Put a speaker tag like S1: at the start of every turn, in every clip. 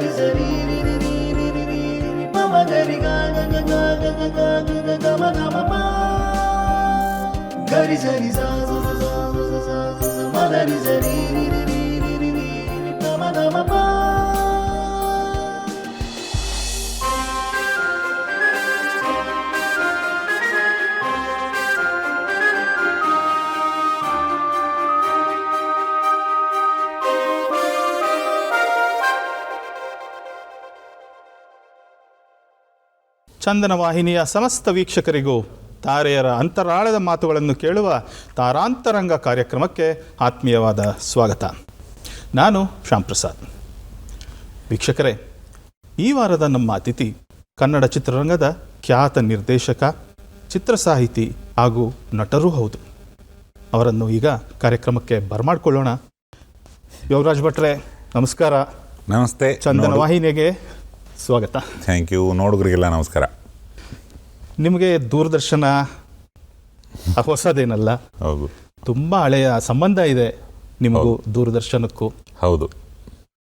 S1: ri sa ri ri ri ri ri ri ri ri pa ma ga ri ga ga ga ga ga ga ga ga ga ga ma ga ma pa ga ri sa ri sa sa sa sa sa sa sa ma ga ri sa ri ri ri ri ri ri ri ri pa ma ga ma pa.
S2: ಚಂದನ ವಾಹಿನಿಯ ಸಮಸ್ತ ವೀಕ್ಷಕರಿಗೂ ತಾರೆಯರ ಅಂತರಾಳದ ಮಾತುಗಳನ್ನು ಕೇಳುವ ತಾರಾಂತರಂಗ ಕಾರ್ಯಕ್ರಮಕ್ಕೆ ಆತ್ಮೀಯವಾದ ಸ್ವಾಗತ. ನಾನು ಶ್ಯಾಮ್ ಪ್ರಸಾದ್. ವೀಕ್ಷಕರೇ, ಈ ವಾರದ ನಮ್ಮ ಅತಿಥಿ ಕನ್ನಡ ಚಿತ್ರರಂಗದ ಖ್ಯಾತ ನಿರ್ದೇಶಕ, ಚಿತ್ರ ಸಾಹಿತಿ ಹಾಗೂ ನಟರೂ ಹೌದು. ಅವರನ್ನು ಈಗ ಕಾರ್ಯಕ್ರಮಕ್ಕೆ ಬರಮಾಡ್ಕೊಳ್ಳೋಣ. ಯೋಗರಾಜ್ ಭಟ್ರೆ, ನಮಸ್ಕಾರ.
S3: ನಮಸ್ತೆ.
S2: ಚಂದನ ವಾಹಿನಿಗೆ ಸ್ವಾಗತ.
S3: Thank you. ನೋಡುಗರಿಗೆಲ್ಲ ನಮಸ್ಕಾರ.
S2: ನಿಮಗೆ ದೂರದರ್ಶನ ಹೊಸದೇನಲ್ಲ,
S3: ಹೌದು,
S2: ತುಂಬ ಹಳೆಯ ಸಂಬಂಧ ಇದೆ ನಿಮಗೂ ದೂರದರ್ಶನಕ್ಕೂ.
S3: ಹೌದು.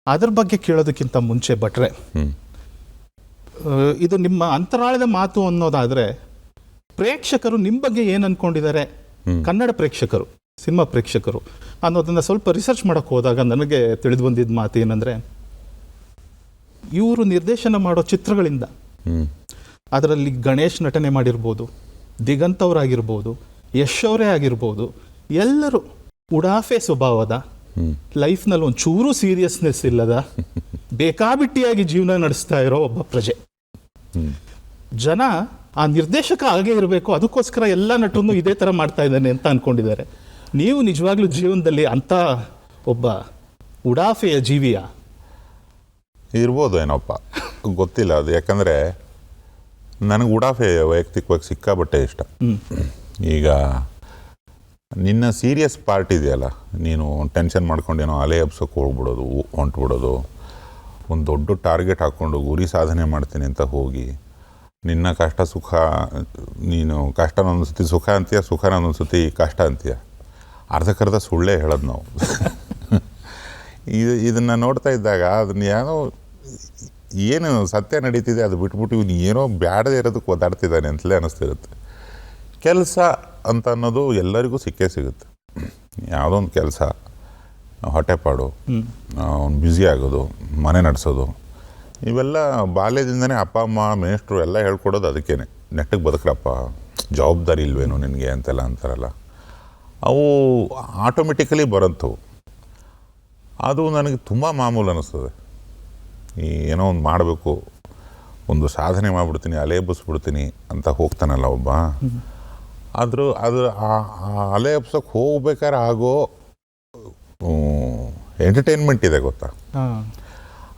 S2: ಅದ್ರ ಬಗ್ಗೆ ಕೇಳೋದಕ್ಕಿಂತ ಮುಂಚೆ ಭಟ್ರೆ, ಇದು ನಿಮ್ಮ ಅಂತರಾಳದ ಮಾತು ಅನ್ನೋದಾದರೆ ಪ್ರೇಕ್ಷಕರು ನಿಮ್ಮ ಬಗ್ಗೆ ಏನು ಅಂದ್ಕೊಂಡಿದ್ದಾರೆ, ಕನ್ನಡ ಪ್ರೇಕ್ಷಕರು, ಸಿನಿಮಾ ಪ್ರೇಕ್ಷಕರು ಅನ್ನೋದನ್ನು ಸ್ವಲ್ಪ ರಿಸರ್ಚ್ ಮಾಡೋಕ್ಕೆ ಹೋದಾಗ ನನಗೆ ತಿಳಿದು ಬಂದಿದ್ದ ಮಾತು ಏನಂದರೆ, ಇವರು ನಿರ್ದೇಶನ ಮಾಡೋ ಚಿತ್ರಗಳಿಂದ ಅದರಲ್ಲಿ ಗಣೇಶ್ ನಟನೆ ಮಾಡಿರ್ಬೋದು, ದಿಗಂತ್ ಅವರಾಗಿರ್ಬೋದು, ಯಶ್ ಅವರೇ ಆಗಿರ್ಬೋದು, ಎಲ್ಲರೂ ಉಡಾಫೆ ಸ್ವಭಾವದ, ಲೈಫ್ನಲ್ಲಿ ಒಂದು ಚೂರು ಸೀರಿಯಸ್ನೆಸ್ ಇಲ್ಲದ, ಬೇಕಾಬಿಟ್ಟಿಯಾಗಿ ಜೀವನ ನಡೆಸ್ತಾ ಇರೋ ಒಬ್ಬ ಪ್ರಜೆ. ಜನ ಆ ನಿರ್ದೇಶಕ ಹಾಗೆ ಇರಬೇಕು, ಅದಕ್ಕೋಸ್ಕರ ಎಲ್ಲ ನಟರನ್ನು ಇದೇ ಥರ ಮಾಡ್ತಾ ಇದ್ದಾನೆ ಅಂತ ಅಂದ್ಕೊಂಡಿದ್ದಾರೆ. ನೀವು ನಿಜವಾಗ್ಲೂ ಜೀವನದಲ್ಲಿ ಅಂಥ ಒಬ್ಬ ಉಡಾಫೆಯ ಜೀವಿಯ?
S3: ಇರ್ಬೋದು ಏನೋಪ್ಪ, ಗೊತ್ತಿಲ್ಲ ಅದು. ಯಾಕಂದರೆ ನನಗೆ ಉಡಾಫೆ ವೈಯಕ್ತಿಕವಾಗಿ ಸಿಕ್ಕಾಬಟ್ಟೆ ಇಷ್ಟ. ಈಗ ನಿನ್ನ ಸೀರಿಯಸ್ ಪಾರ್ಟ್ ಇದೆಯಲ್ಲ, ನೀನು ಟೆನ್ಷನ್ ಮಾಡ್ಕೊಂಡೇನೋ ಅಲೆ ಎಬ್ಸೋಕೆ ಹೋಗ್ಬಿಡೋದು, ಹೊಂಟ್ಬಿಡೋದು, ಒಂದು ದೊಡ್ಡ ಟಾರ್ಗೆಟ್ ಹಾಕ್ಕೊಂಡು ಗುರಿ ಸಾಧನೆ ಮಾಡ್ತೀನಿ ಅಂತ ಹೋಗಿ ನಿನ್ನ ಕಷ್ಟ ಸುಖ, ನೀನು ಕಷ್ಟನೊಂದು ಸತಿ ಸುಖ ಅಂತೀಯ, ಸುಖನೊಂದು ಸತಿ ಕಷ್ಟ ಅಂತೀಯ. ಅರ್ಧಕ್ಕರ್ಧ ಸುಳ್ಳೇ ಹೇಳೋದು ನಾವು. ಇದನ್ನು ನೋಡ್ತಾ ಇದ್ದಾಗ ಅದನ್ನ ಏನು ಸತ್ಯ ನಡೀತಿದೆ ಅದು ಬಿಟ್ಬಿಟ್ಟು ಇವನು ಏನೋ ಬ್ಯಾಡದೇ ಇರೋದಕ್ಕೆ ಒದ್ದಾಡ್ತಿದ್ದಾನೆ ಅಂತಲೇ ಅನ್ನಿಸ್ತಿರುತ್ತೆ. ಕೆಲಸ ಅಂತ ಅನ್ನೋದು ಎಲ್ಲರಿಗೂ ಸಿಕ್ಕೇ ಸಿಗುತ್ತೆ. ಯಾವುದೋ ಒಂದು ಕೆಲಸ, ಹೊಟ್ಟೆಪಾಡು, ಅವ್ನು ಬ್ಯುಸಿ ಆಗೋದು, ಮನೆ ನಡೆಸೋದು, ಇವೆಲ್ಲ ಬಾಲ್ಯದಿಂದನೇ ಅಪ್ಪ ಅಮ್ಮ ಮೇಷ್ಟ್ರು ಎಲ್ಲ ಹೇಳ್ಕೊಡೋದು ಅದಕ್ಕೇ. ನೆಟ್ಟಗೆ ಬದುಕ್ರಪ್ಪ, ಜವಾಬ್ದಾರಿ ಇಲ್ವೇನೋ ನಿನಗೆ ಅಂತೆಲ್ಲ ಅಂತಾರಲ್ಲ, ಅವು ಆಟೋಮೆಟಿಕಲಿ ಬರೋಂಥವು. ಅದು ನನಗೆ ತುಂಬ ಮಾಮೂಲು ಅನ್ನಿಸ್ತದೆ. ಏನೋ ಒಂದು ಮಾಡಬೇಕು, ಒಂದು ಸಾಧನೆ ಮಾಡಿಬಿಡ್ತೀನಿ, ಅಲೆ ಎಬ್ಬಿಸ್ಬಿಡ್ತೀನಿ ಅಂತ ಹೋಗ್ತಾನಲ್ಲ ಒಬ್ಬ, ಆದರೂ ಆ ಅಲೆ ಎಬ್ಸೋಕ್ಕೆ ಹೋಗ್ಬೇಕಾದ್ರೆ ಆಗೋ ಎಂಟರ್ಟೈನ್ಮೆಂಟ್ ಇದೆ ಗೊತ್ತಾ,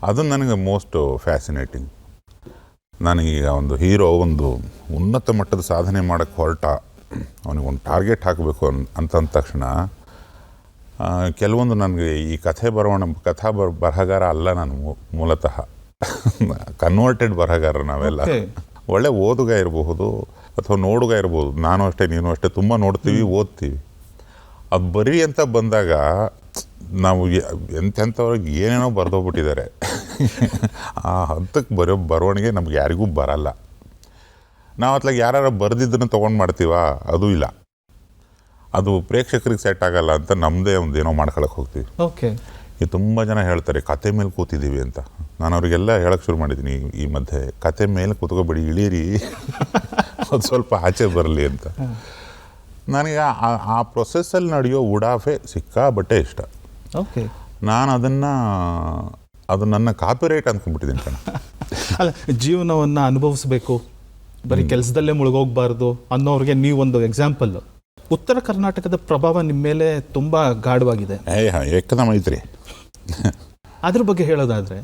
S3: ಅದು ನನಗೆ ಮೋಸ್ಟ್ ಫ್ಯಾಸಿನೇಟಿಂಗ್. ನನಗೀಗ ಒಂದು ಹೀರೋ ಒಂದು ಉನ್ನತ ಮಟ್ಟದ ಸಾಧನೆ ಮಾಡೋಕ್ಕೆ ಹೊರಟ, ಅವನಿಗೊಂದು ಟಾರ್ಗೆಟ್ ಹಾಕಬೇಕು ಅಂತಂದ ತಕ್ಷಣ ಕೆಲವೊಂದು ನನಗೆ ಈ ಬರಹಗಾರ ಅಲ್ಲ ನಾನು, ಮೂಲತಃ ಕನ್ವರ್ಟೆಡ್ ಬರಹಗಾರ ನಾವೆಲ್ಲ. ಒಳ್ಳೆ ಓದುಗ ಇರಬಹುದು ಅಥವಾ ನೋಡುಗ ಇರ್ಬೋದು. ನಾನು ಅಷ್ಟೇ, ನೀನು ಅಷ್ಟೇ, ತುಂಬ ನೋಡ್ತೀವಿ, ಓದ್ತೀವಿ. ಅದು ಬರೀ ಅಂತ ಬಂದಾಗ ನಾವು ಎಂತೆಂಥವ್ರಿಗೆ ಏನೇನೋ ಬರೆದೋಗ್ಬಿಟ್ಟಿದ್ದಾರೆ. ಆ ಹಂತಕ್ಕೆ ಬರವಣಿಗೆ ನಮ್ಗೆ ಯಾರಿಗೂ ಬರಲ್ಲ. ನಾವು ಅತ್ಲಾಗ ಯಾರು ಬರೆದಿದ್ದನ್ನು ತೊಗೊಂಡು ಮಾಡ್ತೀವ, ಅದು ಇಲ್ಲ. ಅದು ಪ್ರೇಕ್ಷಕರಿಗೆ ಸೆಟ್ ಆಗಲ್ಲ ಅಂತ ನಮ್ಮದೇ ಒಂದು ಏನೋ ಮಾಡ್ಕೊಳಕ್ಕೆ ಹೋಗ್ತೀವಿ.
S2: ಓಕೆ.
S3: ಈಗ ತುಂಬ ಜನ ಹೇಳ್ತಾರೆ ಕತೆ ಮೇಲೆ ಕೂತಿದ್ದೀವಿ ಅಂತ. ನಾನು ಅವರಿಗೆಲ್ಲ ಹೇಳಕ್ಕೆ ಶುರು ಮಾಡಿದ್ದೀನಿ ಈ ಮಧ್ಯೆ, ಕತೆ ಮೇಲೆ ಕೂತ್ಕೊಬೇಡಿ, ಇಳೀರಿ, ಅದು ಸ್ವಲ್ಪ ಆಚೆ ಬರಲಿ ಅಂತ. ನನಗೆ ಆ ಪ್ರೊಸೆಸ್ಸಲ್ಲಿ ನಡೆಯೋ ಉಡಾಫೆ ಸಿಕ್ಕಾಬಟ್ಟೆ ಇಷ್ಟ.
S2: ಓಕೆ.
S3: ನಾನು ಅದು ನನ್ನ ಕಾಪಿರೈಟ್ ಅಂದ್ಕೊಂಡ್ಬಿಟ್ಟಿದ್ದೀನಿ ಕಣ.
S2: ಅಲ್ಲ, ಜೀವನವನ್ನು ಅನುಭವಿಸ್ಬೇಕು, ಬರೀ ಕೆಲಸದಲ್ಲೇ ಮುಳುಗೋಗ್ಬಾರ್ದು ಅನ್ನೋರಿಗೆ ನೀವೊಂದು ಎಕ್ಸಾಂಪಲ್ಲು. ಉತ್ತರ ಕರ್ನಾಟಕದ ಪ್ರಭಾವ ನಿಮ್ಮ ಮೇಲೆ ತುಂಬ ಗಾಢವಾಗಿದೆ.
S3: ಏಕದಮ್ ಐತ್ರಿ.
S2: ಅದ್ರ ಬಗ್ಗೆ ಹೇಳೋದಾದರೆ,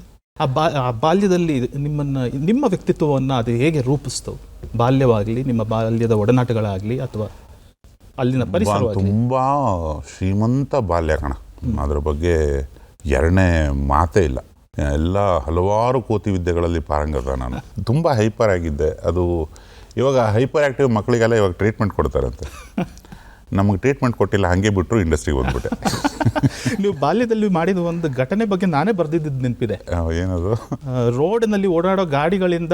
S2: ಆ ಬಾಲ್ಯದಲ್ಲಿ ನಿಮ್ಮ ವ್ಯಕ್ತಿತ್ವವನ್ನು ಅದು ಹೇಗೆ ರೂಪಿಸ್ತು? ಬಾಲ್ಯವಾಗಲಿ, ನಿಮ್ಮ ಬಾಲ್ಯದ ಒಡನಾಟಗಳಾಗಲಿ, ಅಥವಾ ಅಲ್ಲಿನ ಪರಿಸರ?
S3: ತುಂಬ ಶ್ರೀಮಂತ ಬಾಲ್ಯ ಕಣ. ಅದ್ರ ಬಗ್ಗೆ ಎರಡನೇ ಮಾತೇ ಇಲ್ಲ. ಎಲ್ಲ ಹಲವಾರು ಕೋತಿ ವಿದ್ಯೆಗಳಲ್ಲಿ ಪಾರಂಗತ ನಾನು. ತುಂಬ ಹೈಪರ್ ಆಗಿದ್ದೆ. ಅದು ಇವಾಗ ಹೈಪರ್ ಆ್ಯಕ್ಟಿವ್ ಮಕ್ಕಳಿಗೆಲ್ಲ ಇವಾಗ ಟ್ರೀಟ್ಮೆಂಟ್ ಕೊಡ್ತಾರಂತೆ. ನಮಗೆ ಟ್ರೀಟ್ಮೆಂಟ್ ಕೊಟ್ಟಿಲ್ಲ, ಹಾಗೆ ಬಿಟ್ಟರು ಇಂಡಸ್ಟ್ರಿಗೆ ಬಂದ್ಬಿಟ್ಟೆ.
S2: ನೀವು ಬಾಲ್ಯದಲ್ಲಿ ಮಾಡಿದ ಒಂದು ಘಟನೆ ಬಗ್ಗೆ ನಾನೇ ಬರೆದಿದ್ದು ನೆನಪಿದೆ.
S3: ಏನದು?
S2: ರೋಡ್ನಲ್ಲಿ ಓಡಾಡೋ ಗಾಡಿಗಳಿಂದ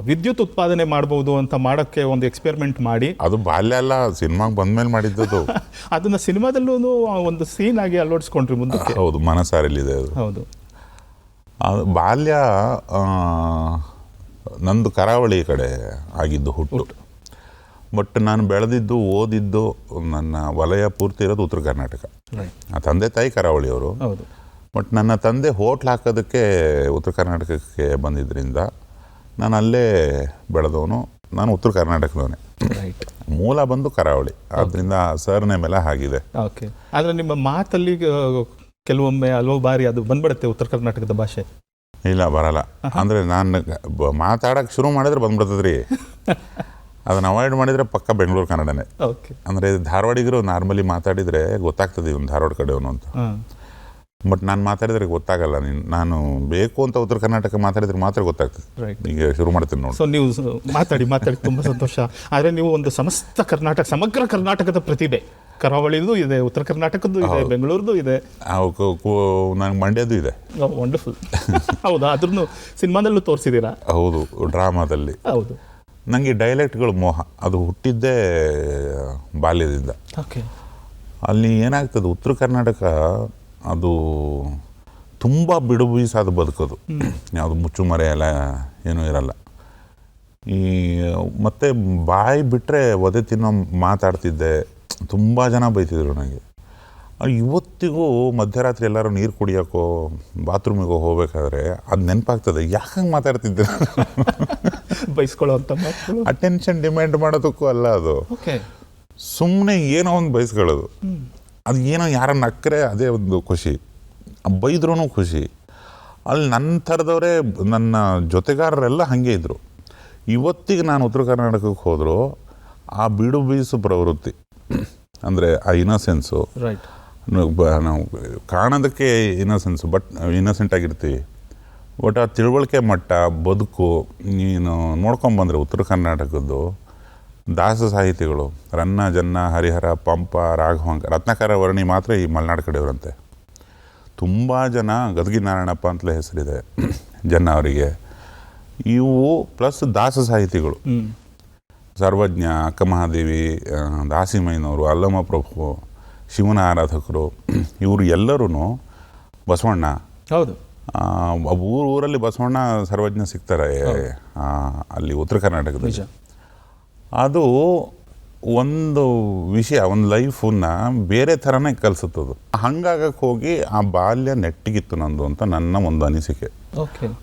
S2: ವಿದ್ಯುತ್ ಉತ್ಪಾದನೆ ಮಾಡ್ಬೋದು ಅಂತ ಮಾಡೋಕ್ಕೆ ಒಂದು ಎಕ್ಸ್ಪೆರಿಮೆಂಟ್ ಮಾಡಿ,
S3: ಅದು ಬಾಲ್ಯ ಅಲ್ಲ, ಸಿನಿಮಾಗೆ ಬಂದ್ಮೇಲೆ ಮಾಡಿದ್ದದು.
S2: ಅದನ್ನ ಸಿನಿಮಾದಲ್ಲೂ ಒಂದು ಸೀನ್ ಆಗಿ ಅಳವಡಿಸ್ಕೊಂಡ್ರಿ ಮುಂದಕ್ಕೆ.
S3: ಹೌದು, ಮನಸಾರಲ್ಲಿದೆ ಅದು.
S2: ಹೌದು.
S3: ಅದು ಬಾಲ್ಯ ನಂದು ಕರಾವಳಿ ಕಡೆ ಆಗಿದ್ದು ಹುಟ್ಟು. ಬಟ್ ನಾನು ಬೆಳೆದಿದ್ದು, ಓದಿದ್ದು, ನನ್ನ ವಲಯ ಪೂರ್ತಿ ಇರೋದು ಉತ್ತರ ಕರ್ನಾಟಕ. ಆ ತಂದೆ ತಾಯಿ ಕರಾವಳಿಯವರು. ಬಟ್ ನನ್ನ ತಂದೆ ಹೋಟ್ಲ್ ಹಾಕೋದಕ್ಕೆ ಉತ್ತರ ಕರ್ನಾಟಕಕ್ಕೆ ಬಂದಿದ್ದರಿಂದ ನಾನು ಅಲ್ಲೇ ಬೆಳೆದವನು. ನಾನು ಉತ್ತರ ಕರ್ನಾಟಕದವನೇ, ಮೂಲ ಬಂದು ಕರಾವಳಿ, ಆದ್ದರಿಂದ ಸರ್ನೇ ಮೇಲೆ ಆಗಿದೆ.
S2: ಓಕೆ. ಆದರೆ ನಿಮ್ಮ ಮಾತಲ್ಲಿ ಕೆಲವೊಮ್ಮೆ ಹಲವು ಬಾರಿ ಅದು ಬಂದ್ಬಿಡುತ್ತೆ ಉತ್ತರ ಕರ್ನಾಟಕದ ಭಾಷೆ.
S3: ಇಲ್ಲ, ಬರಲ್ಲ. ಅಂದರೆ ನಾನು ಮಾತಾಡೋಕ್ಕೆ ಶುರು ಮಾಡಿದ್ರೆ ಬಂದ್ಬಿಡ್ತದ್ರಿ. ಅದನ್ನು ಅವಾಯ್ಡ್ ಮಾಡಿದರೆ ಪಕ್ಕ ಬೆಂಗಳೂರು ಕನ್ನಡನೇ.
S2: ಓಕೆ.
S3: ಅಂದರೆ ಧಾರವಾಡಿಗರು ನಾರ್ಮಲಿ ಮಾತಾಡಿದರೆ ಗೊತ್ತಾಗ್ತದೆ ಇವನು ಧಾರವಾಡ ಕಡೆಯವನು ಅಂತ. ಬಟ್ ನಾನು ಮಾತಾಡಿದ್ರೆ ಗೊತ್ತಾಗಲ್ಲ. ನಾನು ಬೇಕು ಅಂತ ಉತ್ತರ ಕರ್ನಾಟಕ ಮಾತಾಡಿದ್ರೆ ಮಾತ್ರ ಗೊತ್ತಾಗ್ತದೆ. ಈಗ ಶುರು ಮಾಡ್ತೀನಿ ನೋಡಿ.
S2: ಸೊ ನೀವು ಮಾತಾಡಿ ತುಂಬ ಸಂತೋಷ. ಆದರೆ ನೀವು ಒಂದು ಸಮಗ್ರ ಕರ್ನಾಟಕದ ಪ್ರತಿಭೆ. ಕರಾವಳಿದು ಇದೆ, ಉತ್ತರ ಕರ್ನಾಟಕದ್ದು ಇದೆ, ಬೆಂಗಳೂರದು ಇದೆ,
S3: ನನಗೆ ಮಂಡ್ಯದ್ದು ಇದೆ.
S2: ವಂಡರ್ಫುಲ್. ಹೌದಾ? ಅದ್ರೂ ಸಿನಿಮಾದಲ್ಲೂ ತೋರಿಸಿದ್ದೀರಾ?
S3: ಹೌದು, ಡ್ರಾಮಾದಲ್ಲಿ.
S2: ಹೌದು.
S3: ನನಗೆ ಡೈಲೆಕ್ಟ್ಗಳು ಮೋಹ, ಅದು ಹುಟ್ಟಿದ್ದೇ ಬಾಲ್ಯದಿಂದ.
S2: ಓಕೆ.
S3: ಅಲ್ಲಿ ಏನಾಗ್ತದೆ, ಉತ್ತರ ಕರ್ನಾಟಕ ಅದು ತುಂಬ ಬಿಡು ಬೀಸಾದ ಬದುಕೋದು. ಯಾವುದು ಮುಚ್ಚುಮರೆ ಎಲ್ಲ ಏನೂ ಇರಲ್ಲ. ಮತ್ತು ಬಾಯಿ ಬಿಟ್ಟರೆ ಒದೆ ತಿನ್ನೋ ಮಾತಾಡ್ತಿದ್ದೆ. ತುಂಬ ಜನ ಬೈತಿದ್ರು ನನಗೆ. ಇವತ್ತಿಗೂ ಮಧ್ಯರಾತ್ರಿ ಎಲ್ಲರೂ ನೀರು ಕುಡಿಯೋಕ್ಕೋ ಬಾತ್ರೂಮಿಗೋ ಹೋಗ್ಬೇಕಾದ್ರೆ ಅದು ನೆನಪಾಗ್ತದೆ, ಯಾಕಂಗೆ ಮಾತಾಡ್ತಿದ್ದೆ.
S2: ಬೈಸ್ಕೊಳ್ಳೋ ಅಂತ
S3: ಅಟೆನ್ಷನ್ ಡಿಮ್ಯಾಂಡ್ ಮಾಡೋದಕ್ಕೂ ಅಲ್ಲ, ಅದು ಸುಮ್ಮನೆ ಏನೋ ಒಂದು ಬಯಸ್ಕೊಳ್ಳೋದು. ಅದು ಏನೋ ಯಾರನ್ನ ನಕ್ಕರೆ ಅದೇ ಒಂದು ಖುಷಿ, ಬೈದ್ರೂ ಖುಷಿ. ಅಲ್ಲಿ ನನ್ನ ಥರದವರೇ ನನ್ನ ಜೊತೆಗಾರರೆಲ್ಲ ಹಾಗೆ ಇದ್ದರು. ಇವತ್ತಿಗೆ ನಾನು ಉತ್ತರ ಕರ್ನಾಟಕಕ್ಕೆ ಹೋದರೂ ಆ ಬಿಡು ಬೀಸು ಪ್ರವೃತ್ತಿ, ಅಂದರೆ ಆ ಇನ್ನಸೆನ್ಸು, ನಾವು ಕಾಣೋದಕ್ಕೆ ಇನ್ನಸೆನ್ಸು, ಬಟ್ ಇನ್ನಸೆಂಟ್ ಆಗಿರ್ತೀವಿ. ಬಟ್ ಆ ತಿಳುವಳಿಕೆ ಮಟ್ಟ, ಬದುಕು ನೀನು ನೋಡ್ಕೊಂಬಂದರೆ ಉತ್ತರ ಕರ್ನಾಟಕದ್ದು ದಾಸ ಸಾಹಿತಿಗಳು ರನ್ನ, ಜನ್ನ, ಹರಿಹರ, ಪಂಪ, ರಾಘವಾಂಕ, ರತ್ನಾಕರ ವರ್ಣಿ ಮಾತ್ರ ಈ ಮಲೆನಾಡು ಕಡೆಯವರಂತೆ. ತುಂಬ ಜನ, ಗದಗಿ ನಾರಾಯಣಪ್ಪ ಅಂತಲೇ ಹೆಸರಿದೆ ಜನ್ನ ಅವರಿಗೆ. ಇವು ಪ್ಲಸ್ ದಾಸ ಸಾಹಿತಿಗಳು, ಸರ್ವಜ್ಞ, ಅಕ್ಕಮಹಾದೇವಿ, ದಾಸಿಮಯ್ಯನವರು, ಅಲ್ಲಮ ಪ್ರಭು, ಶಿವನ ಆರಾಧಕರು, ಇವರು ಎಲ್ಲರೂ ಬಸವಣ್ಣ.
S2: ಹೌದು.
S3: ಊರಲ್ಲಿ ಬಸವಣ್ಣ, ಸರ್ವಜ್ಞ ಸಿಗ್ತಾರೆ ಅಲ್ಲಿ ಉತ್ತರ ಕರ್ನಾಟಕದಲ್ಲಿ. ಅದು ಒಂದು ವಿಷಯ, ಒಂದು ಲೈಫನ್ನ ಬೇರೆ ಥರನೇ ಕಲಿಸುತ್ತದು. ಹಂಗಾಗಕ್ಕೆ ಹೋಗಿ ಆ ಬಾಲ್ಯ ನೆಟ್ಟಿಗಿತ್ತು ನಂದು ಅಂತ ನನ್ನ ಒಂದು ಅನಿಸಿಕೆ.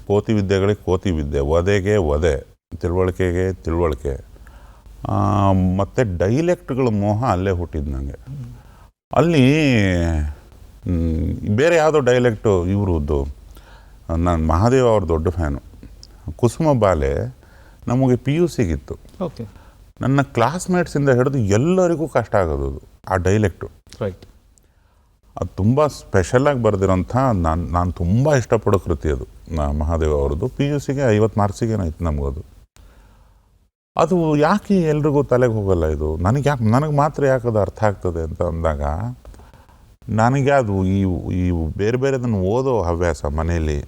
S3: ಕೋತಿ ವಿದ್ಯೆಗಳಿಗೆ ಕೋತಿ ವಿದ್ಯೆ, ವಧೆಗೆ ವಧೆ, ತಿಳುವಳಿಕೆಗೆ ತಿಳುವಳಿಕೆ, ಮತ್ತು ಡೈಲೆಕ್ಟ್ಗಳ ಮೋಹ ಅಲ್ಲೇ ಹುಟ್ಟಿದ್ದು ನನಗೆ. ಅಲ್ಲಿ ಬೇರೆ ಯಾವುದೋ ಡೈಲೆಕ್ಟು ಇವ್ರದ್ದು, ನಾನು ಮಹಾದೇವ ಅವ್ರ ದೊಡ್ಡ ಫ್ಯಾನು. ಕುಸುಮ ಬಾಲೆ ನಮಗೆ PUC ಗಿತ್ತು. ನನ್ನ ಕ್ಲಾಸ್ಮೇಟ್ಸಿಂದ ಹಿಡಿದು ಎಲ್ಲರಿಗೂ ಕಷ್ಟ ಆಗೋದು ಆ ಡೈಲೆಕ್ಟು. ಅದು ತುಂಬ ಸ್ಪೆಷಲಾಗಿ ಬರೆದಿರೋಂಥ ನಾನು ತುಂಬ ಇಷ್ಟಪಡೋ ಕೃತಿ ಅದು. ಮಹಾದೇವ ಅವ್ರದ್ದು PUCಗೆ 50 ಮಾರ್ಕ್ಸಿಗೇನೋ ಇತ್ತು ನಮಗದು. ಅದು ಯಾಕೆ ಎಲ್ರಿಗೂ ತಲೆಗೆ ಹೋಗಲ್ಲ ಇದು, ನನಗೆ ಮಾತ್ರ ಯಾಕೆ ಅದು ಅರ್ಥ ಆಗ್ತದೆ ಅಂತ ಅಂದಾಗ, ನನಗೆ ಅದು ಈ ಬೇರೆ ಬೇರೆದನ್ನು ಓದೋ ಹವ್ಯಾಸ ಮನೆಯಲ್ಲಿ.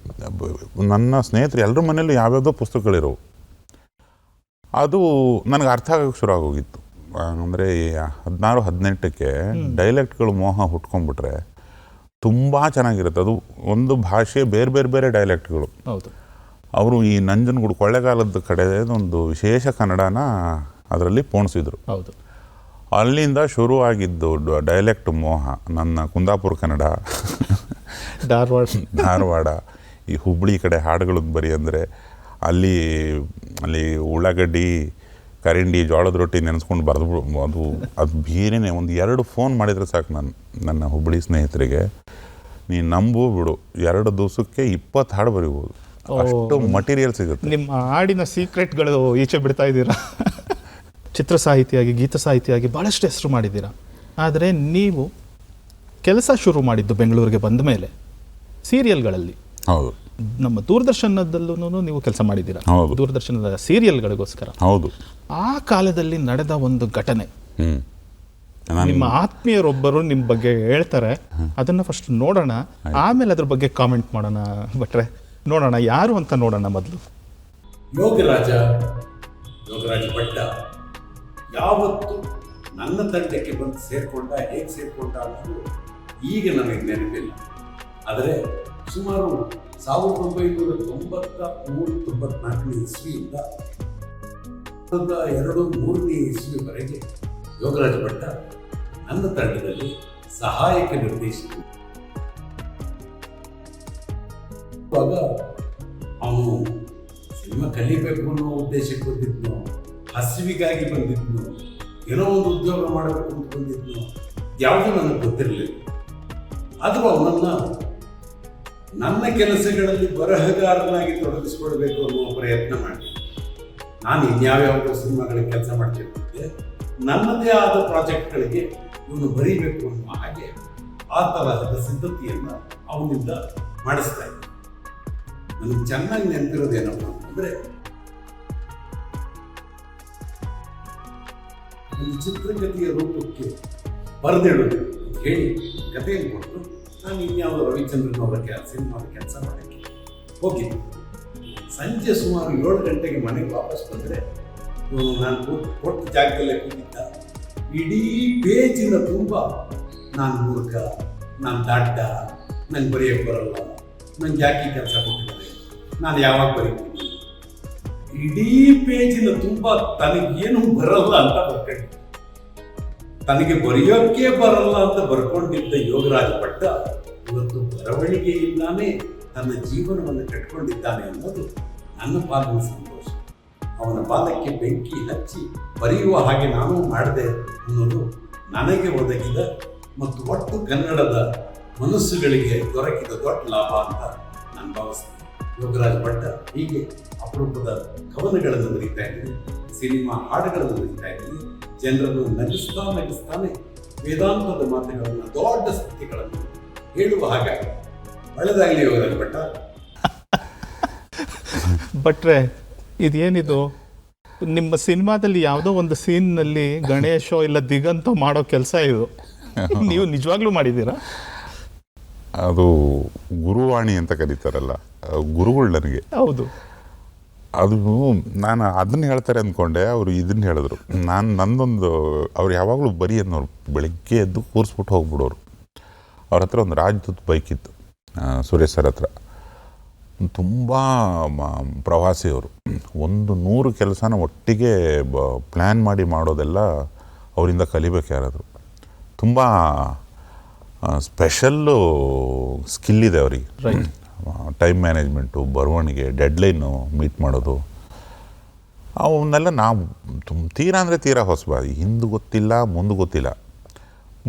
S3: ನನ್ನ ಸ್ನೇಹಿತರು ಎಲ್ಲರ ಮನೆಯಲ್ಲೂ ಯಾವ್ಯಾವುದೋ ಪುಸ್ತಕಗಳಿರೋವು. ಅದು ನನಗೆ ಅರ್ಥ ಆಗೋಕ್ಕೆ ಶುರು ಆಗೋಗಿತ್ತು. ಅಂದರೆ 16-18ಕ್ಕೆ ಡೈಲೆಕ್ಟ್ಗಳು ಮೋಹ ಹುಟ್ಕೊಂಡ್ಬಿಟ್ರೆ ತುಂಬ ಚೆನ್ನಾಗಿರುತ್ತೆ. ಅದು ಒಂದು ಭಾಷೆ, ಬೇರೆ ಬೇರೆ ಬೇರೆ ಡೈಲೆಕ್ಟ್ಗಳು. ಅವರು ಈ ನಂಜನಗೂಡು ಕೊಳ್ಳೆಗಾಲದ ಕಡೆ ಒಂದು ವಿಶೇಷ ಕನ್ನಡನ ಅದರಲ್ಲಿ ಪೋಣಿಸಿದ್ರು. ಅಲ್ಲಿಂದ ಶುರುವಾಗಿದ್ದು ಡೈಲೆಕ್ಟ್ ಮೋಹ. ನನ್ನ ಕುಂದಾಪುರ ಕನ್ನಡ, ಧಾರವಾಡ, ಈ ಹುಬ್ಬಳ್ಳಿ ಕಡೆ ಹಾಡುಗಳದ್ದು ಬರೀ ಅಂದರೆ ಅಲ್ಲಿ ಉಳ್ಳಾಗಡ್ಡಿ, ಕರಿಂಡಿ, ಜೋಳದ ರೊಟ್ಟಿ ನೆನೆಸ್ಕೊಂಡು ಬರೆದು ಅದು ಬೇರೆನೇ. ಒಂದು 2 ಫೋನ್ ಮಾಡಿದರೆ ಸಾಕು ನನ್ನ ಹುಬ್ಬಳ್ಳಿ ಸ್ನೇಹಿತರಿಗೆ, ನೀನು ನಂಬು ಬಿಡು, 2 ದಿವಸಕ್ಕೆ 20 ಹಾಡು ಬರೀಬೋದು, ಅಷ್ಟು ಮಟೀರಿಯಲ್ ಸಿಗುತ್ತೆ.
S2: ನಿಮ್ಮ ಹಾಡಿನ ಸೀಕ್ರೆಟ್ಗಳು ಈಚೆ ಬಿಡ್ತಾ ಇದ್ದೀರಾ. ಚಿತ್ರ ಸಾಹಿತಿಯಾಗಿ, ಗೀತ ಸಾಹಿತಿಯಾಗಿ ಭಾಳಷ್ಟು ಹೆಸರು ಮಾಡಿದ್ದೀರಾ. ಆದರೆ ನೀವು ಕೆಲಸ ಶುರು ಮಾಡಿದ್ದು ಬೆಂಗಳೂರಿಗೆ ಬಂದ ಮೇಲೆ ಸೀರಿಯಲ್ಗಳಲ್ಲಿ.
S3: ಹೌದು.
S2: ನಮ್ಮ ದೂರದರ್ಶನದಲ್ಲೂ ನೀವು ಕೆಲಸ ಮಾಡಿದ್ದೀರಾ, ದೂರದರ್ಶನದ ಸೀರಿಯಲ್ಗಳಿಗೋಸ್ಕರ.
S3: ಹೌದು.
S2: ಆ ಕಾಲದಲ್ಲಿ ನಡೆದ ಒಂದು ಘಟನೆ ನಿಮ್ಮ ಆತ್ಮೀಯರೊಬ್ಬರು ನಿಮ್ಮ ಬಗ್ಗೆ ಹೇಳ್ತಾರೆ, ಅದನ್ನ ಫಸ್ಟ್ ನೋಡೋಣ, ಆಮೇಲೆ ಅದ್ರ ಬಗ್ಗೆ ಕಾಮೆಂಟ್ ಮಾಡೋಣ. ಭಟ್ರೆ, ನೋಡೋಣ ಯಾರು ಅಂತ ನೋಡೋಣ ಮೊದಲು.
S4: ಯೋಗರಾಜ ಭಟ್ಟ ಯಾವತ್ತು ನನ್ನ ತಂಡಕ್ಕೆ ಬಂದು ಸೇರ್ಕೊಂಡ, ಹೇಗೆ ಸೇರ್ಕೊಂಡ ಅನ್ನೋದು ಈಗ ನನಗೆ ನೆನಪಿಲ್ಲ. ಆದರೆ ಸುಮಾರು 1993-94 ಇಸ್ವಿಯಿಂದ 2003 ಇಸ್ವಿವರೆಗೆ ಯೋಗರಾಜ ಭಟ್ಟ ನನ್ನ ತಂಡದಲ್ಲಿ ಸಹಾಯಕ ನಿರ್ದೇಶಕ. ಇವಾಗ ಅವನು ಸಿನಿಮಾ ಕಲಿಬೇಕು ಅನ್ನೋ ಉದ್ದೇಶಕ್ಕೆ ಬಂದಿದ್ನು, ಹಸಿವಿಗಾಗಿ ಬಂದಿದ್ನು, ಏನೋ ಒಂದು ಉದ್ಯೋಗ ಮಾಡಬೇಕು ಅಂತ ಬಂದಿದ್ನು, ಯಾವುದೂ ನನಗೆ ಗೊತ್ತಿರಲಿಲ್ಲ. ಆದರೂ ಅವನನ್ನು ನನ್ನ ಕೆಲಸಗಳಲ್ಲಿ ಬರಹಗಾರನಾಗಿ ತೊಡಗಿಸ್ಕೊಳ್ಬೇಕು ಅನ್ನುವ ಪ್ರಯತ್ನ ಮಾಡಿ ನಾನು ಇನ್ಯಾವ್ಯಾವುದೋ ಸಿನಿಮಾಗಳಿಗೆ ಕೆಲಸ ಮಾಡ್ತಿರ್ತಿದ್ದೆ. ನನ್ನದೇ ಆದ ಪ್ರಾಜೆಕ್ಟ್ಗಳಿಗೆ ಇವನು ಬರೀಬೇಕು ಅನ್ನುವ ಹಾಗೆ ಆ ತರಹದ ಸಿದ್ಧತೆಯನ್ನು ಅವನಿಂದ ಮಾಡಿಸ್ತಾ ಇದ್ದೆ. ನನಗೆ ಚೆನ್ನಾಗಿ ನೆನಪಿರೋದೇನಪ್ಪ ಅಂದರೆ, ಒಂದು ಚಿತ್ರಕಥೆಯ ರೂಪಕ್ಕೆ ಬರೆದಿಡೋದು ಅಂತ ಹೇಳಿ ಕಥೆಯನ್ನು ಕೊಟ್ಟು ನಾನು ಇನ್ಯಾವುದೋ ರವಿಚಂದ್ರನ್ ಅವರ ಸಿನಿಮಾದ ಕೆಲಸ ಮಾಡೋಕ್ಕೆ ಹೋಗಿದ್ದೆ. ಸಂಜೆ ಸುಮಾರು 7 ಗಂಟೆಗೆ ಮನೆಗೆ ವಾಪಸ್ ಬಂದರೆ ನಾನು ಕೊಟ್ಟ ಜಾಗದಲ್ಲೇ ಕೂತಿದ್ದ. ಇಡೀ ಪೇಜಿನ ತುಂಬ ನಾನು ಮೂರ್ಖ, ನಾನು ದಡ್ಡ, ನಂಗೆ ಬರೆಯೋಕ್ಕೆ ಬರಲ್ಲ, ನಂಗೆ ಯಾಕೆ ಕೆಲಸ ಕೊಟ್ಟಿದ್ದಾರೆ, ನಾನು ಯಾವಾಗ ಬರೀತೀನಿ, ಇಡೀ ಪೇಜಿನ ತುಂಬ ತನಗೇನು ಬರಲ್ಲ ಅಂತ ಬರ್ಕೊಂಡಿದ್ದೆ. ತನಗೆ ಬರೆಯೋಕ್ಕೆ ಬರಲ್ಲ ಅಂತ ಬರ್ಕೊಂಡಿದ್ದ ಯೋಗರಾಜ ಭಟ್ಟ ಇವತ್ತು ಬರವಣಿಗೆಯಿಂದಾನೇ ತನ್ನ ಜೀವನವನ್ನು ಕಟ್ಕೊಂಡಿದ್ದಾನೆ ಅನ್ನೋದು ನನ್ನ ಪಾಲಿನ ಸಂತೋಷ. ಅವನ ಪಾದಕ್ಕೆ ಬೆಂಕಿ ಹಚ್ಚಿ ಬರೆಯುವ ಹಾಗೆ ನಾನು ಮಾಡಿದೆ ಅನ್ನೋದು ನನಗೆ ಒದಗಿದ ಮತ್ತು ಒಟ್ಟು ಕನ್ನಡದ ಮನಸ್ಸುಗಳಿಗೆ ದೊರಕಿದ ದೊಡ್ಡ ಲಾಭ ಅಂತ ನಾನು ಭಾವಿಸ್ತೇನೆ. ಯೋಗರಾಜ ಭಟ್ಟ ಹೀಗೆ ಅಪರೂಪದ ಕವನಗಳನ್ನು ಬರೀತಾ ಇದ್ದೀನಿ, ಸಿನಿಮಾ ಹಾಡುಗಳನ್ನು ಬರೀತಾ ಇದ್ದೀನಿ, ಜನರನ್ನು ನಗಿಸ್ತಾನೆ ವೇದಾಂತದ ಮಾತುಗಳನ್ನು, ದೊಡ್ಡ ಸತ್ಯಗಳನ್ನು ಹೇಳುವ ಹಾಗಾಗಿ ಒಳ್ಳೆದಾಗಲಿ ಯೋಗರಾಜ ಭಟ್ಟ.
S2: ಭಟ್ರೆ, ಇದೇನಿದು ನಿಮ್ಮ ಸಿನಿಮಾದಲ್ಲಿ ಯಾವುದೋ ಒಂದು ಸೀನ್ನಲ್ಲಿ ಗಣೇಶೋ ಇಲ್ಲ ದಿಗಂತೋ ಮಾಡೋ ಕೆಲಸ ಇದು, ನೀವು ನಿಜವಾಗ್ಲೂ ಮಾಡಿದ್ದೀರಾ?
S3: ಅದು ಗುರುವಾಣಿ ಅಂತ ಕರೀತಾರಲ್ಲ, ಗುರುಗಳು ನನಗೆ.
S2: ಹೌದು.
S3: ಅದು ನಾನು ಅದನ್ನ ಹೇಳ್ತಾರೆ ಅಂದ್ಕೊಂಡೆ, ಅವರು ಇದನ್ನ ಹೇಳಿದ್ರು. ನಂದೊಂದು ಅವ್ರು ಯಾವಾಗಲೂ ಬರೀ ಅನ್ನೋರು, ಬೆಳಗ್ಗೆ ಎದ್ದು ಕೂರಿಸ್ಬಿಟ್ಟು ಹೋಗ್ಬಿಡೋರು. ಅವ್ರ ಹತ್ರ ಒಂದು ರಾಜದೂತ್ ಬೈಕ್ ಇತ್ತು, ಸುರೇಶ್ ಸರ್ ಹತ್ರ. ತುಂಬ ಪ್ರವಾಸಿಯವರು 100 ಕೆಲಸನ ಒಟ್ಟಿಗೆ ಪ್ಲ್ಯಾನ್ ಮಾಡಿ ಮಾಡೋದೆಲ್ಲ ಅವರಿಂದ ಕಲಿಬೇಕು. ಯಾರಾದರೂ ತುಂಬ ಸ್ಪೆಷಲ್ಲು ಸ್ಕಿಲ್ ಇದೆ ಅವರಿಗೆ. ಟೈಮ್ ಮ್ಯಾನೇಜ್ಮೆಂಟು, ಬರವಣಿಗೆ, ಡೆಡ್ಲೈನು ಮೀಟ್ ಮಾಡೋದು, ಅವನ್ನೆಲ್ಲ ನಾವು ತೀರಾ ಅಂದರೆ ತೀರಾ ಹೊಸಬ. ಹಿಂದೆ ಗೊತ್ತಿಲ್ಲ, ಮುಂದೆ ಗೊತ್ತಿಲ್ಲ.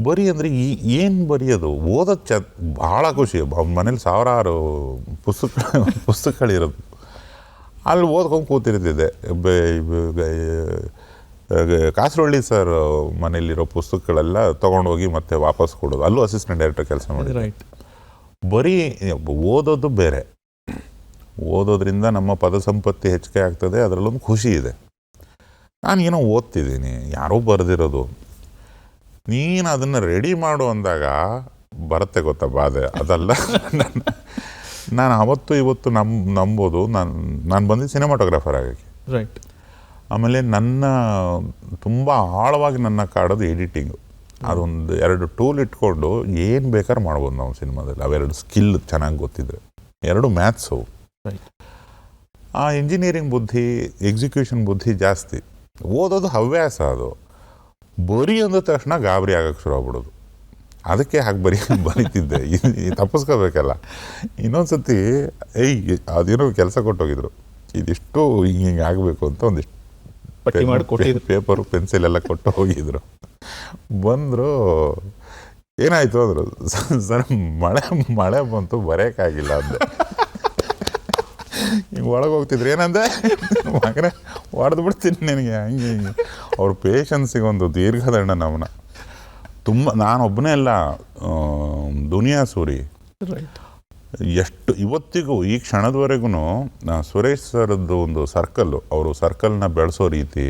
S3: ಬರೀ ಅಂದರೆ ಏನು ಬರೆಯೋದು, ಓದೋದು ಭಾಳ ಖುಷಿ. ಅವ್ನ ಮನೇಲಿ ಸಾವಿರಾರು ಪುಸ್ತಕಗಳಿರೋದು, ಅಲ್ಲಿ ಓದ್ಕೊಂಡು ಕೂತಿರ್ತಿದ್ದೆ. ಕಾಸರವಳ್ಳಿ ಸರ್ ಮನೇಲಿರೋ ಪುಸ್ತಕಗಳೆಲ್ಲ ತೊಗೊಂಡೋಗಿ ಮತ್ತೆ ವಾಪಸ್ ಕೊಡೋದು. ಅಲ್ಲೂ ಅಸಿಸ್ಟೆಂಟ್ ಡೈರೆಕ್ಟರ್ ಕೆಲಸ ಮಾಡಿದ್ರು. ಬರೀ ಓದೋದು ಬೇರೆ, ಓದೋದ್ರಿಂದ ನಮ್ಮ ಪದ ಸಂಪತ್ತಿ ಹೆಚ್ಚಿಗೆ ಆಗ್ತದೆ, ಅದರಲ್ಲೊಂದು ಖುಷಿ ಇದೆ. ನಾನು ಏನೋ ಓದ್ತಿದ್ದೀನಿ, ಯಾರೋ ಬರೆದಿರೋದು, ನೀನು ಅದನ್ನು ರೆಡಿ ಮಾಡು ಅಂದಾಗ ಬರುತ್ತೆ ಗೊತ್ತಾ ಬಾಧೆ. ಅದಲ್ಲ ನಾನು ಅವತ್ತು ಇವತ್ತು ನಂಬೋದು. ನಾನು ಬಂದಿದ್ದು ಸಿನಿಮಾಟೋಗ್ರಾಫರ್ ಆಗೋಕ್ಕೆ.
S2: ರೈಟ್.
S3: ಆಮೇಲೆ ನನ್ನ ತುಂಬ ಆಳವಾಗಿ ನನ್ನ ಕಾಡೋದು ಎಡಿಟಿಂಗು. ಅದೊಂದು 2 ಟೂಲ್ ಇಟ್ಕೊಂಡು ಏನು ಬೇಕಾದ್ರೂ ಮಾಡ್ಬೋದು ನಾವು ಸಿನಿಮಾದಲ್ಲಿ. ಅವೆರಡು ಸ್ಕಿಲ್ ಚೆನ್ನಾಗಿ ಗೊತ್ತಿದ್ರೆ. 2 ಮ್ಯಾಥ್ಸು. ಆ ಇಂಜಿನಿಯರಿಂಗ್ ಬುದ್ಧಿ, ಎಕ್ಸಿಕ್ಯೂಷನ್ ಬುದ್ಧಿ ಜಾಸ್ತಿ. ಓದೋದು ಹವ್ಯಾಸ. ಅದು ಬರೀ ಅಂದ ತಕ್ಷಣ ಗಾಬರಿ ಆಗೋಕ್ಕೆ ಶುರು ಆಗ್ಬಿಡೋದು. ಅದಕ್ಕೆ ಹಾಗೆ ಬರೀತಿದ್ದೆ. ತಪ್ಪಿಸ್ಕೋಬೇಕಲ್ಲ. ಇನ್ನೊಂದು ಸತಿ ಅದೇನೋ ಕೆಲಸ ಕೊಟ್ಟೋಗಿದ್ರು, ಇದಿಷ್ಟು ಹಿಂಗೆ ಆಗಬೇಕು ಅಂತ ಒಂದಿಷ್ಟು ಪೇಪರು ಪೆನ್ಸಿಲ್ ಎಲ್ಲ ಕೊಟ್ಟು ಹೋಗಿದ್ರು. ಬಂದರು, ಏನಾಯಿತು ಅಂದರು. ಸರ್ ಮಳೆ ಬಂತು, ಬರೆಯೋಕ್ಕಾಗಿಲ್ಲ ಅಂದೆ. ಹಿಂಗೆ ಒಳಗೆ ಹೋಗ್ತಿದ್ರು. ಏನಂದೆ, ಮಗನೇ ಹೊಡೆದು ಬಿಡ್ತೀನಿ ನಿನಗೆ, ಹಂಗೆ ಹಿಂಗೆ. ಅವ್ರ ಪೇಷನ್ಸಿಗೆ ಒಂದು ದೀರ್ಘದಂಡ ನಮ್ಮನ್ನ. ತುಂಬ ನಾನೊಬ್ಬನೇ ಅಲ್ಲ, ದುನಿಯಾ ಸೂರಿ ಎಷ್ಟು ಇವತ್ತಿಗೂ ಈ ಕ್ಷಣದವರೆಗೂ ಸುರೇಶ್ ಸರ್ದು ಒಂದು ಸರ್ಕಲ್ಲು, ಅವರು ಸರ್ಕಲ್ನ ಬೆಳೆಸೋ ರೀತಿ,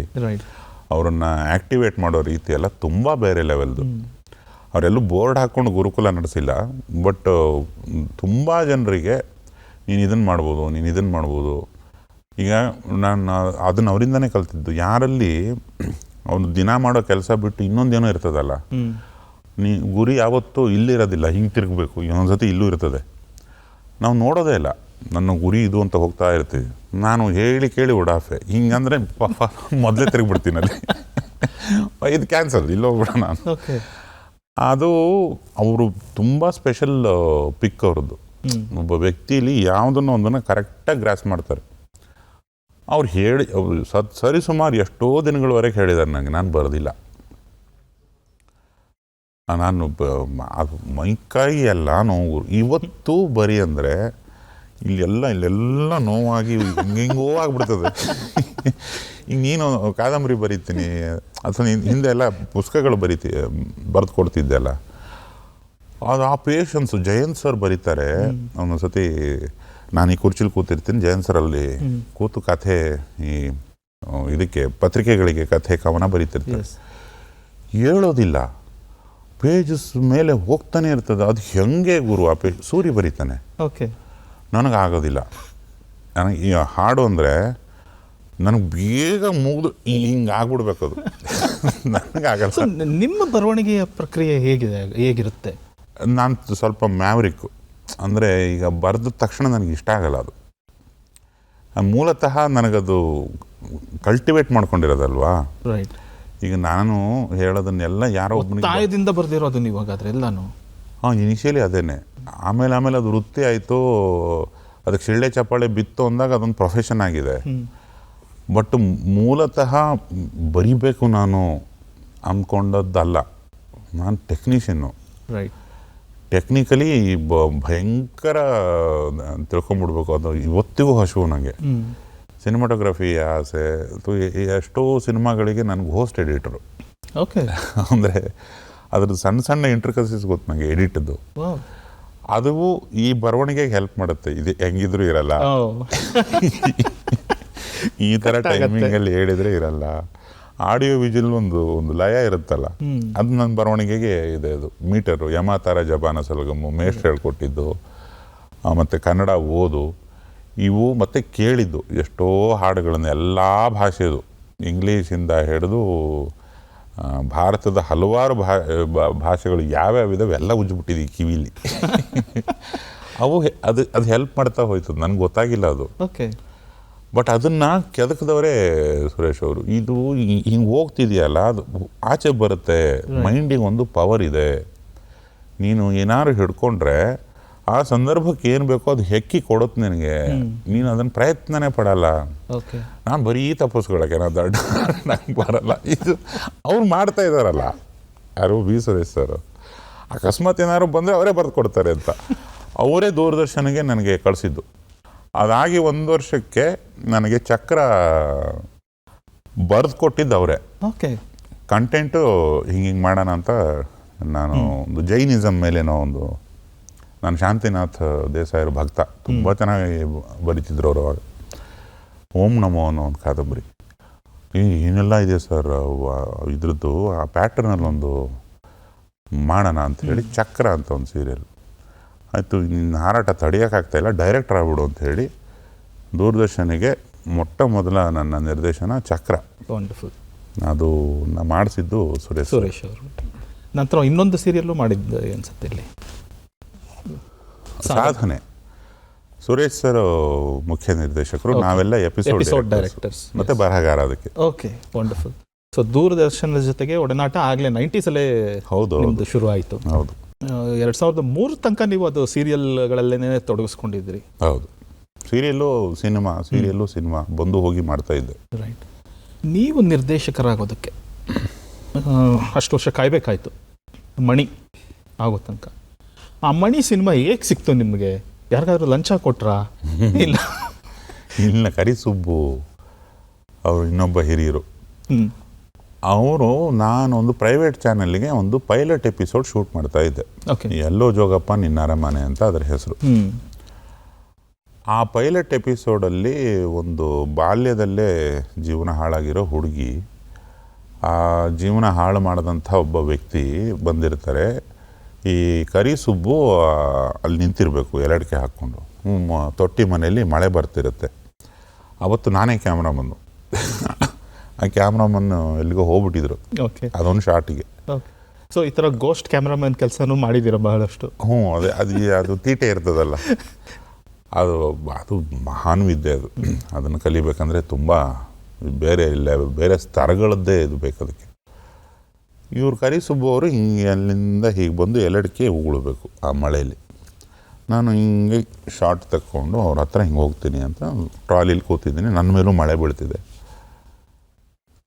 S3: ಅವರನ್ನು ಆ್ಯಕ್ಟಿವೇಟ್ ಮಾಡೋ ರೀತಿ ಎಲ್ಲ ತುಂಬ ಬೇರೆ ಲೆವೆಲ್ದು. ಅವರೆಲ್ಲೂ ಬೋರ್ಡ್ ಹಾಕ್ಕೊಂಡು ಗುರುಕುಲ ನಡೆಸಿಲ್ಲ, ಬಟ್ ತುಂಬ ಜನರಿಗೆ ನೀನು ಇದನ್ನು ಮಾಡ್ಬೋದು, ನೀನು ಇದನ್ನು ಮಾಡ್ಬೋದು. ಈಗ ನಾನು ಅದನ್ನು ಅವರಿಂದನೇ ಕಲ್ತಿದ್ದು. ಯಾರಲ್ಲಿ ಅವನು ದಿನ ಮಾಡೋ ಕೆಲಸ ಬಿಟ್ಟು ಇನ್ನೊಂದೇನೋ ಇರ್ತದಲ್ಲ, ಗುರಿ ಯಾವತ್ತೂ ಇಲ್ಲಿರೋದಿಲ್ಲ, ಹಿಂಗೆ ತಿರುಗಬೇಕು, ಇನ್ನೊಂದು ಸತಿ ಇಲ್ಲೂ ಇರ್ತದೆ. ನಾವು ನೋಡೋದೇ ಇಲ್ಲ, ನನ್ನ ಗುರಿ ಇದು ಅಂತ ಹೋಗ್ತಾ ಇರ್ತೀವಿ. ನಾನು ಹೇಳಿ ಕೇಳಿ ಉಡಾಫೆ ಹಿಂಗಂದರೆ ಮೊದಲೇ ತಿರುಗಿಬಿಡ್ತೀನಿ ಅಲ್ಲಿ. ಇದು ಕ್ಯಾನ್ಸಲ್, ಇಲ್ಲೋಗ್ಬಿಡ ನಾನು. ಅದು ಅವರು ತುಂಬ ಸ್ಪೆಷಲ್ ಪಿಕ್ ಅವ್ರದ್ದು. ಒಬ್ಬ ವ್ಯಕ್ತಿಲಿ ಯಾವುದನ್ನು ಒಂದನ್ನು ಕರೆಕ್ಟಾಗಿ ಗ್ರಾಸ್ ಮಾಡ್ತಾರೆ. ಅವ್ರು ಹೇಳಿ ಸರಿ ಸುಮಾರು ಎಷ್ಟೋ ದಿನಗಳವರೆಗೆ ಹೇಳಿದ್ದಾರೆ ನನಗೆ, ನಾನು ಬರೋದಿಲ್ಲ, ನಾನು ಅದು ಮೈಕಾಯಿ ಎಲ್ಲ ನೋವು ಇವತ್ತು ಬರೀ ಅಂದರೆ ಇಲ್ಲೆಲ್ಲ ನೋವಾಗಿ ಹಿಂಗೋ ಆಗ್ಬಿಡ್ತದೆ. ಈಗ ನೀನು ಕಾದಂಬರಿ ಬರೀತೀನಿ ಅಥವಾ ಹಿಂದೆ ಎಲ್ಲ ಪುಸ್ತಕಗಳು ಬರೆದು ಕೊಡ್ತಿದ್ದೆ ಅಲ್ಲ, ಅದು ಆ ಪೇಷನ್ಸು ಜಯಂತ್ ಸರ್ ಬರೀತಾರೆ. ಒಂದೊಂದು ಸತಿ ನಾನು ಈ ಕುರ್ಚಿಲಿ ಕೂತಿರ್ತೀನಿ, ಜಯಂತ್ ಸರ್ ಅಲ್ಲಿ ಕೂತು ಕಥೆ, ಈ ಇದಕ್ಕೆ ಪತ್ರಿಕೆಗಳಿಗೆ ಕಥೆ ಕವನ ಬರೀತಿರ್ತಾರೆ. ಹೇಳೋದಿಲ್ಲ, ಪೇಜಸ್ ಮೇಲೆ ಹೋಗ್ತಾನೆ ಇರ್ತದೆ. ಅದು ಹೆಂಗೆ ಗುರು ಆ ಪೇಜ್ ಸೂರಿ ಬರೀತಾನೆ. ನನಗಾಗೋದಿಲ್ಲ. ನನಗೆ ಈ ಹಾಡು ಅಂದರೆ ನನಗೆ ಬೇಗ ಮುಗಿದು ಹಿಂಗೆ ಆಗ್ಬಿಡ್ಬೇಕು, ಅದು ನನಗಾಗಲ್ಲ.
S2: ನಿಮ್ಮ ಬರವಣಿಗೆಯ ಪ್ರಕ್ರಿಯೆ ಹೇಗಿರುತ್ತೆ?
S3: ನಾನು ಸ್ವಲ್ಪ ಮ್ಯಾವ್ರಿಕ್ಕು. ಅಂದರೆ ಈಗ ಬರೆದ ತಕ್ಷಣ ನನಗೆ ಇಷ್ಟ ಆಗಲ್ಲ ಅದು. ಮೂಲತಃ ನನಗದು ಕಲ್ಟಿವೇಟ್ ಮಾಡ್ಕೊಂಡಿರೋದಲ್ವಾ.
S2: ರೈಟ್.
S3: ಈಗ ನಾನು ಹೇಳೋದನ್ನೆಲ್ಲ ಯಾರೋ ಒಬ್ಬನಿಗೆ
S2: ತಾಯದಿಂದ ಬರೆದಿರೋದು ನೀವು ಹಾಗಾದ್ರೆ ಎಲ್ಲಾನು?
S3: ಇನಿಷಿಯಲಿ ಅದೇನೆ. ಆಮೇಲೆ ಅದು ವೃತ್ತಿ ಆಯಿತು, ಅದಕ್ಕೆ ಶಿಳ್ಳೆ ಚಪ್ಪಾಳೆ ಬಿತ್ತು ಅಂದಾಗ ಅದೊಂದು ಪ್ರೊಫೆಷನ್ ಆಗಿದೆ. ಬಟ್ ಮೂಲತಃ ಬರಿಬೇಕು ನಾನು ಅಂದ್ಕೊಂಡದ್ದಲ್ಲ. ನಾನು ಟೆಕ್ನಿಷಿಯನ್ನು.
S2: ರೈಟ್.
S3: ಟೆಕ್ನಿಕಲಿ ಭಯಂಕರ ತಿಳ್ಕೊಂಬಿಡ್ಬೇಕು, ಅದು ಇವತ್ತಿಗೂ ಹಸಿವು ನನಗೆ. ಸಿನಿಮಾಟೋಗ್ರಫಿ ಆಸೆ. ಎಷ್ಟೋ ಸಿನಿಮಾಗಳಿಗೆ ನನಗೆ ಹೋಸ್ಟ್ ಎಡಿಟರು.
S2: ಓಕೆ.
S3: ಅಂದರೆ ಅದ್ರದ್ದು ಸಣ್ಣ ಸಣ್ಣ ಇಂಟ್ರಿಕಸೀಸ್ ಗೊತ್ತು ನನಗೆ ಎಡಿಟದ್ದು. ಅದು ಈ ಬರವಣಿಗೆಗೆ ಹೆಲ್ಪ್ ಮಾಡುತ್ತೆ. ಇದು ಹೆಂಗಿದ್ರು ಇರಲ್ಲ, ಈ ಥರ ಟೈಮಿಂಗಲ್ಲಿ ಹೇಳಿದರೆ ಇರಲ್ಲ. ಆಡಿಯೋ ವಿಜುವಲ್ ಒಂದು ಲಯ ಇರುತ್ತಲ್ಲ, ಅದು ನನ್ನ ಬರವಣಿಗೆಗೆ ಇದೆ. ಅದು ಮೀಟರು, ಯಮಾತಾರ ಜಪಾನ ಸಲಗಮ್ಮು ಮೇಷ್ಟ್ರು ಹೇಳ್ಕೊಟ್ಟಿದ್ದು, ಮತ್ತು ಕನ್ನಡ ಓದು, ಇವು ಮತ್ತು ಕೇಳಿದ್ದು ಎಷ್ಟೋ ಹಾಡುಗಳನ್ನು ಎಲ್ಲ ಭಾಷೆದು, ಇಂಗ್ಲೀಷಿಂದ ಹಿಡಿದು ಭಾರತದ ಹಲವಾರು ಭಾಷೆಗಳು ಯಾವ್ಯಾವಿದಾವೆ ಎಲ್ಲ ಉಜ್ಜಿಬಿಟ್ಟಿದ್ದೀವಿ ಕಿವಿಲಿ. ಅವು ಅದು ಹೆಲ್ಪ್ ಮಾಡ್ತಾ ಹೋಯ್ತದೆ. ನನಗೆ ಗೊತ್ತಾಗಿಲ್ಲ ಅದು.
S2: ಓಕೆ.
S3: ಬಟ್ ಅದನ್ನು ಕೆದಕದವರೇ ಸುರೇಶ್ ಅವರು. ಇದು ಹಿಂಗೆ ಹೋಗ್ತಿದೆಯಲ್ಲ, ಅದು ಆಚೆ ಬರುತ್ತೆ. ಮೈಂಡಿಗೆ ಒಂದು ಪವರ್ ಇದೆ. ನೀನು ಏನಾದ್ರು ಹಿಡ್ಕೊಂಡ್ರೆ ಆ ಸಂದರ್ಭಕ್ಕೆ ಏನು ಬೇಕೋ ಅದು ಹೆಕ್ಕಿ ಕೊಡುತ್ತೆ ನಿನಗೆ. ನೀನು ಅದನ್ನು ಪ್ರಯತ್ನನೇ ಪಡಲ್ಲ. ನಾನು ಬರೀ ತಪ್ಪಿಸ್ಕೊಳಕ್ಕೆ ನಂಗೆ ಬರಲ್ಲ. ಇದು ಅವ್ರು ಮಾಡ್ತಾ ಇದ್ದಾರಲ್ಲ, ಯಾರು ವಿ ಸುರೇಶ್ ಸರ್, ಅಕಸ್ಮಾತ್ ಏನಾದ್ರು ಬಂದರೆ ಅವರೇ ಬರೆದು ಕೊಡ್ತಾರೆ ಅಂತ ಅವರೇ ದೂರದರ್ಶನಿಗೆ ನನಗೆ ಕಳಿಸಿದ್ದು. ಅದಾಗಿ 1 ವರ್ಷಕ್ಕೆ ನನಗೆ ಚಕ್ರ ಬರೆದು ಕೊಟ್ಟಿದ್ದು ಅವರೇ.
S2: ಓಕೆ.
S3: ಕಂಟೆಂಟು ಹಿಂಗೆ ಮಾಡೋಣ ಅಂತ. ನಾನು ಒಂದು ಜೈನಿಸಮ್ ಮೇಲೇನೋ ಒಂದು, ನಾನು ಶಾಂತಿನಾಥ್ ದೇಸಾಯರ ಭಕ್ತ, ತುಂಬ ಚೆನ್ನಾಗಿ ಬರೀತಿದ್ರು ಅವರು ಅವಾಗ. ಓಂ ನಮೋ ಅನ್ನೋ ಒಂದು ಕಾದಂಬರಿ. ಏನೆಲ್ಲ ಇದೆ ಸರ್ ಇದ್ರದ್ದು, ಆ ಪ್ಯಾಟರ್ನಲ್ಲೊಂದು ಮಾಡೋಣ ಅಂಥೇಳಿ ಚಕ್ರ ಅಂತ ಒಂದು ಸೀರಿಯಲ್ ಆಯಿತು. ನಿನ್ನ ಹಾರಾಟ ತಡೆಯೋಕ್ಕಾಗ್ತಾಯಿಲ್ಲ, ಡೈರೆಕ್ಟರ್ ಆಗ್ಬಿಡು ಅಂಥೇಳಿ ದೂರದರ್ಶನಿಗೆ ಮೊಟ್ಟ ಮೊದಲ ನನ್ನ ನಿರ್ದೇಶನ ಚಕ್ರ.
S2: ವಂಡರ್ಫುಲ್.
S3: ಅದು ನಾ ಮಾಡಿಸಿದ್ದು ಸುರೇಶ್
S2: ಅವರು. ನಂತರ ಇನ್ನೊಂದು ಸೀರಿಯಲ್ಲು ಮಾಡಿದ್ದು ಅನ್ಸುತ್ತೆ ಇಲ್ಲಿ,
S3: ಸಾಧನೆ. ಸುರೇಶ್ ಸರ್ ಮುಖ್ಯ ನಿರ್ದೇಶಕರು, ನಾವೆಲ್ಲ ಎಪಿಸೋಡ್ ಡೈರೆಕ್ಟರ್ಸ್ ಮತ್ತು ಬರಹಗಾರ ಅದಕ್ಕೆ.
S2: Okay, wonderful. ಸೊ ದೂರದರ್ಶನದ ಜೊತೆಗೆ ಒಡನಾಟ ಆಗಲೇ 90s
S3: ಹೌದು
S2: ಶುರು ಆಯಿತು.
S3: ಹೌದು.
S2: 2003 ತನಕ ನೀವು ಅದು ಸೀರಿಯಲ್ಗಳಲ್ಲೇ ತೊಡಗಿಸ್ಕೊಂಡಿದ್ರಿ.
S3: ಹೌದು. ಸೀರಿಯಲ್ಲು ಸಿನಿಮಾ ಬಂದು ಹೋಗಿ ಮಾಡ್ತಾ ಇದ್ದೆ.
S2: ರೈಟ್. ನೀವು ನಿರ್ದೇಶಕರಾಗೋದಕ್ಕೆ ಅಷ್ಟು ವರ್ಷ ಕಾಯಬೇಕಾಯ್ತು, ಮಣಿ ಆಗೋ ತನಕ. ಆ ಮಣಿ ಸಿನಿಮಾ ಹೇಗೆ ಸಿಕ್ತು ನಿಮಗೆ? ಯಾರಿಗಾದ್ರೂ ಲಂಚ ಕೊಟ್ರಾ?
S3: ಇಲ್ಲ, ಕರಿಸುಬ್ಬು ಅವರು ಇನ್ನೊಬ್ಬ ಹಿರಿಯರು. ಅವರು, ನಾನೊಂದು ಪ್ರೈವೇಟ್ ಚಾನಲ್ಗೆ ಒಂದು ಪೈಲಟ್ ಎಪಿಸೋಡ್ ಶೂಟ್ ಮಾಡ್ತಾ ಇದ್ದೆ. ಎಲ್ಲೋ ಜೋಗಪ್ಪ ನಿನ್ನ ಅರಮನೆ ಅಂತ ಅದರ ಹೆಸರು. ಆ ಪೈಲಟ್ ಎಪಿಸೋಡಲ್ಲಿ ಒಂದು ಬಾಲ್ಯದಲ್ಲೇ ಜೀವನ ಹಾಳಾಗಿರೋ ಹುಡುಗಿ ಆ ಜೀವನ ಹಾಳು ಮಾಡಿದಂಥ ಒಬ್ಬ ವ್ಯಕ್ತಿ ಬಂದಿರ್ತಾರೆ. ಈ ಕರಿ ಸುಬ್ಬು ಅಲ್ಲಿ ನಿಂತಿರಬೇಕು ಎಲಡಿಕೆ ಹಾಕ್ಕೊಂಡು. ತೊಟ್ಟಿ ಮನೆಯಲ್ಲಿ ಮಳೆ ಬರ್ತಿರುತ್ತೆ. ಅವತ್ತು ನಾನೇ ಕ್ಯಾಮ್ರಾಮನ್ನು. ಆ ಕ್ಯಾಮ್ರಾಮನ್ನು ಎಲ್ಲಿಗೋ ಹೋಗ್ಬಿಟ್ಟಿದ್ರು
S2: ಓಕೆ.
S3: ಅದೊಂದು ಶಾರ್ಟಿಗೆ.
S2: ಸೊ ಈ ಥರ ಗೋಸ್ಟ್ ಕ್ಯಾಮ್ರಾಮನ್ ಕೆಲಸನೂ ಮಾಡಿದ್ದೀರ ಬಹಳಷ್ಟು.
S3: ಅದು ತೀಟೆ ಇರ್ತದಲ್ಲ, ಅದು ಮಹಾನ್ ವಿದ್ಯೆ ಅದು. ಅದನ್ನು ಕಲಿಬೇಕಂದ್ರೆ ತುಂಬ ಬೇರೆ ಸ್ತರಗಳದ್ದೇ ಇದು ಬೇಕು ಅದಕ್ಕೆ. ಇವ್ರು ಕರಿ ಸುಬ್ಬು ಅವರು ಹಿಂಗೆ ಅಲ್ಲಿಂದ ಹೀಗೆ ಬಂದು ಎಲಡಿಕೆ ಉಗುಳಬೇಕು ಆ ಮಳೆಯಲ್ಲಿ. ನಾನು ಹಿಂಗೆ ಶಾರ್ಟ್ ತಕ್ಕೊಂಡು ಅವ್ರ ಹತ್ರ ಹಿಂಗೆ ಹೋಗ್ತೀನಿ ಅಂತ ಟ್ರಾಲಿಲಿ ಕೂತಿದ್ದೀನಿ. ನನ್ನ ಮೇಲೂ ಮಳೆ ಬೀಳ್ತಿದೆ.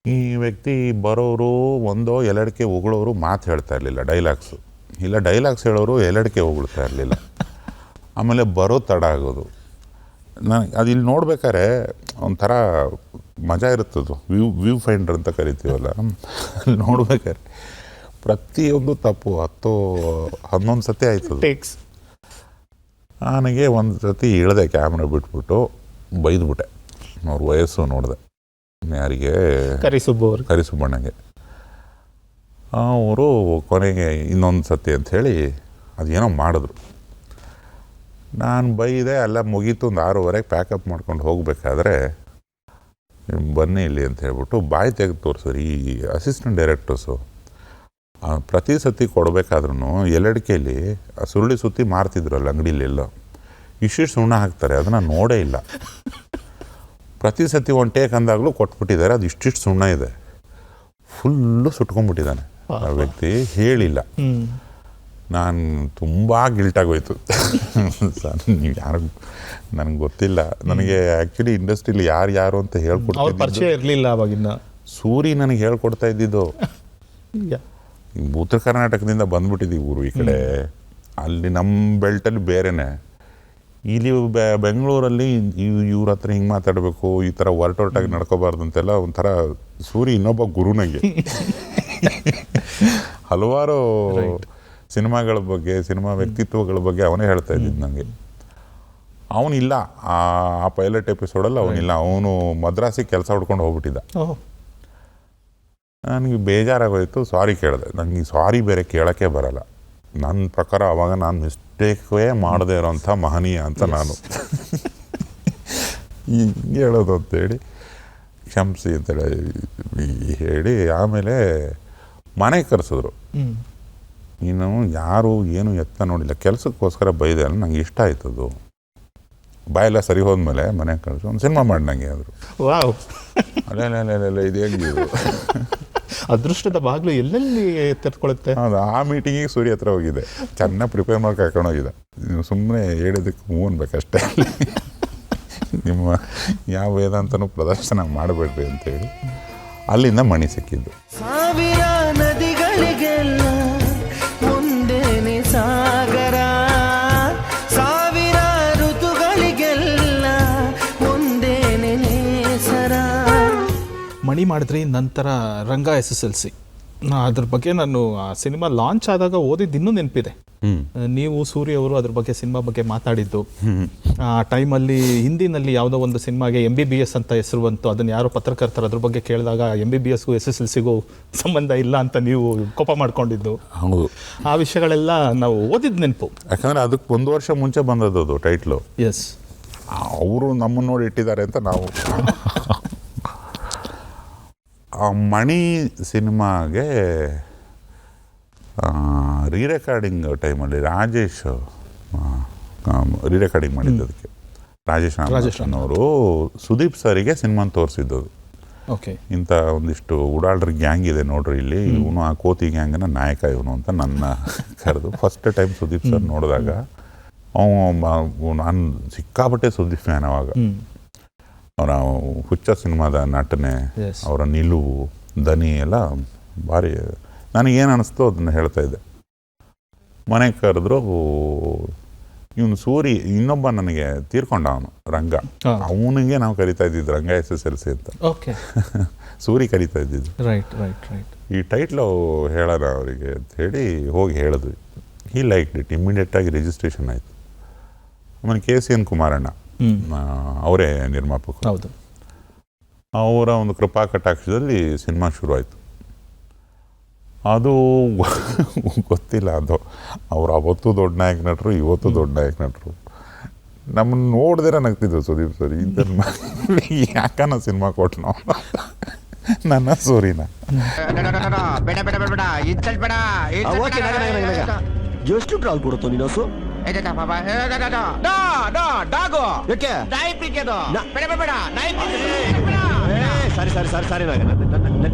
S3: ಈ ವ್ಯಕ್ತಿ ಬರೋರು ಒಂದೋ ಎಲಡಿಕೆ ಉಗುಳೋರು ಮಾತು ಹೇಳ್ತಾ ಇರಲಿಲ್ಲ, ಡೈಲಾಗ್ಸು ಇಲ್ಲ. ಡೈಲಾಗ್ಸ್ ಹೇಳೋರು ಎಲಡಿಕೆ ಉಗುಳ್ತಾ ಇರಲಿಲ್ಲ. ಆಮೇಲೆ ಬರೋ ತಡ ಆಗೋದು. ನನಗೆ ಅದು ಇಲ್ಲಿ ನೋಡ್ಬೇಕಾದ್ರೆ ಒಂಥರ ಮಜಾ ಇರುತ್ತದು. ವ್ಯೂ ಫೈಂಡರ್ ಅಂತ ಕರಿತೀವಲ್ಲ, ಅಲ್ಲಿ ನೋಡ್ಬೇಕಾದ್ರೆ ಪ್ರತಿಯೊಂದು ತಪ್ಪು 10-11 ಸತಿ ಆಯ್ತದೆ.
S2: ಟೇಕ್ಸ್.
S3: ನನಗೆ ಒಂದು ಸತಿ ಇಳಿದೆ, ಕ್ಯಾಮ್ರಾ ಬಿಟ್ಬಿಟ್ಟು ಬೈದ್ಬಿಟ್ಟೆ. ಅವ್ರ ವಯಸ್ಸು ನೋಡಿದೆ, ಯಾರಿಗೆ, ಕರಿಸುಬ್ಬಣ್ಣಗೆ. ಅವರು ಕೊನೆಗೆ ಇನ್ನೊಂದು ಸತಿ ಅಂಥೇಳಿ ಅದೇನೋ ಮಾಡಿದ್ರು. ನಾನು ಬೈದೆ, ಎಲ್ಲ ಮುಗೀತು. ಒಂದು 6:30 ಪ್ಯಾಕಪ್ ಮಾಡ್ಕೊಂಡು ಹೋಗಬೇಕಾದ್ರೆ ಬನ್ನಿ ಇಲ್ಲಿ ಅಂತ ಹೇಳ್ಬಿಟ್ಟು ಬಾಯಿ ತೆಗೆದು ತೋರಿಸಿದ್ರು ಈ ಅಸಿಸ್ಟೆಂಟ್ ಡೈರೆಕ್ಟರ್ಸು. ಪ್ರತಿ ಸತಿ ಕೊಡಬೇಕಾದ್ರೂ ಎಲಡಿಕೆಯಲ್ಲಿ ಸುರುಳಿ ಸುತ್ತಿ ಮಾರ್ತಿದ್ರಲ್ಲ ಅಂಗಡಿಲೆಲ್ಲ, ಇಷ್ಟಿಷ್ಟು ಸುಣ್ಣ ಹಾಕ್ತಾರೆ. ಅದನ್ನು ನೋಡೇ ಇಲ್ಲ. ಪ್ರತಿ ಸತಿ ಒಂದು ಟೇಕ್ ಅಂದಾಗಲೂ ಕೊಟ್ಬಿಟ್ಟಿದ್ದಾರೆ. ಅದು ಇಷ್ಟಿಷ್ಟು ಸುಣ್ಣ ಇದೆ. ಫುಲ್ಲು ಸುಟ್ಕೊಂಡ್ಬಿಟ್ಟಿದ್ದಾನೆ ಆ ವ್ಯಕ್ತಿ, ಹೇಳಿಲ್ಲ. ನಾನು ತುಂಬ ಗಿಲ್ಟಾಗೋಯ್ತು. ನೀವು ಯಾರು ನನಗೆ ಗೊತ್ತಿಲ್ಲ. ನನಗೆ ಆ್ಯಕ್ಚುಲಿ ಇಂಡಸ್ಟ್ರಿಲಿ ಯಾರು ಅಂತ ಹೇಳ್ಕೊಡ್ತೀನಿ,
S2: ಪರಿಚಯ ಇರಲಿಲ್ಲ ಅವಾಗಿನ್ನ.
S3: ಸೂರಿ ನನಗೆ ಹೇಳ್ಕೊಡ್ತಾ ಇದ್ದಿದ್ದು. ಉತ್ತರ ಕರ್ನಾಟಕದಿಂದ ಬಂದ್ಬಿಟ್ಟಿದ್ದೀವಿ ಊರು ಈ ಕಡೆ. ಅಲ್ಲಿ ನಮ್ಮ ಬೆಲ್ಟಲ್ಲಿ ಬೇರೆನೆ. ಇಲ್ಲಿ ಬೆಂಗಳೂರಲ್ಲಿ ಇವ್ರ ಹತ್ರ ಹಿಂಗೆ ಮಾತಾಡಬೇಕು, ಈ ಥರ ಹೊರಟೊರಟಾಗಿ ನಡ್ಕೋಬಾರ್ದು ಅಂತೆಲ್ಲ ಒಂಥರ ಸೂರಿ ಇನ್ನೊಬ್ಬ ಗುರು ನನಗೆ. ಹಲವಾರು ಸಿನಿಮಾಗಳ ಬಗ್ಗೆ, ಸಿನಿಮಾ ವ್ಯಕ್ತಿತ್ವಗಳ ಬಗ್ಗೆ ಅವನೇ ಹೇಳ್ತಾ ಇದ್ದಿದ್ದು ನನಗೆ. ಅವನಿಲ್ಲ ಆ ಪೈಲಟ್ ಎಪಿಸೋಡಲ್ಲಿ ಅವನಿಲ್ಲ. ಅವನು ಮದ್ರಾಸಿಗೆ ಕೆಲಸ ಹುಡ್ಕೊಂಡು ಹೋಗ್ಬಿಟ್ಟಿದ್ದ. ನನಗೆ ಬೇಜಾರಾಗೋಯ್ತು. ಸಾರಿ ಕೇಳಿದೆ. ನನಗೆ ಸಾರಿ ಬೇರೆ ಕೇಳೋಕ್ಕೆ ಬರಲ್ಲ. ನನ್ನ ಪ್ರಕಾರ ಅವಾಗ ನಾನು ಮಿಸ್ಟೇಕೇ ಮಾಡದೇ ಇರೋಂಥ ಮಹನೀಯ ಅಂತ ನಾನು ಹಿಂಗೆ ಹೇಳೋದು ಅಂತೇಳಿ ಕ್ಷಮಿಸಿ ಅಂತೇಳಿ ಹೇಳಿ ಆಮೇಲೆ ಮನೆಗೆ ಕರೆಸಿದ್ರು. ನೀನು ಯಾರು ಏನು ಎತ್ತ ನೋಡಿಲ್ಲ, ಕೆಲಸಕ್ಕೋಸ್ಕರ ಬೈದೆ ಅಲ್ಲ, ನಂಗೆ ಇಷ್ಟ ಆಯ್ತದು. ಬಾಯೆಲ್ಲ ಸರಿ ಹೋದ್ಮೇಲೆ ಮನೆಗೆ ಕಳಿಸಿ ಒಂದು ಸಿನಿಮಾ ಮಾಡಿ ನಂಗೆ ಅಂದರು.
S2: ವಾವ್,
S3: ಅಲ್ಲ ಇದು ಹೇಗಿದ್ದು
S2: ಅದೃಷ್ಟದ ಬಾಗಿಲು ಎಲ್ಲೆಲ್ಲಿ ತೆರೆದುಕೊಳ್ಳುತ್ತೆ.
S3: ಹೌದು. ಆ ಮೀಟಿಂಗಿಗೆ ಸೂರ್ಯ ಹತ್ರ ಹೋಗಿದೆ, ಚೆನ್ನಾಗಿ ಪ್ರಿಪೇರ್ ಮಾಡಿ ಕರ್ಕೊಂಡು ಹೋಗಿದ್ದೆ. ನೀವು ಸುಮ್ಮನೆ ಹೇಳಿದ್ದಕ್ಕೆ ಹೂ ಅನ್ಬೇಕಷ್ಟೇ. ನಿಮ್ಮ ಯಾವ ವೇದಾಂತನೂ ಪ್ರದರ್ಶನ ಮಾಡಬೇಡ್ರಿ ಅಂತೇಳಿ ಅಲ್ಲಿಂದ ಮಣಿ ಸಿಕ್ಕಿದ್ದು.
S1: ಸಾವಿರ ನದಿಗಳಿಗೆಲ್ಲ ಒಂದೇನೆ ಸಾಗರ, ಸಾವಿರ ಋತುಗಳಿಗೆಲ್ಲ ಒಂದೇನೆ ನೇಸರ.
S2: ಮಣಿ ಮಾಡಿದ್ರಿ, ನಂತರ ರಂಗ SSLC. ಅದ್ರ ಬಗ್ಗೆ ನಾನು ಆ ಸಿನಿಮಾ ಲಾಂಚ್ ಆದಾಗ ಓದಿದ್ದು ಇನ್ನೂ ನೆನಪಿದೆ. ನೀವು ಸೂರ್ಯ ಅವರು ಅದ್ರ ಬಗ್ಗೆ ಸಿನಿಮಾ ಬಗ್ಗೆ ಮಾತಾಡಿದ್ದು. ಆ ಟೈಮಲ್ಲಿ ಹಿಂದಿನಲ್ಲಿ ಯಾವುದೋ ಒಂದು ಸಿನಿಮಾಗೆ MBBS ಅಂತ ಹೆಸರು ಬಂತು. ಅದನ್ನು ಯಾರೋ ಪತ್ರಕರ್ತರು ಅದ್ರ ಬಗ್ಗೆ ಕೇಳಿದಾಗ MBBSಗೂ SSLCಗೂ ಸಂಬಂಧ ಇಲ್ಲ ಅಂತ ನೀವು ಕೋಪ ಮಾಡ್ಕೊಂಡಿದ್ದು.
S3: ಹೌದು,
S2: ಆ ವಿಷಯಗಳೆಲ್ಲ ನಾವು ಓದಿದ್ದು ನೆನಪು.
S3: ಯಾಕಂದರೆ ಅದಕ್ಕೆ 1 ವರ್ಷ ಮುಂಚೆ ಬಂದದ್ದು ಅದು ಟೈಟ್ಲು.
S2: ಎಸ್,
S3: ಅವರು ನಮ್ಮನ್ನು ನೋಡಿ ಇಟ್ಟಿದ್ದಾರೆ ಅಂತ ನಾವು. ಆ ಮಣಿ ಸಿನಿಮಾಗೆ ರೀರೆಕಾರ್ಡಿಂಗ್ ಟೈಮಲ್ಲಿ ರಾಜೇಶ್ ರೀರೆಕಾರ್ಡಿಂಗ್ ಮಾಡಿದ್ದು. ಅದಕ್ಕೆ ರಾಜೇಶ್ ಅವರು ಸುದೀಪ್ ಸರಿಗೆ ಸಿನಿಮಾನ ತೋರಿಸಿದ್ದು.
S2: ಓಕೆ,
S3: ಇಂಥ ಒಂದಿಷ್ಟು ಉಡಾಳ್ರ ಗ್ಯಾಂಗ್ ಇದೆ ನೋಡ್ರಿ ಇಲ್ಲಿ, ಇವನು ಆ ಕೋತಿ ಗ್ಯಾಂಗನ ನಾಯಕ ಇವನು ಅಂತ ನನ್ನ ಕರೆದು ಫಸ್ಟ್ ಟೈಮ್ ಸುದೀಪ್ ಸರ್ ನೋಡಿದಾಗ ನಾನು ಸಿಕ್ಕಾಪಟ್ಟೆ ಸುದೀಪ್ ಫ್ಯಾನ್. ಅವಾಗ ಅವರ ಹುಚ್ಚ ಸಿನಿಮಾದ ನಟನೆ, ಅವರ ನಿಲುವು, ದನಿ ಎಲ್ಲ ಭಾರಿ ನನಗೇನು ಅನ್ನಿಸ್ತೋ ಅದನ್ನು ಹೇಳ್ತಾ ಇದ್ದೆ. ಮನೆಗೆ ಕರೆದ್ರು. ಇವನು ಸೂರಿ ಇನ್ನೊಬ್ಬ ನನಗೆ ತೀರ್ಕೊಂಡ, ಅವನು ರಂಗ. ಅವನಿಗೆ ನಾವು ಕರಿತಾ ಇದ್ದಿದ್ದು ರಂಗ SSLC ಅಂತ.
S2: ಓಕೆ,
S3: ಸೂರಿ ಕರಿತಾ ಇದ್ದಿದ್ದು.
S2: Right right right.
S3: ಈ ಟೈಟ್ಲು ಹೇಳೋಣ ಅವರಿಗೆ ಅಂತ ಹೇಳಿ ಹೋಗಿ ಹೇಳಿದ್ವಿ. He like it. ಇಮ್ಮಿಡಿಯೇಟಾಗಿ ರಿಜಿಸ್ಟ್ರೇಷನ್ ಆಯಿತು. ಆಮೇಲೆ KCN ಕುಮಾರಣ್ಣ ಅವರೇ ನಿರ್ಮಾಪಕರು.
S2: ಹೌದು.
S3: ಅವರ ಒಂದು ಕೃಪಾ ಕಟಾಕ್ಷದಲ್ಲಿ ಸಿನಿಮಾ ಶುರು ಆಯಿತು. ಅದು ಗೊತ್ತಿಲ್ಲ. ಅದು ಅವ್ರು ಅವತ್ತು ದೊಡ್ಡ ನಾಯಕ ನಟರು, ಇವತ್ತು ದೊಡ್ಡ ನಾಯಕ ನಟರು. ನಮ್ಮನ್ನು ನೋಡಿದ್ರೆ ನಗ್ತಿದ್ರು ಸುದೀಪ್ ಸರ್, ಇದನ್ನು ಯಾಕನ ಸಿನಿಮಾ ಕೊಟ್ಟನೋ ನನ್ನ ಸೂರಿನ.
S5: ಎಷ್ಟು ಟ್ರಾಲ್ ಕೊಡುತ್ತೋ ನೀನು ಹಸು? ಸಾರಿ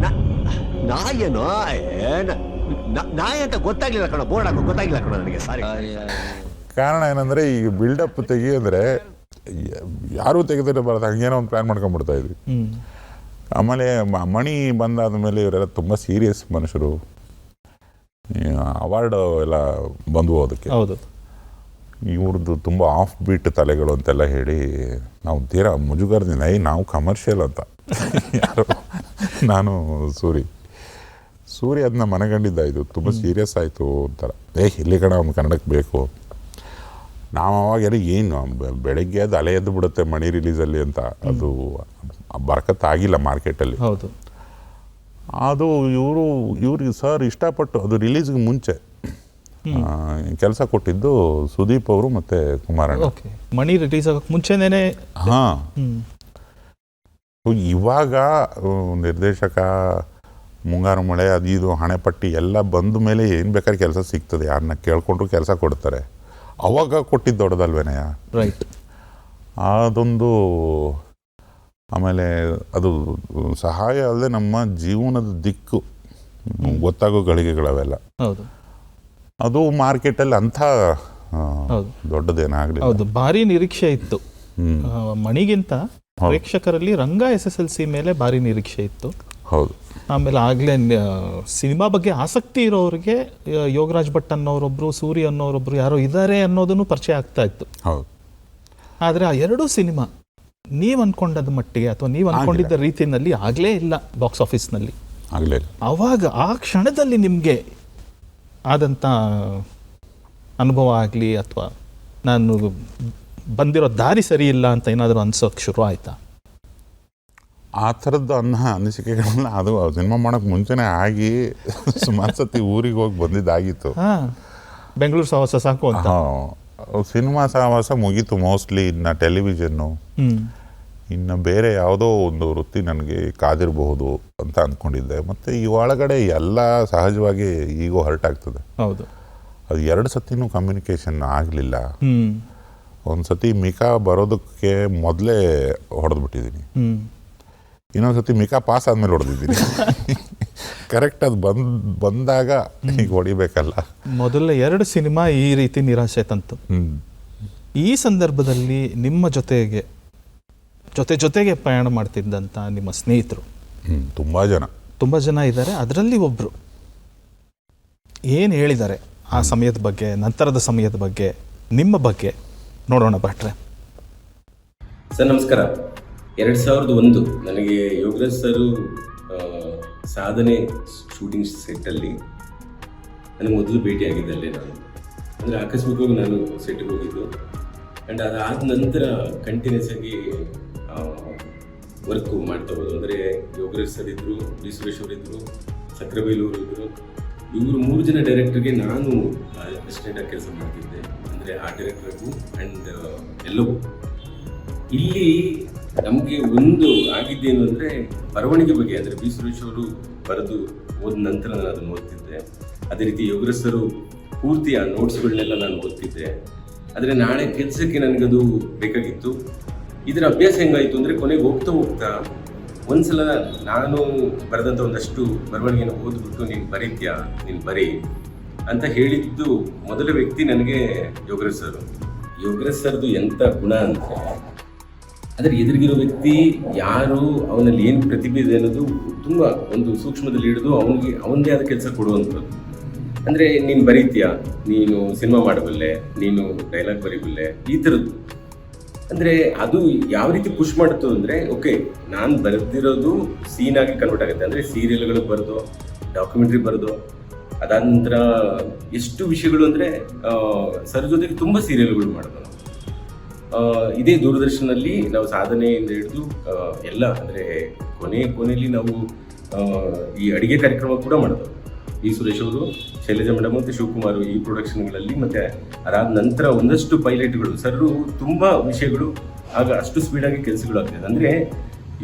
S5: ನಾಯೇನು ನಾಯಿ ಅಂತ ಗೊತ್ತಾಗ್ಲಿಲ್ಲ ಕಣ, ಬೋರ್ಡ್ ಹಾಕೋ ಗೊತ್ತಾಗ್ಲಿಲ್ಲ ಕಣ ನನಗೆ. ಸಾರಿ.
S3: ಕಾರಣ ಏನಂದರೆ ಈಗ ಬಿಲ್ಡಪ್ ತೆಗಿ ಅಂದರೆ ಯಾರೂ ತೆಗೆದ್ರೆ ಬರೋದು, ಹಂಗೇನೋ ಒಂದು ಪ್ಲ್ಯಾನ್ ಮಾಡ್ಕೊಂಡ್ಬಿಡ್ತಾ ಇದ್ವಿ. ಆಮೇಲೆ ಮಣಿ ಬಂದಾದ ಇವರೆಲ್ಲ ತುಂಬ ಸೀರಿಯಸ್ ಮನುಷ್ಯರು, ಅವಾರ್ಡ್ ಎಲ್ಲ ಬಂದವು ಅದಕ್ಕೆ.
S2: ಹೌದು,
S3: ಇವ್ರದ್ದು ತುಂಬ ಆಫ್ ಬೀಟ್ ತಲೆಗಳು ಅಂತೆಲ್ಲ ಹೇಳಿ ನಾವು ತೀರಾ ಮುಜುಗರದಿಂದ ನಾವು ಕಮರ್ಷಿಯಲ್ ಅಂತ ಯಾರು ನಾನು ಸೂರಿ ಅದನ್ನ ಮನಗಂಡಿದ್ದ. ಇದು ತುಂಬ ಸೀರಿಯಸ್ ಆಯಿತು ಒಂಥರ, ಇಲ್ಲಿ ಕಡೆ ಅವ್ನು ಕನ್ನಡಕ್ಕೆ ಬೇಕು. ನಾವು ಅವಾಗೆಲ್ಲ ಏನು ಬೆಳಗ್ಗೆ ಅದು ಅಲೆ ಎದ್ದು ಬಿಡುತ್ತೆ ಮಣಿ ರಿಲೀಸಲ್ಲಿ ಅಂತ, ಅದು ಬರಕತ್ತಾಗಿಲ್ಲ ಮಾರ್ಕೆಟಲ್ಲಿ.
S2: ಹೌದು,
S3: ಅದು ಇವ್ರಿಗೆ ಸರ್ ಇಷ್ಟಪಟ್ಟು ಅದು ರಿಲೀಸ್ಗೆ ಮುಂಚೆ ಕೆಲಸ ಕೊಟ್ಟಿದ್ದು ಸುದೀಪ್ ಅವರು ಮತ್ತು ಕುಮಾರಣ್ಣ.
S2: ಮಣಿ ರಿಲೀಸ್ ಆಗೋಕ್ಕೆ ಮುಂಚೆನೇ.
S3: ಹಾಂ, ಇವಾಗ ನಿರ್ದೇಶಕ ಮುಂಗಾರು ಮಳೆ ಅದು ಇದು ಹಣೆಪಟ್ಟಿ ಎಲ್ಲ ಬಂದ ಮೇಲೆ ಏನು ಬೇಕಾದ್ರೆ ಕೆಲಸ ಸಿಗ್ತದೆ, ಯಾರನ್ನ ಕೇಳ್ಕೊಂಡ್ರು ಕೆಲಸ ಕೊಡ್ತಾರೆ. ಅವಾಗ ಕೊಟ್ಟಿದ್ದು ದೊಡ್ಡದಲ್ವೇನಯ್ಯ.
S2: ರೈಟ್.
S3: ಅದೊಂದು ಆಮೇಲೆ ಅದು ಸಹಾಯ ಅಲ್ಲದೆ ನಮ್ಮ ಜೀವನದ ದಿಕ್ಕು ಗೊತ್ತಾಗೋ ಗಳಿಗೆಗಳವೆಲ್ಲ.
S2: ಹೌದು,
S3: ಅದು ಮಾರ್ಕೆಟಲ್ಲಿ ಅಂಥ ದೊಡ್ಡದೇನಾಗಲಿ.
S2: ಹೌದು, ಭಾರಿ ನಿರೀಕ್ಷೆ ಇತ್ತು ಮಣಿಗಿಂತ. ಪ್ರೇಕ್ಷಕರಲ್ಲಿ ರಂಗ SSLC ಮೇಲೆ ಭಾರಿ ನಿರೀಕ್ಷೆ ಇತ್ತು.
S3: ಹೌದು.
S2: ಆಮೇಲೆ ಆಗಲೇ ಸಿನಿಮಾ ಬಗ್ಗೆ ಆಸಕ್ತಿ ಇರೋರಿಗೆ ಯೋಗರಾಜ್ ಭಟ್ ಅನ್ನೋರೊಬ್ರು, ಸೂರಿ ಅನ್ನೋರೊಬ್ರು ಯಾರೋ ಇದ್ದಾರೆ ಅನ್ನೋದನ್ನು ಪರಿಚಯ ಆಗ್ತಾ ಇತ್ತು.
S3: ಹೌದು.
S2: ಆದರೆ ಆ ಎರಡೂ ಸಿನಿಮಾ ನೀವು ಅಂದ್ಕೊಂಡದ ಮಟ್ಟಿಗೆ ಅಥವಾ ನೀವು ಅಂದ್ಕೊಂಡಿದ್ದ ರೀತಿಯಲ್ಲಿ ಆಗಲೇ ಇಲ್ಲ ಬಾಕ್ಸ್ ಆಫೀಸ್ನಲ್ಲಿ.
S3: ಆಗಲೇ
S2: ಆವಾಗ ಆ ಕ್ಷಣದಲ್ಲಿ ನಿಮಗೆ ಆದಂಥ ಅನುಭವ ಆಗಲಿ ಅಥವಾ ನಾನು ಬಂದಿರೋ ದಾರಿ ಸರಿ ಇಲ್ಲ ಅಂತ ಏನಾದರೂ ಅನ್ಸೋಕ್ಕೆ ಶುರು ಆಯಿತಾ?
S3: ಆ ಥರದ್ದು ಅನಿಸಿಕೆಗಳನ್ನ ಅದು ಸಿನಿಮಾ ಮಾಡೋಕ್ಕೆ ಮುಂಚೆನೇ ಆಗಿ ಸುಮಾರು ಸತಿ ಊರಿಗೆ ಹೋಗಿ ಬಂದಿದ್ದಾಗಿತ್ತು.
S2: ಬೆಂಗಳೂರು ಸಹವಾಸ ಸಾಕು ಅಂತ.
S3: ಸಿನಿಮಾ ಸಹವಾಸ ಮುಗೀತು ಮೋಸ್ಟ್ಲಿ. ಇನ್ನು ಟೆಲಿವಿಷನ್ನು, ಇನ್ನು ಬೇರೆ ಯಾವುದೋ ಒಂದು ವೃತ್ತಿ ನನಗೆ ಕಾದಿರಬಹುದು ಅಂತ ಅಂದ್ಕೊಂಡಿದ್ದೆ. ಮತ್ತು ಈ ಒಳಗಡೆ ಎಲ್ಲ ಸಹಜವಾಗಿ ಈಗೋ ಹರ್ಟ್ ಆಗ್ತದೆ.
S2: ಹೌದು.
S3: ಅದು 2 ಸತಿನೂ ಕಮ್ಯುನಿಕೇಷನ್ ಆಗಲಿಲ್ಲ. ಒಂದು ಸತಿ ಮಿಕಾ ಬರೋದಕ್ಕೆ ಮೊದಲೇ ಹೊಡೆದ್ಬಿಟ್ಟಿದ್ದೀನಿ, ಇನ್ನೊಂದು ಸತಿ ಮಿಕಾ ಪಾಸ್ ಆದಮೇಲೆ ಹೊಡೆದಿದ್ದೀನಿ. ಕರೆಕ್ಟ್ ಅದು ಬಂದಾಗ ಈಗ ಹೊಡಿಬೇಕಲ್ಲ.
S2: ಮೊದಲ 2 ಸಿನಿಮಾ ಈ ರೀತಿ ನಿರಾಶೆ ತಂತು. ಈ ಸಂದರ್ಭದಲ್ಲಿ ನಿಮ್ಮ ಜೊತೆಗೆ ಪ್ರಯಾಣ ಮಾಡ್ತಿದ್ದಂಥ ನಿಮ್ಮ ಸ್ನೇಹಿತರು ತುಂಬ ಜನ ಇದ್ದಾರೆ. ಅದರಲ್ಲಿ ಒಬ್ಬರು ಏನು ಹೇಳಿದ್ದಾರೆ ಆ ಸಮಯದ ಬಗ್ಗೆ, ನಂತರದ ಸಮಯದ ಬಗ್ಗೆ, ನಿಮ್ಮ ಬಗ್ಗೆ ನೋಡೋಣ ಭಟ್ರೆ.
S6: ಸರ್ ನಮಸ್ಕಾರ. 2001 ನನಗೆ ಯೋಗರಾಜ್ ಸರು ಸಾಧನೆ ಶೂಟಿಂಗ್ ಸೆಟ್ಟಲ್ಲಿ ನನಗೆ ಮೊದಲು ಭೇಟಿಯಾಗಿದ್ದೆ ಅಲ್ಲೇ. ನಾನು ಅಂದರೆ ಆಕಸ್ಮಿಕವಾಗಿ ನಾನು ಸೆಟ್ಗೆ ಹೋಗಿದ್ದು. ಆ್ಯಂಡ್ ಅದಾದ ನಂತರ ಕಂಟಿನ್ಯೂಸ್ ಆಗಿ ವರ್ಕು ಮಾಡ್ತಾ ಹೋದು. ಅಂದರೆ ಯೋಗರಾಜ್ ಸರ್ ಇದ್ದರು, ಬಿ ಸುರೇಶ್ ಅವರಿದ್ದರು, ಸಕ್ರಬೇಲೂರು ಇದ್ದರು. ಇವರು 3 ಜನ ಡೈರೆಕ್ಟರ್ಗೆ ನಾನು ಅಸಿಸ್ಟೆಂಟಾಗಿ ಕೆಲಸ ಮಾಡ್ತಿದ್ದೆ. ಅಂದರೆ ಆರ್ಟ್ ಡೈರೆಕ್ಟರ್ಗೂ ಆ್ಯಂಡ್ ಎಲ್ಲವೂ. ಇಲ್ಲಿ ನಮಗೆ ಒಂದು ಆಗಿದ್ದೇನು ಅಂದರೆ ಬರವಣಿಗೆ ಬಗ್ಗೆ. ಅಂದರೆ ಬಿ ಸುರೇಶ್ ಅವರು ಬರೆದು ಓದ ನಂತರ ನಾನು ಅದನ್ನು ಓದ್ತಿದ್ದೆ. ಅದೇ ರೀತಿ ಯೋಗರಾಜ್ ಸರು ಪೂರ್ತಿ ಆ ನೋಟ್ಸ್ಗಳನ್ನೆಲ್ಲ ನಾನು ಓದ್ತಿದ್ದೆ. ಆದರೆ ನಾಳೆ ಕೆಲಸಕ್ಕೆ ನನಗದು ಬೇಕಾಗಿತ್ತು. ಇದರ ಅಭ್ಯಾಸ ಹೆಂಗಾಯಿತು ಅಂದರೆ ಕೊನೆಗೆ ಹೋಗ್ತಾ ಒಂದ್ಸಲ ನಾನು ಬರೆದಂಥ ಒಂದಷ್ಟು ಬರವಣಿಗೆನ ಓದ್ಬಿಟ್ಟು ನೀನು ಬರೀತ್ಯಾ, ನೀನು ಬರೀ ಅಂತ ಹೇಳಿದ್ದು ಮೊದಲ ವ್ಯಕ್ತಿ ನನಗೆ ಯೋಗರಾಜ್ ಸರ್. ಯೋಗರಾಜ್ ಸರ್ದು ಎಂಥ ಗುಣ ಅಂದರೆ ಅದರ ಎದುರಿಗಿರೋ ವ್ಯಕ್ತಿ ಯಾರು, ಅವನಲ್ಲಿ ಏನು ಪ್ರತಿಭೆ ಇದೆ ಅನ್ನೋದು ತುಂಬ ಒಂದು ಸೂಕ್ಷ್ಮದಲ್ಲಿ ಹಿಡಿದು ಅವನದೇ ಆದ ಕೆಲಸ ಕೊಡುವಂಥದ್ದು. ಅಂದರೆ ನೀನು ಬರೀತ್ಯಾ, ನೀನು ಸಿನಿಮಾ ಮಾಡಬಲ್ಲೆ, ನೀನು ಡೈಲಾಗ್ ಬರೀಬಲ್ಲೆ, ಈ ಥರದ್ದು. ಅಂದರೆ ಅದು ಯಾವ ರೀತಿ ಪುಷ್ ಮಾಡುತ್ತೋ ಅಂದರೆ, ಓಕೆ ನಾನು ಬರೆದಿರೋದು ಸೀನಾಗಿ ಕನ್ವರ್ಟ್ ಆಗುತ್ತೆ. ಅಂದರೆ ಸೀರಿಯಲ್ಗಳು ಬರೆದು, ಡಾಕ್ಯುಮೆಂಟ್ರಿ ಬರೆದು, ಅದಾದ ನಂತರ ಎಷ್ಟು ವಿಷಯಗಳು ಅಂದರೆ ಸರ್ ಜೊತೆಗೆ ತುಂಬ ಸೀರಿಯಲ್ಗಳು ಮಾಡೋದು. ಇದೇ ದೂರದರ್ಶನಲ್ಲಿ ನಾವು ಸಾಧನೆಯಿಂದ ಹಿಡಿದು ಎಲ್ಲ ಅಂದರೆ ಕೊನೆಯಲ್ಲಿ ನಾವು ಈ ಅಡುಗೆ ಕಾರ್ಯಕ್ರಮ ಕೂಡ ಮಾಡೋದು. ಬಿ ಸುರೇಶ್ ಅವರು, ಶೈಲಜಾ ಮೇಡಮ್ ಮತ್ತು ಶಿವಕುಮಾರ್ ಈ ಪ್ರೊಡಕ್ಷನ್ಗಳಲ್ಲಿ, ಮತ್ತು ಅದಾದ ನಂತರ ಒಂದಷ್ಟು ಪೈಲಟ್ಗಳು ಸರ್ರು ತುಂಬ ವಿಷಯಗಳು ಆಗ ಅಷ್ಟು ಸ್ಪೀಡಾಗಿ ಕೆಲಸಗಳು ಆಗ್ತದೆ. ಅಂದರೆ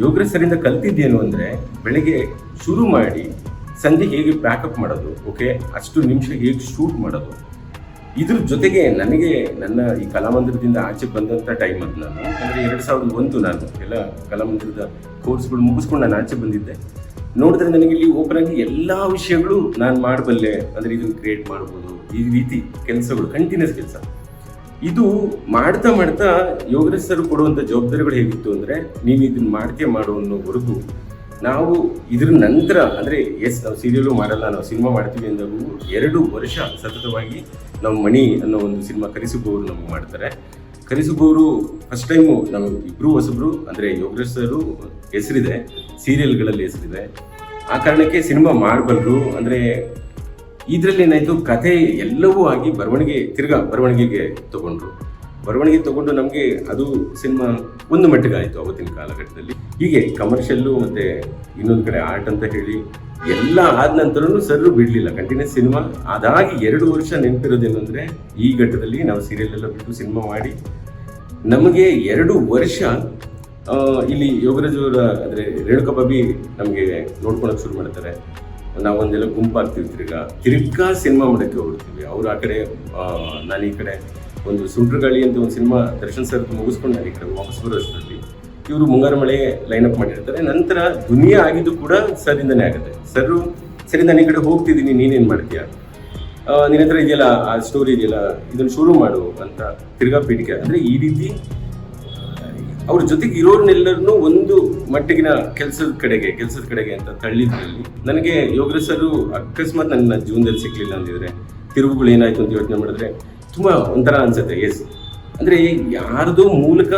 S6: ಯೋಗರಾಜ್ ಸರಿಂದ ಕಲ್ತಿದ್ದೇನು ಅಂದರೆ ಬೆಳಗ್ಗೆ ಶುರು ಮಾಡಿ ಸಂಜೆ ಹೇಗೆ ಪ್ಯಾಕಪ್ ಮಾಡೋದು, ಓಕೆ, ಅಷ್ಟು ನಿಮಿಷ ಹೇಗೆ ಶೂಟ್ ಮಾಡೋದು. ಇದ್ರ ಜೊತೆಗೆ ನನಗೆ ನನ್ನ ಈ ಕಲಾಮಂದಿರದಿಂದ ಆಚೆ ಬಂದಂಥ ಟೈಮ್ ಅದು ನಾನು, ಅಂದರೆ 2001 ನಾನು ಎಲ್ಲ ಕಲಾಮಂದಿರದ ಕೋರ್ಸ್ಗಳು ಮುಗಿಸ್ಕೊಂಡು ನಾನು ಆಚೆ ಬಂದಿದ್ದೆ. ನೋಡಿದ್ರೆ ನನಗೆ ಇಲ್ಲಿ ಓಪನ್ ಆಗಿ ಎಲ್ಲ ವಿಷಯಗಳು ನಾನು ಮಾಡಬಲ್ಲೆ, ಅಂದರೆ ಇದನ್ನು ಕ್ರಿಯೇಟ್ ಮಾಡ್ಬೋದು, ಈ ರೀತಿ ಕೆಲಸಗಳು ಕಂಟಿನ್ಯೂಸ್ ಕೆಲಸ. ಇದು ಮಾಡ್ತಾ ಮಾಡ್ತಾ ಯೋಗರಾಜ್ ಸರ್ ಕೊಡುವಂಥ ಜವಾಬ್ದಾರಿಗಳು ಹೇಗಿತ್ತು ಅಂದರೆ, ನೀನು ಇದನ್ನು ಮಾಡ್ತೀಯ ಮಾಡು ಅನ್ನೋವರೆಗೂ ನಾವು ಇದ್ರ ನಂತರ ಅಂದರೆ ನಾವು ಸೀರಿಯಲು ಮಾಡಲ್ಲ, ನಾವು ಸಿನಿಮಾ ಮಾಡ್ತೀವಿ ಅಂದಾಗೂ 2 ವರ್ಷ ಸತತವಾಗಿ ನಾವು ಮಣಿ ಅನ್ನೋ ಒಂದು ಸಿನಿಮಾ ಕರಿಸುಬ್ಬವರು ನಮಗೆ ಮಾಡ್ತಾರೆ. ಕರಿಸುಬ್ಬವರು ಫಸ್ಟ್ ಟೈಮು ನಾವು ಇಬ್ಬರು ಹೊಸಬ್ರು, ಅಂದರೆ ಯೋಗರಾಜ್ ಸರು ಹೆಸರಿದೆ, ಸೀರಿಯಲ್ಗಳಲ್ಲಿ ಹೆಸರಿದೆ, ಆ ಕಾರಣಕ್ಕೆ ಸಿನಿಮಾ ಮಾಡಬಲ್ರು. ಅಂದರೆ ಇದರಲ್ಲಿ ಏನಾಯಿತು, ಕಥೆ ಎಲ್ಲವೂ ಆಗಿ ಬರವಣಿಗೆಗೆ ತಗೊಂಡ್ರು. ಬರವಣಿಗೆ ತಗೊಂಡು ನಮಗೆ ಅದು ಸಿನಿಮಾ ಒಂದು ಮಟ್ಟಿಗೆ ಆಯಿತು ಅವತ್ತಿನ ಕಾಲಘಟ್ಟದಲ್ಲಿ. ಹೀಗೆ ಕಮರ್ಷಿಯಲ್ಲು ಮತ್ತು ಇನ್ನೊಂದು ಕಡೆ ಆರ್ಟ್ ಅಂತ ಹೇಳಿ ಎಲ್ಲ ಆದ ನಂತರನೂ ಸರ್ರು ಬಿಡಲಿಲ್ಲ, ಕಂಟಿನ್ಯೂಸ್ ಸಿನಿಮಾ. ಅದಾಗಿ 2 ವರ್ಷ ನೆನಪಿರೋದೇನು ಅಂದರೆ, ಈ ಘಟ್ಟದಲ್ಲಿ ನಾವು ಸೀರಿಯಲ್ ಎಲ್ಲ ಬಿಟ್ಟು ಸಿನಿಮಾ ಮಾಡಿ ನಮಗೆ 2 ವರ್ಷ ಇಲ್ಲಿ ಯೋಗರಾಜ್ ಅವರ ಅಂದರೆ ರೇಣುಕಾ ಬಾಬಿ ನಮಗೆ ನೋಡ್ಕೊಳಕ್ಕೆ ಶುರು ಮಾಡ್ತಾರೆ. ನಾವೊಂದೆಲ್ಲ ಗುಂಪಾಗ್ತೀವಿ, ತಿರ್ಗಾ ಸಿನಿಮಾ ಮಾಡೋಕ್ಕೆ ಹೋಗ್ತೀವಿ. ಅವರು ಆ ಕಡೆ, ನಾನು ಈ ಕಡೆ ಒಂದು ಸುಂಟ್ರಗಾಳಿ ಅಂತ ಒಂದು ಸಿನಿಮಾ ದರ್ಶನ್ ಸರ್ ಮುಗಿಸ್ಕೊಂಡು ನಾನು ಈ ಕಡೆ ವಾಪಸ್ ಬರೋ ಅಷ್ಟರಲ್ಲಿ ಇವರು ಮುಂಗಾರು ಮಳೆ ಲೈನಪ್ ಮಾಡಿರ್ತಾರೆ. ನಂತರ ದುನಿಯಾ ಆಗಿದ್ದು ಕೂಡ ಸರಿಂದನೇ ಆಗುತ್ತೆ. ಸರಿ ನಾನು ಈ ಕಡೆ ಹೋಗ್ತಿದ್ದೀನಿ, ನೀನೇನು ಮಾಡ್ತೀಯಾ, ನಿನ್ನ ಹತ್ರ ಇದೆಯಲ್ಲ ಆ ಸ್ಟೋರಿ ಇದೆಯಲ್ಲ, ಇದನ್ನು ಶುರು ಮಾಡು ಅಂತ ತಿರ್ಗಾ ಪೀಠಿಕೆ. ಅಂದರೆ ಈ ರೀತಿ ಅವ್ರ ಜೊತೆಗೆ ಇರೋರ್ನೆಲ್ಲರನ್ನೂ ಒಂದು ಮಟ್ಟಿಗಿನ ಕೆಲಸದ ಕಡೆಗೆ ಅಂತ ತಳ್ಳಿದ್ರಲ್ಲಿ ನನಗೆ ಯೋಗರಾಜ್ ಸರ್ ಅಕಸ್ಮಾತ್ ನನ್ನ ಜೀವನದಲ್ಲಿ ಸಿಕ್ಕಲಿಲ್ಲ ಅಂದಿದ್ರೆ, ತಿರುವುಗಳು ಏನಾಯ್ತು ಅಂತ ಯೋಚನೆ ಮಾಡಿದ್ರೆ ತುಂಬ ಒಂಥರ ಅನ್ಸುತ್ತೆ. ಅಂದರೆ ಯಾರ್ದೋ ಮೂಲಕ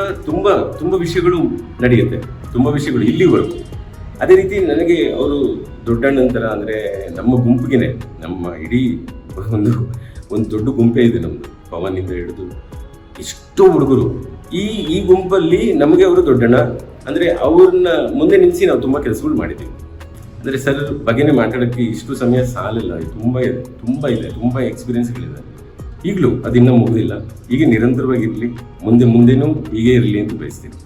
S6: ತುಂಬ ವಿಷಯಗಳು ನಡೆಯುತ್ತೆ, ತುಂಬ ವಿಷಯಗಳು ಇಲ್ಲಿವರೆಗೂ. ಅದೇ ರೀತಿ ನನಗೆ ಅವರು ದೊಡ್ಡಣ್ಣಂತರ, ಅಂದರೆ ನಮ್ಮ ಗುಂಪಿಗೆ, ನಮ್ಮ ಇಡೀ ಒಂದು ದೊಡ್ಡ ಗುಂಪೇ ಇದೆ ನಮ್ಮದು, ಪವನಿಂದ ಹಿಡಿದು ಇಷ್ಟೋ ಹುಡುಗರು. ಈ ಗುಂಪಲ್ಲಿ ನಮಗೆ ಅವರು ದೊಡ್ಡಣ್ಣ. ಅಂದರೆ ಅವ್ರನ್ನ ಮುಂದೆ ನಿಲ್ಲಿಸಿ ನಾವು ತುಂಬ ಕೆಲಸಗಳು ಮಾಡಿದ್ದೀವಿ. ಅಂದರೆ ಸರ್ ಬಗ್ಗೆನೇ ಮಾತಾಡೋಕ್ಕೆ ಇಷ್ಟು ಸಮಯ ಸಾಲಿಲ್ಲ, ತುಂಬ ಇದೆ ಎಕ್ಸ್ಪೀರಿಯನ್ಸ್ಗಳಿದೆ. ಈಗಲೂ ಅದಿನ್ನೂ ಮುಗಿದಿಲ್ಲ, ಹೀಗೆ ನಿರಂತರವಾಗಿರಲಿ, ಮುಂದೆನೂ ಹೀಗೆ ಇರಲಿ ಅಂತ ಬಯಸ್ತೀನಿ.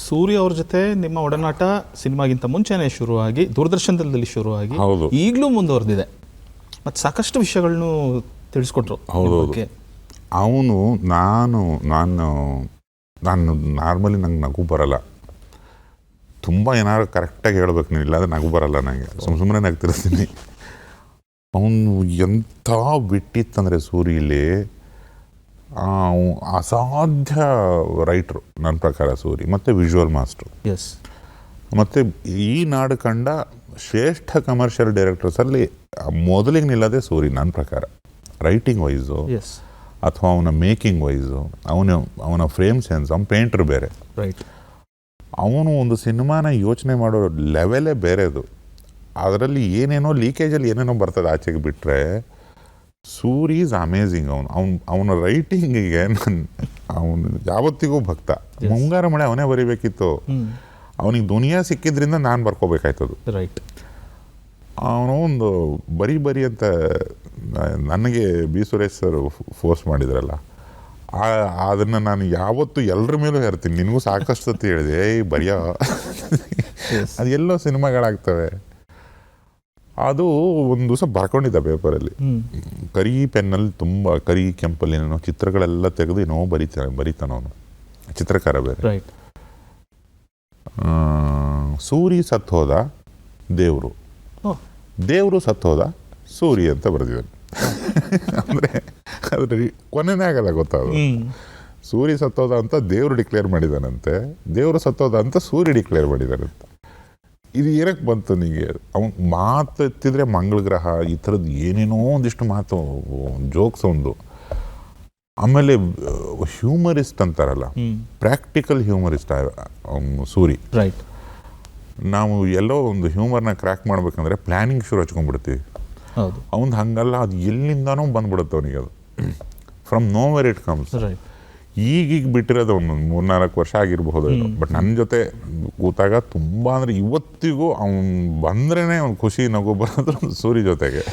S2: ಸೂರ್ಯ ಅವ್ರ ಜೊತೆ ನಿಮ್ಮ ಒಡನಾಟ ಸಿನಿಮಾಗಿಂತ ಮುಂಚೆನೇ ಶುರುವಾಗಿ ದೂರದರ್ಶನದಲ್ಲಿ ಶುರುವಾಗಿ ಈಗಲೂ ಮುಂದುವರೆದಿದೆ ಮತ್ತು ಸಾಕಷ್ಟು ವಿಷಯಗಳನ್ನು ತಿಳಿಸ್ಕೊಟ್ರು.
S3: ಹೌದೌದು. ಅವನು ನಾನು ನಾರ್ಮಲಿ ನಂಗೆ ನಗು ಬರಲ್ಲ, ತುಂಬ ಏನಾದ್ರು ಕರೆಕ್ಟಾಗಿ ಹೇಳ್ಬೇಕು, ನೀವು ಇಲ್ಲಾಂದ್ರೆ ನಗು ಬರಲ್ಲ ನನಗೆ, ಸುಮ್ಮನೆ ನಗ್ತಿರ್ತೀನಿ. ಅವನು ಎಂಥ ಬಿಟ್ಟಿತ್ತಂದರೆ ಸೂರಿಲಿ ಅಸಾಧ್ಯ ರೈಟ್ರು ನನ್ನ ಪ್ರಕಾರ ಸೂರಿ, ಮತ್ತು ವಿಜುವಲ್ ಮಾಸ್ಟ್ರು.
S2: ಎಸ್.
S3: ಮತ್ತು ಈ ನಾಡು ಕಂಡ ಶ್ರೇಷ್ಠ ಕಮರ್ಷಿಯಲ್ ಡೈರೆಕ್ಟರ್ಸಲ್ಲಿ ಮೊದಲಿಗೆ ನಿಲ್ಲದೆ ಸೂರಿ ನನ್ನ ಪ್ರಕಾರ. ರೈಟಿಂಗ್ ವೈಸು ಅಥವಾ ಅವನ ಮೇಕಿಂಗ್ ವೈಸು, ಅವನ ಫ್ರೇಮ್ ಸೆನ್ಸ್, ಅವನ ಪೇಂಟ್ರ್ ಬೇರೆ.
S2: ರೈಟ್. ಅವನು
S3: ಒಂದು ಸಿನಿಮಾನ ಯೋಚನೆ ಮಾಡೋ ಲೆವೆಲೇ ಬೇರೆದು. ಅದರಲ್ಲಿ ಏನೇನೋ ಲೀಕೇಜಲ್ಲಿ ಏನೇನೋ ಬರ್ತದೆ ಆಚೆಗೆ ಬಿಟ್ಟರೆ, ಸೂರಿ ಈಸ್ ಅಮೇಝಿಂಗ್. ಅವನ ರೈಟಿಂಗಿಗೆ ಅವನು ಯಾವತ್ತಿಗೂ ಭಕ್ತ. ಮುಂಗಾರು ಮಳೆ ಅವನೇ ಬರೀಬೇಕಿತ್ತು, ಅವನಿಗೆ ದುನಿಯಾ ಸಿಕ್ಕಿದ್ರಿಂದ ನಾನು ಬರ್ಕೋಬೇಕಾಯ್ತದು.
S2: ರೈಟ್.
S3: ಅವನು ಒಂದು ಬರೀ ಅಂತ ನನಗೆ ಬಿ ಸುರೇಶ್ ಸರ್ ಫೋರ್ಸ್ ಮಾಡಿದ್ರಲ್ಲ, ಅದನ್ನು ನಾನು ಯಾವತ್ತೂ ಎಲ್ಲರ ಮೇಲೂ ಹೇಳ್ತೀನಿ. ನಿನಗೂ ಸಾಕಷ್ಟು ಸತಿ ಹೇಳಿದೆ, ಬರೆಯೋ ಅದು ಎಲ್ಲೋ ಸಿನಿಮಾಗಳಾಗ್ತವೆ. ಅದು ಒಂದು ದಿವಸ ಬರ್ಕೊಂಡಿದ್ದ ಪೇಪರಲ್ಲಿ, ಕರಿ ಪೆನ್ನಲ್ಲಿ ತುಂಬ ಕರಿ ಕೆಂಪಲ್ಲಿ ಏನೋ ಚಿತ್ರಗಳೆಲ್ಲ ತೆಗೆದು ಏನೋ ಬರೀತಾನೆ ಅವನು, ಚಿತ್ರಕಾರ ಬೇರೆ.
S2: ರೈಟ್.
S3: ಸೂರಿ ಸತ್ತು ಹೋದ, ದೇವರು ಸತ್ತು ಹೋದ, ಸೂರಿ ಅಂತ ಬರೆದಿದ್ದಾನೆ. ಅಂದರೆ ಅದ್ರ ಕೊನೆನೇ ಆಗಲ್ಲ, ಗೊತ್ತಾಗೋದು. ಸೂರಿ ಸತ್ತೋದ ಅಂತ ದೇವರು ಡಿಕ್ಲೇರ್ ಮಾಡಿದಾನಂತೆ, ದೇವರು ಸತ್ತೋದ ಅಂತ ಸೂರಿ ಡಿಕ್ಲೇರ್ ಮಾಡಿದಾನಂತೆ. ಇದು ಏನಕ್ಕೆ ಬಂತು ನಿಮಗೆ? ಅವ್ನು ಮಾತು ಎತ್ತಿದ್ರೆ ಮಂಗಳ ಗ್ರಹ, ಈ ಥರದ್ದು ಏನೇನೋ ಒಂದಿಷ್ಟು ಮಾತು, ಜೋಕ್ಸ್ ಒಂದು. ಆಮೇಲೆ ಹ್ಯೂಮರಿಸ್ಟ್ ಅಂತಾರಲ್ಲ, ಪ್ರಾಕ್ಟಿಕಲ್ ಹ್ಯೂಮರಿಸ್ಟ್ ಸೂರಿ.
S2: ರೈಟ್.
S3: ನಾವು ಎಲ್ಲೋ ಒಂದು ಹ್ಯೂಮರ್ನ ಕ್ರ್ಯಾಕ್ ಮಾಡ್ಬೇಕಂದ್ರೆ ಪ್ಲ್ಯಾನಿಂಗ್ ಶುರು ಹಚ್ಕೊಂಡ್ಬಿಡ್ತೀವಿ. ಅವ್ನು ಹಂಗಲ್ಲ, ಅದು ಎಲ್ಲಿಂದನೂ ಬಂದ್ಬಿಡುತ್ತೆ ಅವನಿಗೆ, ಅದು from no where it comes. ಈಗೀಗ ಬಿಟ್ಟಿರೋದು ಒಂದು 3-4 ವರ್ಷ ಆಗಿರಬಹುದು. ಬಟ್ ನನ್ನ ಜೊತೆ ಕೂತಾಗ ತುಂಬ ಅಂದರೆ ಇವತ್ತಿಗೂ ಅವ್ನು ಬಂದ್ರೇ ಅವ್ನು ಖುಷಿ ನಗು ಬರೋದು ಸೂರಿ ಜೊತೆಗೆ.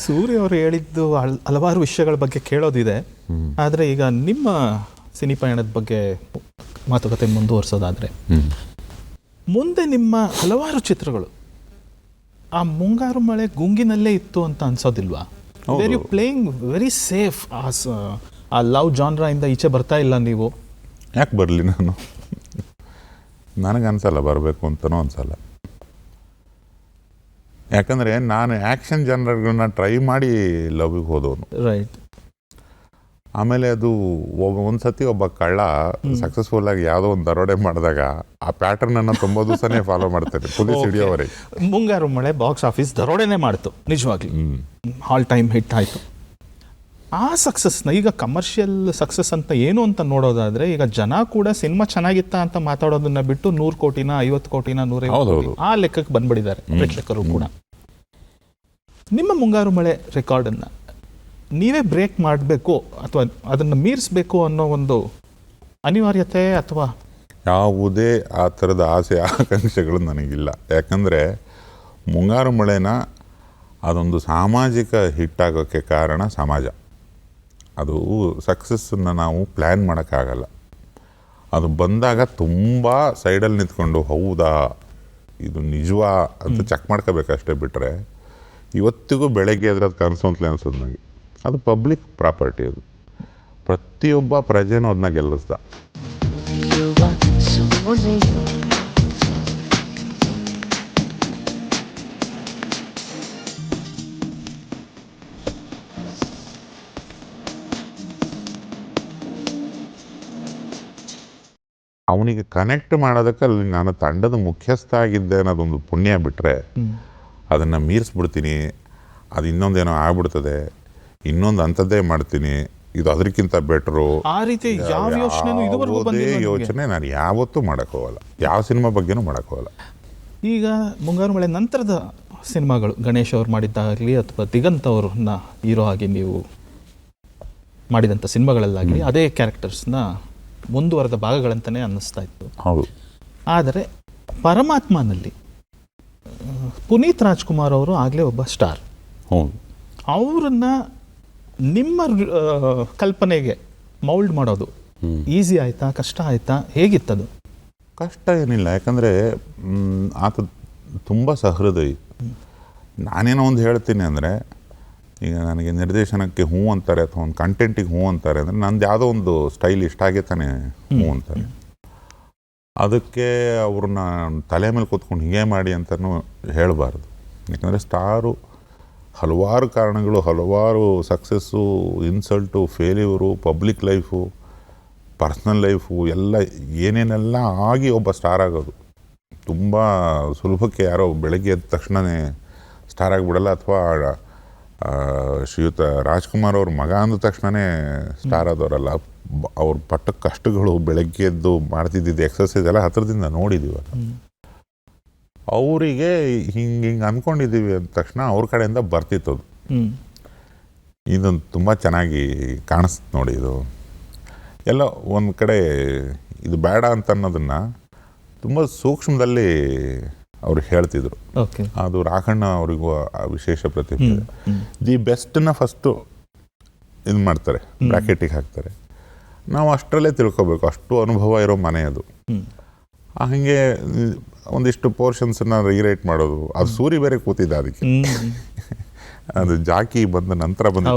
S2: ಸೂರ್ಯ ಅವರು ಹೇಳಿದ್ದು ಹಲವಾರು ವಿಷಯಗಳ ಬಗ್ಗೆ ಕೇಳೋದಿದೆ. ಆದರೆ ಈಗ ನಿಮ್ಮ ಸಿನಿ ಪಯಣದ ಬಗ್ಗೆ ಮಾತುಕತೆ ಮುಂದುವರಿಸೋದಾದರೆ, ಮುಂದೆ ನಿಮ್ಮ ಹಲವಾರು ಚಿತ್ರಗಳು ಆ ಮುಂಗಾರು ಮಳೆ ಗುಂಗಿನಲ್ಲೇ ಇತ್ತು ಅಂತ ಅನ್ಸೋದಿಲ್ವಾ? Where you playing very safe. ಆ ಲವ್ ಜಾನ್ರಾಯಿಂದ ಈಚೆ ಬರ್ತಾ ಇಲ್ಲ ನೀವು?
S3: ಯಾಕೆ ಬರಲಿ, ನನಗೆ ಅನ್ಸಲ್ಲ ಬರಬೇಕು ಅಂತನೂ ಅನ್ಸಲ್ಲ. ಯಾಕಂದರೆ ನಾನು ಆ್ಯಕ್ಷನ್ ಜನರನ್ನ ಟ್ರೈ ಮಾಡಿ ಲವ್ಗೆ ಹೋದವನು.
S2: ರೈಟ್.
S3: ಆಮೇಲೆ ಅದು ಒಂದು ಸತಿ ಒಬ್ಬ ಕಳ್ಳ ಸಕ್ಸಸ್ಫುಲ್ ಆಗಿ ಯಾವುದೋ ಒಂದು ದರೋಡೆ ಮಾಡಿದಾಗ ಆ ಪ್ಯಾಟರ್ನನ್ನು ತುಂಬ ದಿವಸನೇ ಫಾಲೋ ಮಾಡ್ತಾರೆ ಪೊಲೀಸ್ ಹಿಡಿಯೋವರೆಗೆ.
S2: ಮುಂಗಾರು ಮಳೆ ಬಾಕ್ಸ್ ಆಫೀಸ್ ದರೋಡೆನೇ ಮಾಡ್ತು ನಿಜವಾಗ್ಲಿ, ಆಲ್ ಟೈಮ್ ಹಿಟ್ ಆಯಿತು. ಆ ಸಕ್ಸಸ್ನ ಈಗ ಕಮರ್ಷಿಯಲ್ ಸಕ್ಸಸ್ ಅಂತ ಏನು ಅಂತ ನೋಡೋದಾದರೆ, ಈಗ ಜನ ಕೂಡ ಸಿನಿಮಾ ಚೆನ್ನಾಗಿತ್ತ ಅಂತ ಮಾತಾಡೋದನ್ನ ಬಿಟ್ಟು 100 ಕೋಟಿನ 50 ಕೋಟಿನ 150 ಕೋಟಿ ಆ ಲೆಕ್ಕಕ್ಕೆ ಬಂದ್ಬಿಟ್ಟಿದ್ದಾರೆ ಪ್ರೇಕ್ಷಕರು ಕೂಡ. ನಿಮ್ಮ ಮುಂಗಾರು ಮಳೆ ರೆಕಾರ್ಡನ್ನು ನೀವೇ ಬ್ರೇಕ್ ಮಾಡಬೇಕು ಅಥವಾ ಅದನ್ನು ಮೀರಿಸಬೇಕು ಅನ್ನೋ ಒಂದು ಅನಿವಾರ್ಯತೆ ಅಥವಾ
S3: ಯಾವುದೇ ಆ ಥರದ ಆಸೆ ಆಕಾಂಕ್ಷೆಗಳು ನನಗಿಲ್ಲ. ಯಾಕಂದರೆ ಮುಂಗಾರು ಮಳೆನ ಅದೊಂದು ಸಾಮಾಜಿಕ ಹಿಟ್ಟಾಗೋಕ್ಕೆ ಕಾರಣ ಸಮಾಜ. ಅದು ಸಕ್ಸಸ್ಸನ್ನು ನಾವು ಪ್ಲ್ಯಾನ್ ಮಾಡೋಕ್ಕಾಗಲ್ಲ. ಅದು ಬಂದಾಗ ತುಂಬ ಸೈಡಲ್ಲಿ ನಿಂತ್ಕೊಂಡು ಹೌದಾ ಇದು ನಿಜವಾ ಅಂತ ಚೆಕ್ ಮಾಡ್ಕೋಬೇಕಷ್ಟೇ. ಬಿಟ್ಟರೆ ಇವತ್ತಿಗೂ ಬೆಳಗ್ಗೆ ಅದ್ರದ್ದು ಕನಸು ಅಂತಲೇ ಅನ್ಸೋದು ನನಗೆ. ಅದು ಪಬ್ಲಿಕ್ ಪ್ರಾಪರ್ಟಿ, ಅದು ಪ್ರತಿಯೊಬ್ಬ ಪ್ರಜೆನೂ ಅದನ್ನ ಗೆಲ್ಲಿಸ್ದ. ಅವನಿಗೆ ಕನೆಕ್ಟ್ ಮಾಡೋದಕ್ಕೆ ಅಲ್ಲಿ ನಾನು ತಂಡದ ಮುಖ್ಯಸ್ಥ ಆಗಿದ್ದೆ ಅನ್ನೋದೊಂದು ಪುಣ್ಯ. ಬಿಟ್ಟರೆ ಅದನ್ನು ಮೀರಿಸ್ಬಿಡ್ತೀನಿ, ಅದು ಇನ್ನೊಂದೇನೋ ಆಗ್ಬಿಡ್ತದೆ, ಇನ್ನೊಂದು ಅಂಥದ್ದೇ ಮಾಡ್ತೀನಿ, ಇದು ಅದಕ್ಕಿಂತ ಬೆಟ್ರು,
S2: ಆ ರೀತಿ ಯಾವ
S3: ಯೋಚನೆ ನಾನು ಯಾವತ್ತೂ ಮಾಡೋಕ್ಕೋಗಲ್ಲ. ಯಾವ ಸಿನಿಮಾ ಬಗ್ಗೆನೂ ಮಾಡೋಕ್ಕೋಗಲ್ಲ.
S2: ಈಗ ಮುಂಗಾರು ಮಳೆ ನಂತರದ ಸಿನಿಮಾಗಳು ಗಣೇಶ್ ಅವ್ರು ಮಾಡಿದ್ದಾಗಲಿ ಅಥವಾ ದಿಗಂತ್ ಅವ್ರನ್ನ ಹೀರೋ ಆಗಿ ನೀವು ಮಾಡಿದಂಥ ಸಿನಿಮಾಗಳಲ್ಲಾಗಲಿ ಅದೇ ಕ್ಯಾರೆಕ್ಟರ್ಸ್ನ ಮುಂದುವರೆದ ಭಾಗಗಳಂತಲೇ ಅನ್ನಿಸ್ತಾ ಇತ್ತು.
S3: ಹೌದು.
S2: ಆದರೆ ಪರಮಾತ್ಮನಲ್ಲಿ ಪುನೀತ್ ರಾಜ್ಕುಮಾರ್ ಅವರು ಆಗಲೇ ಒಬ್ಬ ಸ್ಟಾರ್.
S3: ಹೌದು.
S2: ಅವರನ್ನ ನಿಮ್ಮ ಕಲ್ಪನೆಗೆ ಮೌಲ್ಡ್ ಮಾಡೋದು ಈಸಿ ಆಯಿತಾ, ಕಷ್ಟ ಆಯಿತಾ, ಹೇಗಿತ್ತದು?
S3: ಕಷ್ಟ ಏನಿಲ್ಲ, ಯಾಕಂದರೆ ಆತ ತುಂಬ ಸಹೃದಯಿ. ನಾನೇನೋ ಒಂದು ಹೇಳ್ತೀನಿ ಅಂದರೆ, ಈಗ ನನಗೆ ನಿರ್ದೇಶನಕ್ಕೆ ಹ್ಞೂ ಅಂತಾರೆ ಅಥವಾ ಒಂದು ಕಂಟೆಂಟಿಗೆ ಹ್ಞೂ ಅಂತಾರೆ ಅಂದರೆ ನಂದು ಯಾವುದೋ ಒಂದು ಸ್ಟೈಲ್ ಇಷ್ಟ ಆಗೇ ತಾನೇ ಹ್ಞೂ ಅಂತಾರೆ. ಅದಕ್ಕೆ ಅವ್ರನ್ನ ತಲೆ ಮೇಲೆ ಕೂತ್ಕೊಂಡು ಹೀಗೆ ಮಾಡಿ ಅಂತಲೂ ಹೇಳಬಾರ್ದು. ಯಾಕಂದರೆ ಸ್ಟಾರು ಹಲವಾರು ಕಾರಣಗಳು, ಹಲವಾರು success, insult, failure, public life, personal life ಎಲ್ಲ ಏನೇನೆಲ್ಲ ಆಗಿ ಒಬ್ಬ ಸ್ಟಾರ್ ಆಗೋದು ತುಂಬ ಸುಲಭಕ್ಕೆ. ಯಾರೋ ಬೆಳಗ್ಗೆ ಎದ್ದ ತಕ್ಷಣವೇ ಸ್ಟಾರ್ ಆಗಿಬಿಡಲ್ಲ. ಅಥವಾ ಶ್ರೀಯುತ ರಾಜ್ಕುಮಾರ್ ಅವ್ರ ಮಗ ಅಂದ ತಕ್ಷಣವೇ ಸ್ಟಾರ್ ಆದವರಲ್ಲ. ಅವ್ರ ಪಟ್ಟ ಕಷ್ಟಗಳು, ಬೆಳಗ್ಗೆ ಎದ್ದು ಮಾಡ್ತಿದ್ದಿದ್ದು ಎಕ್ಸಸೈಸ್ ಎಲ್ಲ ಹತ್ರದಿಂದ ನೋಡಿದ್ದೀವಿ. ಅವರಿಗೆ ಹಿಂಗೆ ಅಂದ್ಕೊಂಡಿದ್ದೀವಿ ಅಂದ ತಕ್ಷಣ ಅವ್ರ ಕಡೆಯಿಂದ ಬರ್ತಿತ್ತು ಅದು. ಇದೊಂದು ತುಂಬ ಚೆನ್ನಾಗಿ ಕಾಣಿಸ್ತು ನೋಡಿ. ಇದು ಎಲ್ಲ ಒಂದು ಕಡೆ ಇದು ಬೇಡ ಅಂತ ಅನ್ನೋದನ್ನು ತುಂಬ ಸೂಕ್ಷ್ಮದಲ್ಲಿ ಅವ್ರು ಹೇಳ್ತಿದ್ರು. ಅದು ರಾಘಣ್ಣ ಅವರಿಗೂ ವಿಶೇಷ ಪ್ರತಿಭೆ ಇದೆ. ದಿ ಬೆಸ್ಟನ್ನ ಫಸ್ಟು ಇದು ಮಾಡ್ತಾರೆ, ಬ್ರ್ಯಾಕೆಟಿಗೆ ಹಾಕ್ತಾರೆ. ನಾವು ಅಷ್ಟರಲ್ಲೇ ತಿಳ್ಕೊಬೇಕು, ಅಷ್ಟು ಅನುಭವ ಇರೋ ಮನೆ ಅದು. ಹಾಗೆ ಒಂದಿಷ್ಟು ಪೋರ್ಷನ್ಸನ್ನು ರೀರೈಟ್ ಮಾಡೋದು. ಅದು ಸೂರಿ ಬೇರೆ ಕೂತಿದ್ದ ಅದಕ್ಕೆ. ಅದು ಜಾಕಿ ಬಂದ ನಂತರ ಬಂದ.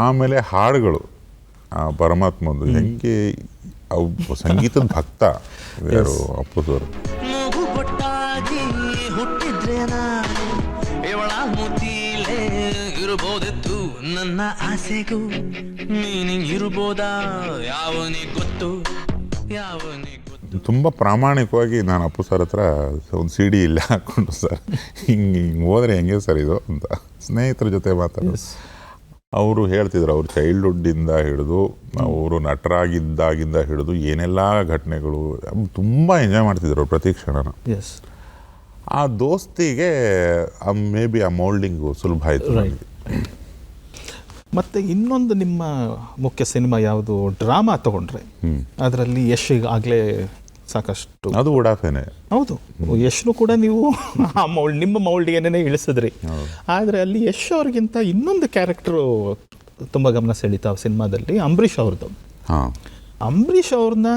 S3: ಆಮೇಲೆ ಹಾಡುಗಳು ಪರಮಾತ್ಮಂದು ಹೆಂಗೆ ಅವು ಸಂಗೀತದ ಭಕ್ತ ಯಾರು ಅಪ್ಪುದವರು.
S7: ಇರಬಹುದಿತ್ತು ನನ್ನ ಆಸೆಗೂ ಮೀನಿಂಗ್ ಇರಬಹುದಾ ಯಾವನಿಗೆ ಗೊತ್ತು ಯಾವನಿಗೆ ಗೊತ್ತು.
S3: ತುಂಬ ಪ್ರಾಮಾಣಿಕವಾಗಿ ನಾನು ಅಪ್ಪು ಸರ್ ಹತ್ರ ಒಂದು CD ಇಲ್ಲೇ ಹಾಕ್ಕೊಂಡು, ಸರ್ ಹಿಂಗೆ ಹೋದರೆ ಹೆಂಗೆ ಸರ್ ಇದು ಅಂತ ಸ್ನೇಹಿತರ ಜೊತೆ ಮಾತಾಡೋದು. ಅವರು ಹೇಳ್ತಿದ್ರು ಅವ್ರ ಚೈಲ್ಡ್ಹುಡ್ಡಿಂದ ಹಿಡಿದು ಅವರು ನಟರಾಗಿದ್ದಾಗಿಂದ ಹಿಡಿದು ಏನೆಲ್ಲ ಘಟನೆಗಳು ತುಂಬ ಎಂಜಾಯ್ ಮಾಡ್ತಿದ್ರು ಪ್ರತಿ ಕ್ಷಣನ. ಆ ದೋಸ್ತಿಗೆ ಮೇ ಬಿ ಆ ಮೋಲ್ಡಿಂಗು ಸುಲಭ ಆಯಿತು.
S2: ಮತ್ತು ಇನ್ನೊಂದು ನಿಮ್ಮ ಮುಖ್ಯ ಸಿನಿಮಾ ಯಾವುದು ಡ್ರಾಮಾ ತಗೊಂಡ್ರೆ ಅದರಲ್ಲಿ ಯಶ್ ಆಗಲೇ ಸಾಕಷ್ಟು
S3: ಅದು ಉಡಾಫೆನೆ.
S2: ಹೌದು, ಯಶ್ನು ಕೂಡ ನೀವು ಆ ನಿಮ್ಮ ಮೌಲ್ಡಿಗೆನೇ ಇಳಿಸಿದ್ರಿ. ಆದರೆ ಅಲ್ಲಿ ಯಶ್ ಅವ್ರಿಗಿಂತ ಇನ್ನೊಂದು ಕ್ಯಾರೆಕ್ಟರು ತುಂಬ ಗಮನ ಸೆಳೀತಾವೆ ಸಿನಿಮಾದಲ್ಲಿ, ಅಂಬರೀಷ್ ಅವ್ರದ್ದು.
S3: ಹಾಂ,
S2: ಅಂಬರೀಷ್ ಅವ್ರನ್ನ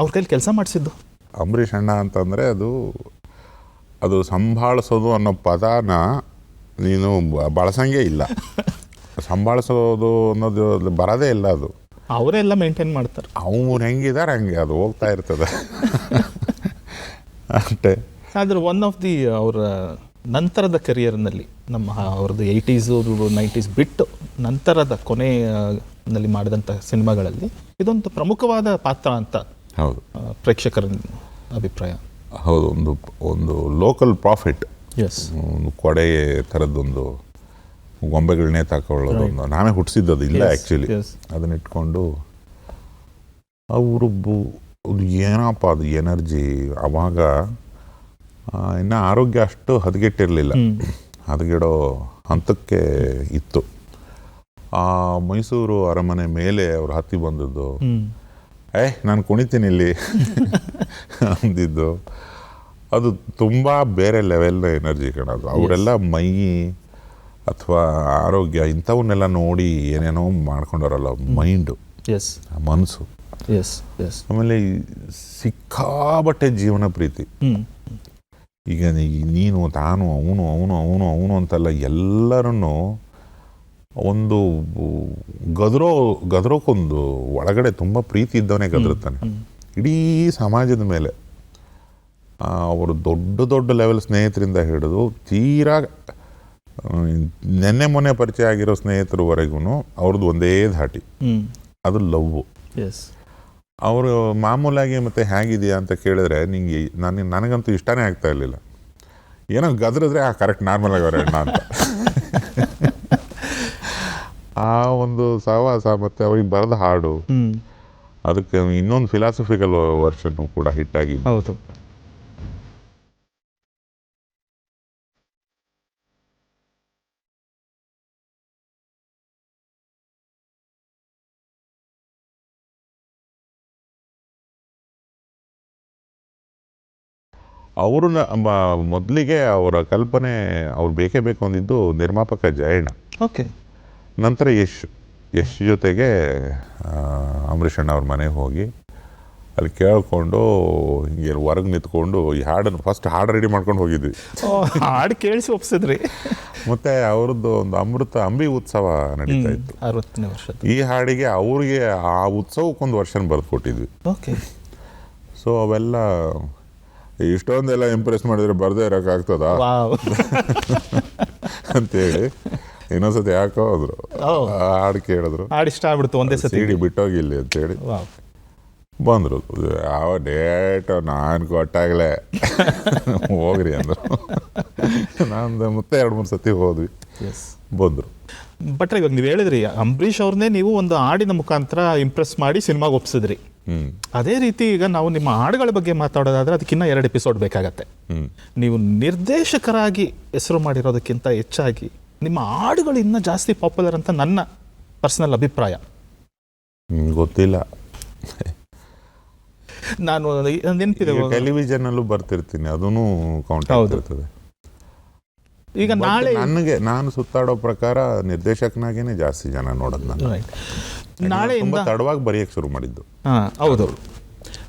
S2: ಅವ್ರ ಕೈಲಿ ಕೆಲಸ ಮಾಡಿಸಿದ್ದು.
S3: ಅಂಬರೀಷ್ ಅಣ್ಣ ಅಂತಂದರೆ ಅದು ಸಂಭಾಳಿಸೋದು ಅನ್ನೋ ಪದನ ನೀನು ಬಳಸಂಗೇ ಇಲ್ಲ. ಸಂಭಾಳಿಸೋದು ಅನ್ನೋದು ಬರೋದೇ ಇಲ್ಲ. ಅದು
S2: ಅವರೇ ಎಲ್ಲ ಮೇಂಟೈನ್ ಮಾಡ್ತಾರೆ.
S3: ಅವ್ರು ಹೆಂಗಿದ್ದಾರೆ ಹಂಗೆ ಅದು ಹೋಗ್ತಾ ಇರ್ತದೆ ಅಷ್ಟೇ.
S2: ಆದರೆ ಒನ್ ಆಫ್ ದಿ ಅವರ ನಂತರದ ಕರಿಯರ್ನಲ್ಲಿ ನಮ್ಮ ಅವ್ರದ್ದು 80s 90s ಬಿಟ್ಟು ನಂತರದ ಕೊನೆಯಲ್ಲಿ ಮಾಡಿದಂಥ ಸಿನಿಮಾಗಳಲ್ಲಿ ಇದೊಂದು ಪ್ರಮುಖವಾದ ಪಾತ್ರ ಅಂತ
S3: ಹೌದು
S2: ಪ್ರೇಕ್ಷಕರ ಅಭಿಪ್ರಾಯ.
S3: ಹೌದು, ಒಂದು ಲೋಕಲ್ ಪ್ರಾಫಿಟ್,
S2: ಎಸ್,
S3: ಒಂದು ಕೊಡೆ ಥರದ್ದೊಂದು ಗೊಂಬೆಗಳನ್ನೇ ತಗೊಳ್ಳೋದೊಂದು ನಾವೇ ಹುಟ್ಟಿಸಿದ್ದದು ಇಲ್ಲ ಆ್ಯಕ್ಚುಲಿ. ಅದನ್ನ ಇಟ್ಕೊಂಡು ಅವರು ಏನಪ್ಪ ಅದು ಎನರ್ಜಿ. ಅವಾಗ ಇನ್ನು ಆರೋಗ್ಯ ಅಷ್ಟು ಹದಗೆಟ್ಟಿರಲಿಲ್ಲ, ಹದಗೆಡೋ ಹಂತಕ್ಕೆ ಇತ್ತು. ಆ ಮೈಸೂರು ಅರಮನೆ ಮೇಲೆ ಅವ್ರು ಹತ್ತಿ ಬಂದದ್ದು, ನಾನು ಕುಣಿತೀನಿ ಇಲ್ಲಿ ಅಂದಿದ್ದು, ಅದು ತುಂಬ ಬೇರೆ ಲೆವೆಲ್ನ ಎನರ್ಜಿ ಕಾಣೋದು. ಅವರೆಲ್ಲ ಮೈ ಅಥವಾ ಆರೋಗ್ಯ ಇಂಥವನ್ನೆಲ್ಲ ನೋಡಿ ಏನೇನೋ ಮಾಡ್ಕೊಂಡಾರಲ್ಲ, ಮೈಂಡು,
S2: ಎಸ್,
S3: ಮನಸ್ಸು,
S2: ಎಸ್ ಎಸ್,
S3: ಆಮೇಲೆ ಸಿಕ್ಕಾಬಟ್ಟೆ ಜೀವನ ಪ್ರೀತಿ. ಈಗ ನೀನು ತಾನು ಅವನು ಅವನು ಅವನು ಅವನು ಅಂತಲ್ಲ, ಎಲ್ಲರನ್ನು ಒಂದು ಗದರೋಕ್ಕೊಂದು ಒಳಗಡೆ ತುಂಬ ಪ್ರೀತಿ ಇದ್ದವನೇ ಗದರುತ್ತಾನೆ ಇಡೀ ಸಮಾಜದ ಮೇಲೆ. ಅವರು ದೊಡ್ಡ ದೊಡ್ಡ ಲೆವೆಲ್ ಸ್ನೇಹಿತರಿಂದ ಹಿಡಿದು ತೀರಾ ನೆನ್ನೆ ಮೊನ್ನೆ ಪರಿಚಯ ಆಗಿರೋ ಸ್ನೇಹಿತರವರೆಗೂ ಅವ್ರದ್ದು ಒಂದೇ ಧಾಟಿ, ಅದು ಲವ್ವು. ಅವರು ಮಾಮೂಲಾಗಿ ಮತ್ತೆ ಹೇಗಿದೆಯಾ ಅಂತ ಕೇಳಿದ್ರೆ ನಿಂಗೆ ನನಗಂತೂ ಇಷ್ಟನೇ ಆಗ್ತಾ ಇರಲಿಲ್ಲ. ಏನೋ ಗದ್ರಿದ್ರೆ ಕರೆಕ್ಟ್ ನಾರ್ಮಲ್ ಆಗಿ ಅವ್ರ ಅಣ್ಣ ಅಂತ. ಆ ಒಂದು ಸಹವಾಸ ಮತ್ತು ಅವ್ರಿಗೆ ಬರೆದ ಹಾಡು, ಅದಕ್ಕೆ ಇನ್ನೊಂದು ಫಿಲಾಸಫಿಕಲ್ ವರ್ಷನ್ ಕೂಡ ಹಿಟ್ಟಾಗಿ.
S2: ಹೌದು.
S3: ಅವರು ಮೊದಲಿಗೆ ಅವರ ಕಲ್ಪನೆ ಅವ್ರು ಬೇಕೇ ಬೇಕು ಅಂದಿದ್ದು ನಿರ್ಮಾಪಕ ಜಯಣ್ಣ.
S2: ಓಕೆ.
S3: ನಂತರ ಯಶ್ ಜೊತೆಗೆ ಅಂಬರೀಷ್ ಅಣ್ಣ ಅವ್ರ ಮನೆಗೆ ಹೋಗಿ ಅಲ್ಲಿ ಕೇಳಿಕೊಂಡು ಹಿಂಗೆ ಹೊರಗೆ ನಿಂತ್ಕೊಂಡು ಈ ಹಾಡನ್ನು ಫಸ್ಟ್ ಹಾಡು ರೆಡಿ ಮಾಡ್ಕೊಂಡು ಹೋಗಿದ್ವಿ.
S2: ಹಾಡು ಕೇಳಿಸಿ ಒಪ್ಸಿದ್ರಿ.
S3: ಮತ್ತು ಅವ್ರದ್ದು ಒಂದು ಅಂಬಿ ಉತ್ಸವ ನಡೀತಾ ಇತ್ತು
S2: 60ನೇ ವರ್ಷದ.
S3: ಈ ಹಾಡಿಗೆ ಅವ್ರಿಗೆ ಆ ಉತ್ಸವಕ್ಕೊಂದು ವರ್ಷನ್ ಬರೆದು ಕೊಟ್ಟಿದ್ವಿ.
S2: ಓಕೆ.
S3: ಸೊ ಅವೆಲ್ಲ ಇಷ್ಟೊಂದೆಲ್ಲ ಇಂಪ್ರೆಸ್ ಮಾಡಿದ್ರೆ ಬರದೇ ಇರೋಕ್ಕಾಗ್ತದ ಅಂತೇಳಿ ಇನ್ನೊಂದ್ಸತಿ ಯಾಕೋ ಹೋದ್ರು, ಹಾಡು ಕೇಳಿದ್ರು,
S2: ಹಾಡು ಇಷ್ಟ ಆಗ್ಬಿಡ್ತು ಒಂದೇ ಸತಿ,
S3: ಸಿಡಿ ಬಿಟ್ಟೋಗಿಲ್ಲಿ ಅಂತೇಳಿ ಬಂದರು. ಯಾವ ಡೇಟ್ ನಾನು ಕೊಟ್ಟಾಗಲೇ ಹೋಗ್ರಿ ಅಂದರು. ನಾನು ಮತ್ತೆ 2-3 ಸತಿ ಹೋದ್ವಿ, ಬಂದರು.
S2: ಬಟ್ ಇವಾಗ ನೀವು ಹೇಳಿದ್ರಿ ಅಂಬರೀಷ್ ಅವ್ರನ್ನೇ ನೀವು ಒಂದು ಹಾಡಿನ ಮುಖಾಂತರ ಇಂಪ್ರೆಸ್ ಮಾಡಿ ಸಿನಿಮಾಗೆ ಒಪ್ಸಿದ್ರಿ. ಅದೇ ರೀತಿ ಈಗ ನಾವು ನಿಮ್ಮ ಹಾಡುಗಳ ಬಗ್ಗೆ ಮಾತಾಡೋದಾದ್ರೆ ಅದಕ್ಕಿಂತ 2 ಎಪಿಸೋಡ್ ಬೇಕಾಗತ್ತೆ. ನೀವು ನಿರ್ದೇಶಕರಾಗಿ ಹೆಸರು ಮಾಡಿರೋದಕ್ಕಿಂತ ಹೆಚ್ಚಾಗಿ ನಿಮ್ಮ ಹಾಡುಗಳು ಇನ್ನೂ ಜಾಸ್ತಿ ಪಾಪ್ಯುಲರ್ ಅಂತ ನನ್ನ ಪರ್ಸನಲ್ ಅಭಿಪ್ರಾಯ.
S3: ಗೊತ್ತಿಲ್ಲ,
S2: ನಾನು ನೆನಪಿದೆ
S3: ಟೆಲಿವಿಷನ್ ಅಲ್ಲೂ ಬರ್ತಿರ್ತೀನಿ, ಅದೂ ಕೌಂಟ್ ಆಗ್ತಿರ್ತದೆ.
S2: ಈಗ ನಾಳೆ
S3: ನಾನು ಸುತ್ತಾಡೋ ಪ್ರಕಾರ ನಿರ್ದೇಶಕನಾಗೇನೆ ಜಾಸ್ತಿ ಜನ ನೋಡೋದು. ನಾನು ನಾಳೆಯಿಂದ ತಡವಾಗಿ ಬರೆಯಕ್ಕೆ ಶುರು ಮಾಡಿದ್ದು.
S2: ಹೌದು.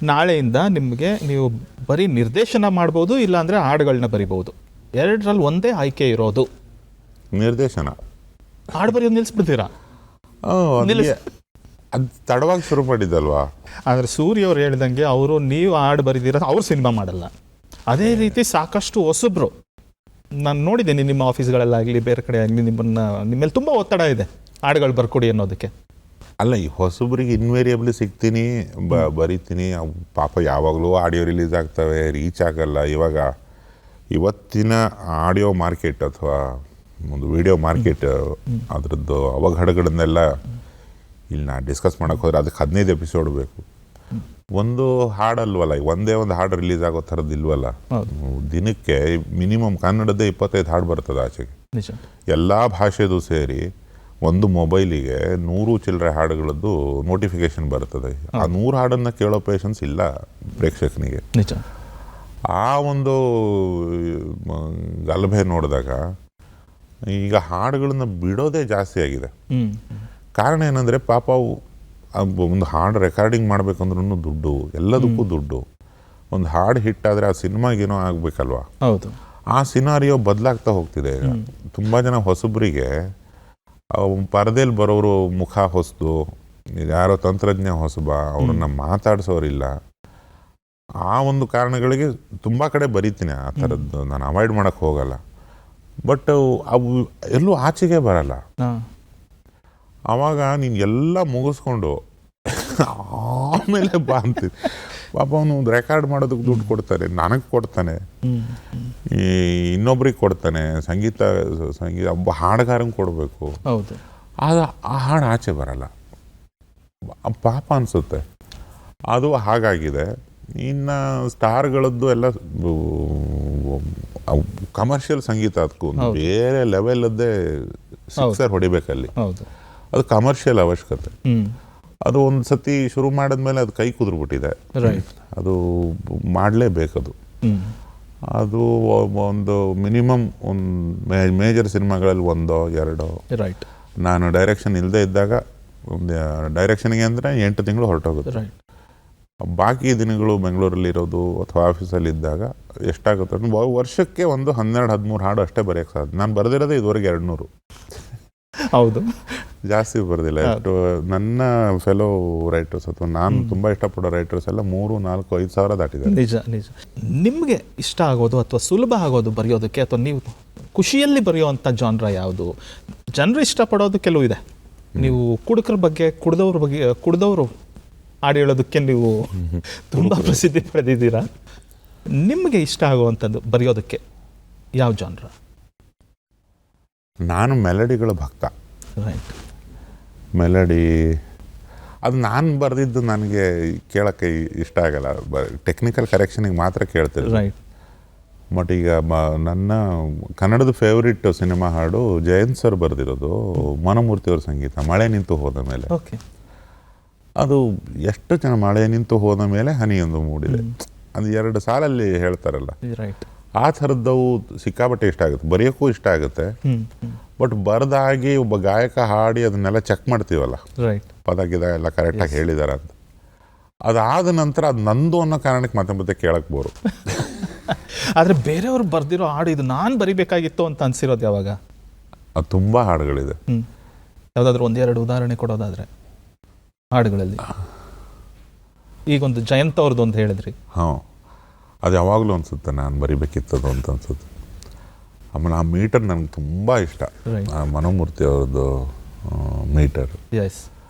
S2: ನಾಳೆಯಿಂದ ನಿಮಗೆ ನೀವು ಬರೀ ನಿರ್ದೇಶನ ಮಾಡ್ಬೋದು, ಇಲ್ಲಾಂದರೆ ಹಾಡುಗಳನ್ನ ಬರಿಬೋದು. 2ರಲ್ಲಿ ಒಂದೇ ಆಯ್ಕೆ ಇರೋದು.
S3: ನಿರ್ದೇಶನ.
S2: ಹಾಡು ಬರೆಯೋದು ನಿಲ್ಲಿಸ್ಬಿಡ್ತೀರಾ?
S3: ಅದು ತಡವಾಗಿ ಶುರು ಮಾಡಿದ್ದಲ್ವಾ.
S2: ಆದರೆ ಸೂರ್ಯ ಅವ್ರು ಹೇಳ್ದಂಗೆ ಅವರು ನೀವು ಹಾಡು ಬರೆದಿರೋ ಅವ್ರು ಸಿನಿಮಾ ಮಾಡಲ್ಲ. ಅದೇ ರೀತಿ ಸಾಕಷ್ಟು ಹೊಸಬ್ರು ನಾನು ನೋಡಿದ್ದೀನಿ ನಿಮ್ಮ ಆಫೀಸ್ಗಳಲ್ಲಾಗಲಿ ಬೇರೆ ಕಡೆ ಆಗಲಿ, ನಿಮ್ಮಲ್ಲಿ ತುಂಬ ಒತ್ತಡ ಇದೆ ಹಾಡುಗಳು ಬರ್ಕೊಡಿ ಅನ್ನೋದಕ್ಕೆ.
S3: ಅಲ್ಲ, ಈ ಹೊಸಬ್ರಿಗೆ ಇನ್ವೇರಿಯಬ್ಲಿ ಸಿಗ್ತೀನಿ, ಬರಿತೀನಿ. ಪಾಪ ಯಾವಾಗಲೂ ಆಡಿಯೋ ರಿಲೀಸ್ ಆಗ್ತವೆ, ರೀಚ್ ಆಗಲ್ಲ. ಇವತ್ತಿನ ಆಡಿಯೋ ಮಾರ್ಕೆಟ್ ಅಥವಾ ಒಂದು ವಿಡಿಯೋ ಮಾರ್ಕೆಟ್, ಅದರದ್ದು ಅವಘಡಗಳನ್ನೆಲ್ಲ ಇಲ್ಲಿ ನಾನು ಡಿಸ್ಕಸ್ ಮಾಡೋಕ್ಕೆ ಹೋದರೆ ಅದಕ್ಕೆ 15 ಎಪಿಸೋಡ್ ಬೇಕು. ಒಂದು ಹಾಡಲ್ವಲ್ಲ, ಒಂದೇ ಒಂದು ಹಾಡು ರಿಲೀಸ್ ಆಗೋ ಥರದ್ದು ಇಲ್ವಲ್ಲ. ದಿನಕ್ಕೆ ಮಿನಿಮಮ್ ಕನ್ನಡದ್ದೇ 25 ಹಾಡು ಬರ್ತದೆ ಆಚೆಗೆ, ಎಲ್ಲ ಭಾಷೆದು ಸೇರಿ ಒಂದು ಮೊಬೈಲಿಗೆ 100 ಚಿಲ್ಲರೆ ಹಾಡುಗಳದ್ದು ನೋಟಿಫಿಕೇಶನ್ ಬರ್ತದೆ. ಆ 100 ಹಾಡನ್ನು ಕೇಳೋ ಪೇಷನ್ಸ್ ಇಲ್ಲ ಪ್ರೇಕ್ಷಕನಿಗೆ.
S2: ನಿಜ.
S3: ಆ ಒಂದು ಗಲಭೆ ನೋಡಿದಾಗ ಈಗ ಹಾಡುಗಳನ್ನ ಬಿಡೋದೇ ಜಾಸ್ತಿ ಆಗಿದೆ. ಕಾರಣ ಏನಂದರೆ ಪಾಪ ಒಂದು ಹಾಡು ರೆಕಾರ್ಡಿಂಗ್ ಮಾಡಬೇಕಂದ್ರೂ ದುಡ್ಡು, ಎಲ್ಲದಕ್ಕೂ ದುಡ್ಡು. ಒಂದು ಹಾಡು ಹಿಟ್ಟಾದರೆ ಆ ಸಿನಿಮಾಗೇನೋ ಆಗಬೇಕಲ್ವ.
S2: ಹೌದು.
S3: ಆ ಸಿನಾರಿಯೋ ಬದಲಾಗ್ತಾ ಹೋಗ್ತಿದೆ ಈಗ. ತುಂಬ ಜನ ಹೊಸಬ್ರಿಗೆ ಪರದೆಯಲ್ಲಿ ಬರೋರು ಮುಖ ಹೊಸದು, ಯಾರೋ ತಂತ್ರಜ್ಞ ಹೊಸಬ, ಅವ್ರನ್ನ ಮಾತಾಡ್ಸೋರಿಲ್ಲ. ಆ ಒಂದು ಕಾರಣಗಳಿಗೆ ತುಂಬ ಕಡೆ ಬರೀತೀನಿ ಆ ಥರದ್ದು, ನಾನು ಅವಾಯ್ಡ್ ಮಾಡೋಕ್ಕೆ ಹೋಗಲ್ಲ. ಬಟ್ ಅವು ಎಲ್ಲೂ ಆಚೆಗೆ ಬರಲ್ಲ. ಆವಾಗ ನೀನು ಎಲ್ಲ ಮುಗಿಸ್ಕೊಂಡು ಆಮೇಲೆ ಬಾ ಅಂತೀನಿ. ಪಾಪ ಅವನು ರೆಕಾರ್ಡ್ ಮಾಡೋದಕ್ಕೆ ದುಡ್ಡು ಕೊಡ್ತಾನೆ, ನನಗೆ ಕೊಡ್ತಾನೆ, ಇನ್ನೊಬ್ರಿಗೆ ಕೊಡ್ತಾನೆ, ಸಂಗೀತ ಒಬ್ಬ ಹಾಡುಗಾರಂಗೆ ಕೊಡಬೇಕು. ಆಗ ಆ ಹಾಡು ಆಚೆ ಬರಲ್ಲ, ಪಾಪ ಅನಿಸುತ್ತೆ. ಅದು ಹಾಗಾಗಿದೆ. ಇನ್ನು ಸ್ಟಾರ್ಗಳದ್ದು ಎಲ್ಲ ಕಮರ್ಷಿಯಲ್ ಸಂಗೀತ, ಅದಕ್ಕೂ ಬೇರೆ ಲೆವೆಲದ್ದೇ ಸಿಕ್ಸರ್ ಹೊಡಿಬೇಕಲ್ಲಿ. ಅದು ಕಮರ್ಷಿಯಲ್ ಅವಶ್ಯಕತೆ. ಅದು ಒಂದು ಸತಿ ಶುರು ಮಾಡಿದ್ಮೇಲೆ ಅದು ಕೈ ಕುದುರ್ಬಿಟ್ಟಿದೆ. ಅದು ಮಾಡಲೇಬೇಕದು. ಅದು ಒಂದು ಮಿನಿಮಮ್ ಒಂದು ಮೇಜರ್ ಸಿನಿಮಾಗಳಲ್ಲಿ 1-2. ನಾನು ಡೈರೆಕ್ಷನ್ ಇಲ್ಲದೆ ಇದ್ದಾಗ ಒಂದು ಡೈರೆಕ್ಷನ್ಗೆ ಅಂದರೆ 8 ತಿಂಗಳು ಹೊರಟೋಗುತ್ತೆ. ಬಾಕಿ ದಿನಗಳು ಬೆಂಗಳೂರಲ್ಲಿ ಇರೋದು ಅಥವಾ ಆಫೀಸಲ್ಲಿ ಇದ್ದಾಗ ಎಷ್ಟಾಗುತ್ತೆ, ವರ್ಷಕ್ಕೆ ಒಂದು 12-13 ಹಾಡು ಅಷ್ಟೇ ಬರೆಯೋಕ್ಕೆ ಸಾಧ್ಯ. ನಾನು ಬರೆದಿರೋದೇ ಇದುವರೆಗೆ 200.
S2: ಹೌದು,
S3: ಜಾಸ್ತಿ ಬರೆದಿಲ್ಲ. ನನ್ನ ಫೆಲೋ ರೈಟರ್ಸ್ ಅಥವಾ ನಾನು ತುಂಬ ಇಷ್ಟಪಡೋ ರೈಟರ್ಸ್ ಎಲ್ಲ 3-4-5 ಸಾವಿರ ದಾಟಿದ್ದಾರೆ.
S2: ನಿಜ ನಿಜ. ನಿಮಗೆ ಇಷ್ಟ ಆಗೋದು ಅಥವಾ ಸುಲಭ ಆಗೋದು ಬರೆಯೋದಕ್ಕೆ, ಅಥವಾ ನೀವು ಖುಷಿಯಲ್ಲಿ ಬರೆಯುವಂಥ ಜಾನ್ರ ಯಾವುದು? ಜನರು ಇಷ್ಟಪಡೋದು ಕೆಲವು ಇದೆ. ನೀವು ಕುಡುಕರ ಬಗ್ಗೆ, ಕುಡ್ದವರು ಹಾಡು ಹೇಳೋದಕ್ಕೆ ನೀವು ತುಂಬ ಪ್ರಸಿದ್ಧಿ ಪಡೆದಿದ್ದೀರಾ. ನಿಮಗೆ ಇಷ್ಟ ಆಗುವಂಥದ್ದು ಬರೆಯೋದಕ್ಕೆ ಯಾವ ಜಾನ್ರ?
S3: ನಾನು ಮೆಲಡಿಗಳ ಭಕ್ತ. ಮೆಲಡಿ ಅದು ನಾನು ಬರೆದಿದ್ದು ನನಗೆ ಕೇಳೋಕ್ಕೆ ಇಷ್ಟ ಆಗಲ್ಲ. ಟೆಕ್ನಿಕಲ್ ಕರೆಕ್ಷನಿಗೆ ಮಾತ್ರ ಕೇಳ್ತೀನಿ. ಬಟ್ ಈಗ ನನ್ನ ಕನ್ನಡದ ಫೇವ್ರೇಟ್ ಸಿನಿಮಾ ಹಾಡು ಜಯಂತ್ ಸರ್ ಬರೆದಿರೋದು, ಮನೋಮೂರ್ತಿಯವ್ರ ಸಂಗೀತ, ಮಳೆ ನಿಂತು ಹೋದ ಮೇಲೆ. ಅದು ಎಷ್ಟು ಜನ ಮಳೆ ನಿಂತು ಹೋದ ಮೇಲೆ ಹನಿಯೊಂದು ಮೂಡಿದೆ, ಅದು 2 ಸಾಲಲ್ಲಿ ಹೇಳ್ತಾರಲ್ಲ, ಆ ಥರದ್ದವು ಸಿಕ್ಕಾಪಟ್ಟೆ ಇಷ್ಟ ಆಗುತ್ತೆ. ಬರೆಯೋಕ್ಕೂ ಇಷ್ಟ ಆಗುತ್ತೆ. ಬಟ್ ಬರೆದಾಗಿ ಒಬ್ಬ ಗಾಯಕ ಹಾಡಿ ಅದನ್ನೆಲ್ಲ ಚೆಕ್ ಮಾಡ್ತೀವಲ್ಲ, ಪದ ಗಿದ ಎಲ್ಲ ಕರೆಕ್ಟಾಗಿ ಹೇಳಿದಾರ ಅಂತ. ಅದಾದ ನಂತರ ಅದು ನಂದು ಅನ್ನೋ ಕಾರಣಕ್ಕೆ ಮತ್ತೆ ಕೇಳಕ್ಕೆ ಬೋರು.
S2: ಆದರೆ ಬೇರೆಯವ್ರು ಬರೆದಿರೋ ಹಾಡು ಇದು ನಾನು ಬರಿಬೇಕಾಗಿತ್ತು ಅಂತ ಅನ್ಸಿರೋದು ಯಾವಾಗ?
S3: ಅದು ತುಂಬ ಹಾಡುಗಳಿದೆ.
S2: ಯಾವುದಾದ್ರೂ 1-2 ಉದಾಹರಣೆ ಕೊಡೋದಾದರೆ ಹಾಡುಗಳಲ್ಲಿ? ಈಗೊಂದು ಜಯಂತ್ ಅವ್ರದ್ದು ಒಂದು ಹೇಳಿದ್ರಿ.
S3: ಅದು ಯಾವಾಗಲೂ ಅನಿಸುತ್ತೆ ನಾನು ಬರಿಬೇಕಿತ್ತದು ಅಂತ ಅನಿಸುತ್ತೆ. ಆಮೇಲೆ ಆ ಮೀಟರ್ ನನಗೆ ತುಂಬ ಇಷ್ಟ, ಮನೋಮೂರ್ತಿ ಅವ್ರದ್ದು ಮೀಟರ್.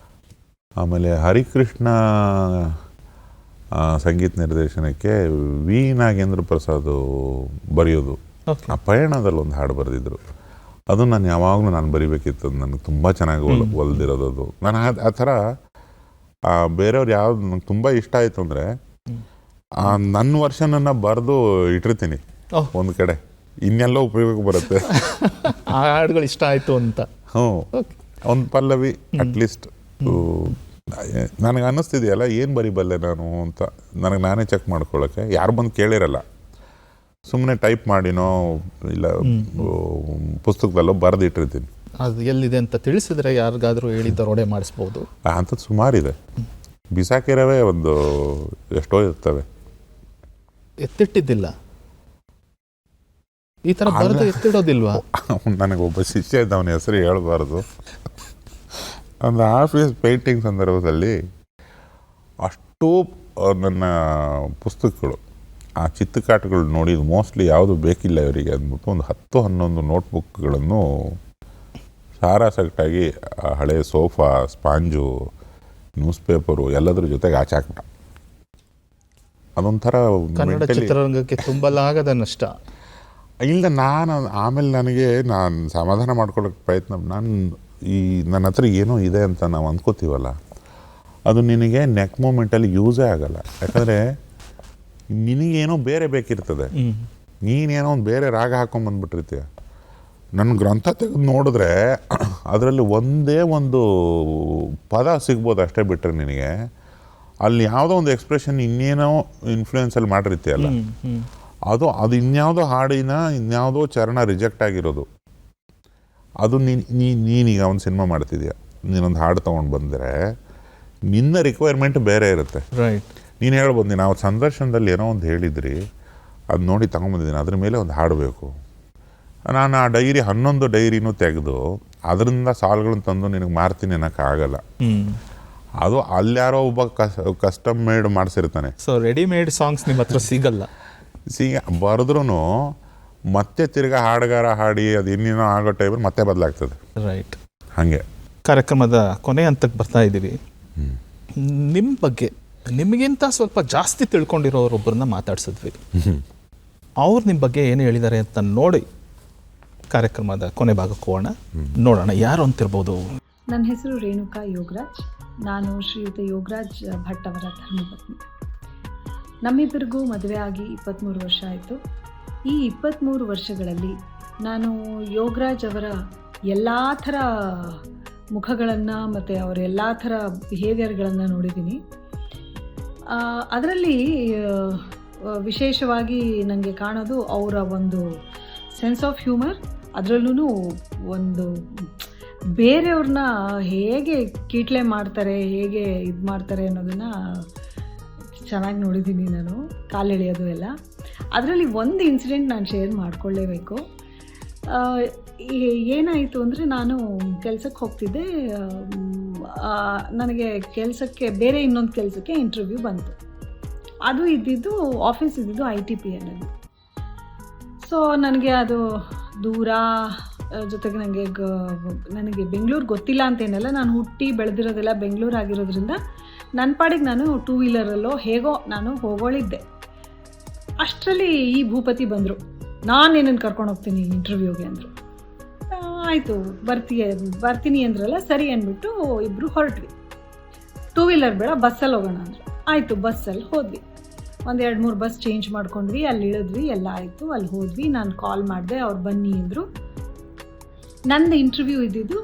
S3: ಆಮೇಲೆ ಹರಿಕೃಷ್ಣ ಸಂಗೀತ ನಿರ್ದೇಶನಕ್ಕೆ ವಿ ನಾಗೇಂದ್ರ ಪ್ರಸಾದ್ ಬರೆಯೋದು, ಆ ಪಯಣದಲ್ಲಿ ಒಂದು ಹಾಡು ಬರೆದಿದ್ರು. ಅದು ನಾನು ಯಾವಾಗಲೂ ನಾನು ಬರಿಬೇಕಿತ್ತು, ನನಗೆ ತುಂಬ ಚೆನ್ನಾಗಿ ಒಲ್ದಿರೋದು ಅದು. ನಾನು ಆ ಥರ ಬೇರೆಯವ್ರು ಯಾವ್ದು ನಂಗೆ ತುಂಬ ಇಷ್ಟ ಆಯಿತು ಅಂದರೆ ನನ್ನ ವರ್ಷನನ್ನು ಬರೆದು ಇಟ್ಟಿರ್ತೀನಿ ಒಂದು ಕಡೆ, ಇನ್ನೆಲ್ಲ ಉಪಯೋಗ ಬರುತ್ತೆ.
S2: ಆ ಹಾಡುಗಳು ಇಷ್ಟ ಆಯಿತು ಅಂತ.
S3: ಒಂದು ಪಲ್ಲವಿ ಅಟ್ಲೀಸ್ಟ್ ನನಗೆ ಅನ್ನಿಸ್ತಿದೆಯಲ್ಲ, ಏನು ಬರಿಬಲ್ಲೆ ನಾನು ಅಂತ ನನಗೆ ನಾನೇ ಚೆಕ್ ಮಾಡ್ಕೊಳ್ಳೋಕ್ಕೆ. ಯಾರು ಬಂದು ಕೇಳಿರಲ್ಲ, ಸುಮ್ಮನೆ ಟೈಪ್ ಮಾಡಿನೋ ಇಲ್ಲ ಪುಸ್ತಕದಲ್ಲೋ ಬರೆದಿಟ್ಟಿರ್ತೀನಿ.
S2: ಅದು ಎಲ್ಲಿದೆ ಅಂತ ತಿಳಿಸಿದ್ರೆ ಯಾರಿಗಾದರೂ ಹೇಳಿದ್ದವ್ರು ಒಡೆ ಮಾಡಿಸ್ಬೋದು.
S3: ಅಂಥದ್ದು ಸುಮಾರಿದೆ. ಬಿಸಾಕಿರವೇ ಒಂದು ಎಷ್ಟೋ ಇರ್ತವೆ,
S2: ಎತ್ತಿಟ್ಟಿದ್ದಿಲ್ಲ. ಈ ಥರ ಬರೆದು ಎತ್ತಿಡೋದಿಲ್ವಾ?
S3: ನನಗೆ ಒಬ್ಬ ಶಿಷ್ಯ ಇದ್ದ, ಅವನ ಹೆಸರು ಹೇಳಬಾರ್ದು. ಒಂದು ಆಫೀಸ್ ಪೇಂಟಿಂಗ್ ಸಂದರ್ಭದಲ್ಲಿ ಅಷ್ಟು ನನ್ನ ಪುಸ್ತಕಗಳು, ಆ ಚಿತ್ರಕಾಟಗಳು ನೋಡಿದ್ದು ಮೋಸ್ಟ್ಲಿ ಯಾವುದು ಬೇಕಿಲ್ಲ ಇವರಿಗೆ ಅಂದ್ಬಿಟ್ಟು ಒಂದು 10-11 ನೋಟ್ಬುಕ್ಗಳನ್ನು ಸಾರಾಸಗಟಾಗಿ ಹಳೆ ಸೋಫಾ, ಸ್ಪಾಂಜು, ನ್ಯೂಸ್ ಪೇಪರು ಎಲ್ಲದ್ರ ಜೊತೆಗೆ ಆಚೆ ಹಾಕ್ಬಿಟ್ಟ. ಅದೊಂಥರ
S2: ಕನ್ನಡ ಚಿತ್ರರಂಗಕ್ಕೆ ತುಂಬಲಾಗದ ನಷ್ಟ.
S3: ಇಲ್ಲ, ಆಮೇಲೆ ನಾನು ಸಮಾಧಾನ ಮಾಡ್ಕೊಳ್ಳೋಕ್ಕೆ ಪ್ರಯತ್ನ, ನನ್ನ ಹತ್ರ ಏನೋ ಇದೆ ಅಂತ ನಾವು ಅಂದ್ಕೋತೀವಲ್ಲ, ಅದು ನಿನಗೆ ನೆಕ್ ಮೂಮೆಂಟಲ್ಲಿ ಯೂಸೇ ಆಗಲ್ಲ. ಯಾಕಂದರೆ ನಿನಗೇನೋ ಬೇರೆ ಬೇಕಿರ್ತದೆ, ನೀನೇನೋ ಒಂದು ಬೇರೆ ರಾಗ ಹಾಕೊಂಡ್ಬಂದ್ಬಿಟ್ಟಿರ್ತೀಯ. ನನ್ನ ಗ್ರಂಥ ತೆಗೆದು ನೋಡಿದ್ರೆ ಅದರಲ್ಲಿ ಒಂದೇ ಒಂದು ಪದ ಸಿಗ್ಬೋದು ಅಷ್ಟೇ ಬಿಟ್ಟರೆ ನಿನಗೆ ಅಲ್ಲಿ ಯಾವುದೋ ಒಂದು ಎಕ್ಸ್ಪ್ರೆಷನ್ ಇನ್ನೇನೋ ಇನ್ಫ್ಲೂಯೆನ್ಸಲ್ಲಿ ಮಾಡಿರ್ತೀಯಲ್ಲ ಅದು ಇನ್ಯಾವುದೋ ಹಾಡಿನ ಇನ್ಯಾವುದೋ ಚರಣ ರಿಜೆಕ್ಟ್ ಆಗಿರೋದು. ಅದು ನೀನೀಗ ಒಂದು ಸಿನಿಮಾ ಮಾಡ್ತಿದ್ಯಾ, ನೀನೊಂದು ಹಾಡು ತೊಗೊಂಡು ಬಂದರೆ ನಿನ್ನ ರಿಕ್ವೈರ್ಮೆಂಟ್ ಬೇರೆ ಇರುತ್ತೆ.
S2: ರೈಟ್.
S3: ನೀನು ಹೇಳ್ಬೋದು, ನೀನು ಅವತ್ತು ಸಂದರ್ಶನದಲ್ಲಿ ಏನೋ ಒಂದು ಹೇಳಿದ್ರಿ, ಅದು ನೋಡಿ ತೊಗೊಂಬಂದಿದ್ದೀನಿ, ಅದ್ರ ಮೇಲೆ ಒಂದು ಹಾಡಬೇಕು. ನಾನು ಆ 11 ಡೈರಿನೂ ತೆಗೆದು ಅದರಿಂದ ಸಾಲುಗಳನ್ನ ತಂದು ನಿನಗೆ ಮಾರ್ತೀನಿ ಅನ್ನೋಕ್ಕಾಗಲ್ಲ. ಅದು ಅಲ್ಯಾರೋ ಒಬ್ಬ ಕಸ್ಟಮ್ ಮೇಡ್ ಮಾಡಿಸಿರ್ತಾನೆ.
S2: ಸೊ ರೆಡಿಮೇಡ್ ಸಾಂಗ್ಸ್ ನಿಮ್ಮ ಹತ್ರ ಸಿಗಲ್ಲ.
S3: ಬರೆದ್ರೂ ಮತ್ತೆ ತಿರ್ಗಾ ಹಾಡುಗಾರ ಹಾಡಿ ಅದು ಇನ್ನೇನೋ ಆಗೋ ಟೈಮಲ್ಲಿ ಮತ್ತೆ ಬದಲಾಗ್ತದೆ.
S2: ರೈಟ್.
S3: ಹಾಗೆ
S2: ಕಾರ್ಯಕ್ರಮದ ಕೊನೆ ಹಂತಕ್ಕೆ ಬರ್ತಾ ಇದ್ದೀವಿ. ನಿಮ್ಮ ಬಗ್ಗೆ ನಿಮಗಿಂತ ಸ್ವಲ್ಪ ಜಾಸ್ತಿ ತಿಳ್ಕೊಂಡಿರೋರೊಬ್ಬರನ್ನ ಮಾತಾಡ್ಸಿದ್ವಿ. ಅವ್ರು ನಿಮ್ಮ ಬಗ್ಗೆ ಏನು ಹೇಳಿದ್ದಾರೆ ಅಂತ ನೋಡಿ ಕಾರ್ಯಕ್ರಮದ ಕೊನೆ ಭಾಗಕ್ಕೆ ಹೋಗೋಣ. ನೋಡೋಣ ಯಾರು ಅಂತಿರ್ಬೋದು.
S8: ನನ್ನ ಹೆಸರು ರೇಣುಕಾ ಯೋಗರಾಜ್. ನಾನು ಶ್ರೀಯುತ ಯೋಗರಾಜ್ ಭಟ್ ಅವರ ಧರ್ಮಪತ್ನಿ. ನಮ್ಮಿಬ್ಬರಿಗೂ ಮದುವೆ ಆಗಿ 23 ವರ್ಷ ಆಯಿತು. ಈ 23 ವರ್ಷಗಳಲ್ಲಿ ನಾನು ಯೋಗರಾಜ್ ಅವರ ಎಲ್ಲ ಥರ ಮುಖಗಳನ್ನು ಮತ್ತು ಅವರ ಎಲ್ಲ ಥರ ಬಿಹೇವಿಯರ್ಗಳನ್ನು ನೋಡಿದ್ದೀನಿ. ಅದರಲ್ಲಿ ವಿಶೇಷವಾಗಿ ನನಗೆ ಕಾಣೋದು ಅವರ ಒಂದು ಸೆನ್ಸ್ ಆಫ್ ಹ್ಯೂಮರ್. ಅದರಲ್ಲೂ ಒಂದು ಬೇರೆಯವ್ರನ್ನ ಹೇಗೆ ಕೀಟ್ಲೆ ಮಾಡ್ತಾರೆ, ಹೇಗೆ ಇದು ಮಾಡ್ತಾರೆ ಅನ್ನೋದನ್ನು ಚೆನ್ನಾಗಿ ನೋಡಿದ್ದೀನಿ ನಾನು, ಕಾಲೆಳೆಯೋದು ಎಲ್ಲ. ಅದರಲ್ಲಿ ಒಂದು ಇನ್ಸಿಡೆಂಟ್ ನಾನು ಶೇರ್ ಮಾಡಿಕೊಳ್ಳೇಬೇಕು. ಏನಾಯಿತು ಅಂದರೆ, ನಾನು ಕೆಲಸಕ್ಕೆ ಹೋಗ್ತಿದ್ದೆ. ನನಗೆ ಕೆಲಸಕ್ಕೆ ಬೇರೆ ಇನ್ನೊಂದು ಕೆಲಸಕ್ಕೆ ಇಂಟರ್ವ್ಯೂ ಬಂತು. ಅದು ಇದ್ದಿದ್ದು ಆಫೀಸ್ ಇದ್ದಿದ್ದು ITPL. ಸೊ ನನಗೆ ಅದು ದೂರ, ಜೊತೆಗೆ ನನಗೆ ಬೆಂಗಳೂರು ಗೊತ್ತಿಲ್ಲ ಅಂತೇನಲ್ಲ, ನಾನು ಹುಟ್ಟಿ ಬೆಳೆದಿರೋದೆಲ್ಲ ಬೆಂಗಳೂರು ಆಗಿರೋದ್ರಿಂದ ನನ್ನ ಪಾಡಿಗೆ ನಾನು 2 ವೀಲರಲ್ಲೋ ಹೇಗೋ ನಾನು ಹೋಗೋಳಿದ್ದೆ. ಅಷ್ಟರಲ್ಲಿ ಈ ಭೂಪತಿ ಬಂದರು. ನಾನು ಏನನ್ನು ಕರ್ಕೊಂಡು ಹೋಗ್ತೀನಿ ಇಂಟರ್ವ್ಯೂಗೆ ಅಂದರು. ಆಯಿತು ಬರ್ತೀನಿ ಅಂದ್ರಲ್ಲ, ಸರಿ ಅಂದ್ಬಿಟ್ಟು ಇಬ್ಬರು ಹೊರಟ್ವಿ. 2 ವೀಲರ್ ಬೇಡ, ಬಸ್ಸಲ್ಲಿ ಹೋಗೋಣ ಅಂದರು. ಆಯಿತು, ಬಸ್ಸಲ್ಲಿ ಹೋದ್ವಿ. 1-2-3 ಬಸ್ ಚೇಂಜ್ ಮಾಡ್ಕೊಂಡ್ವಿ, ಅಲ್ಲಿ ಇಳಿದ್ವಿ, ಎಲ್ಲ ಆಯಿತು. ಅಲ್ಲಿ ಹೋದ್ವಿ. ನಾನು ಕಾಲ್ ಮಾಡಿದೆ, ಅವ್ರು ಬನ್ನಿ ಅಂದರು. ನಂದು ಇಂಟರ್ವ್ಯೂ ಇದ್ದಿದ್ದು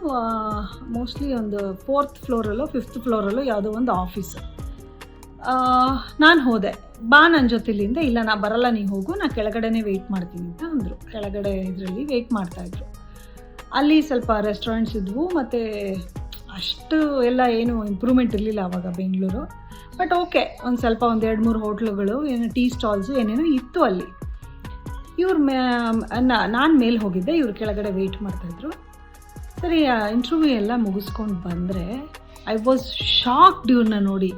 S8: ಮೋಸ್ಟ್ಲಿ ಒಂದು 4th ಫ್ಲೋರಲ್ಲೋ 5th ಫ್ಲೋರಲ್ಲೋ ಯಾವುದೋ ಒಂದು ಆಫೀಸು. ನಾನು ಹೋದೆ. ಬಾ ನನ್ನ ಜೊತೆಲಿಂದ. ಇಲ್ಲ, ನಾ ಬರಲ್ಲ, ನೀ ಹೋಗು, ನಾ ಕೆಳಗಡೆನೇ ವೆಯ್ಟ್ ಮಾಡ್ತೀನಿ ಅಂತ ಅಂದರು. ಕೆಳಗಡೆ ಇದರಲ್ಲಿ ವೆಯ್ಟ್ ಮಾಡ್ತಾಯಿದ್ರು. ಅಲ್ಲಿ ಸ್ವಲ್ಪ ರೆಸ್ಟೋರೆಂಟ್ಸ್ ಇದ್ವು, ಮತ್ತು ಅಷ್ಟು ಎಲ್ಲ ಏನು ಇಂಪ್ರೂವ್ಮೆಂಟ್ ಇರಲಿಲ್ಲ ಆವಾಗ ಬೆಂಗಳೂರು. ಬಟ್ ಓಕೆ, ಒಂದು ಸ್ವಲ್ಪ 1-2-3 ಹೋಟ್ಲುಗಳು, ಏನು ಟೀ ಸ್ಟಾಲ್ಸು ಏನೇನೋ ಇತ್ತು ಅಲ್ಲಿ. ಇವ್ರು ನಾನು ಮೇಲೆ ಹೋಗಿದ್ದೆ, ಇವ್ರು ಕೆಳಗಡೆ ವೆಯ್ಟ್ ಮಾಡ್ತಾಯಿದ್ರು. ಸರಿ, ಇಂಟರ್ವ್ಯೂ ಎಲ್ಲ ಮುಗಿಸ್ಕೊಂಡು ಬಂದರೆ ಐ ವಾಸ್ ಶಾಕ್ಡ್ ಇವ್ರನ್ನ ನೋಡಿ.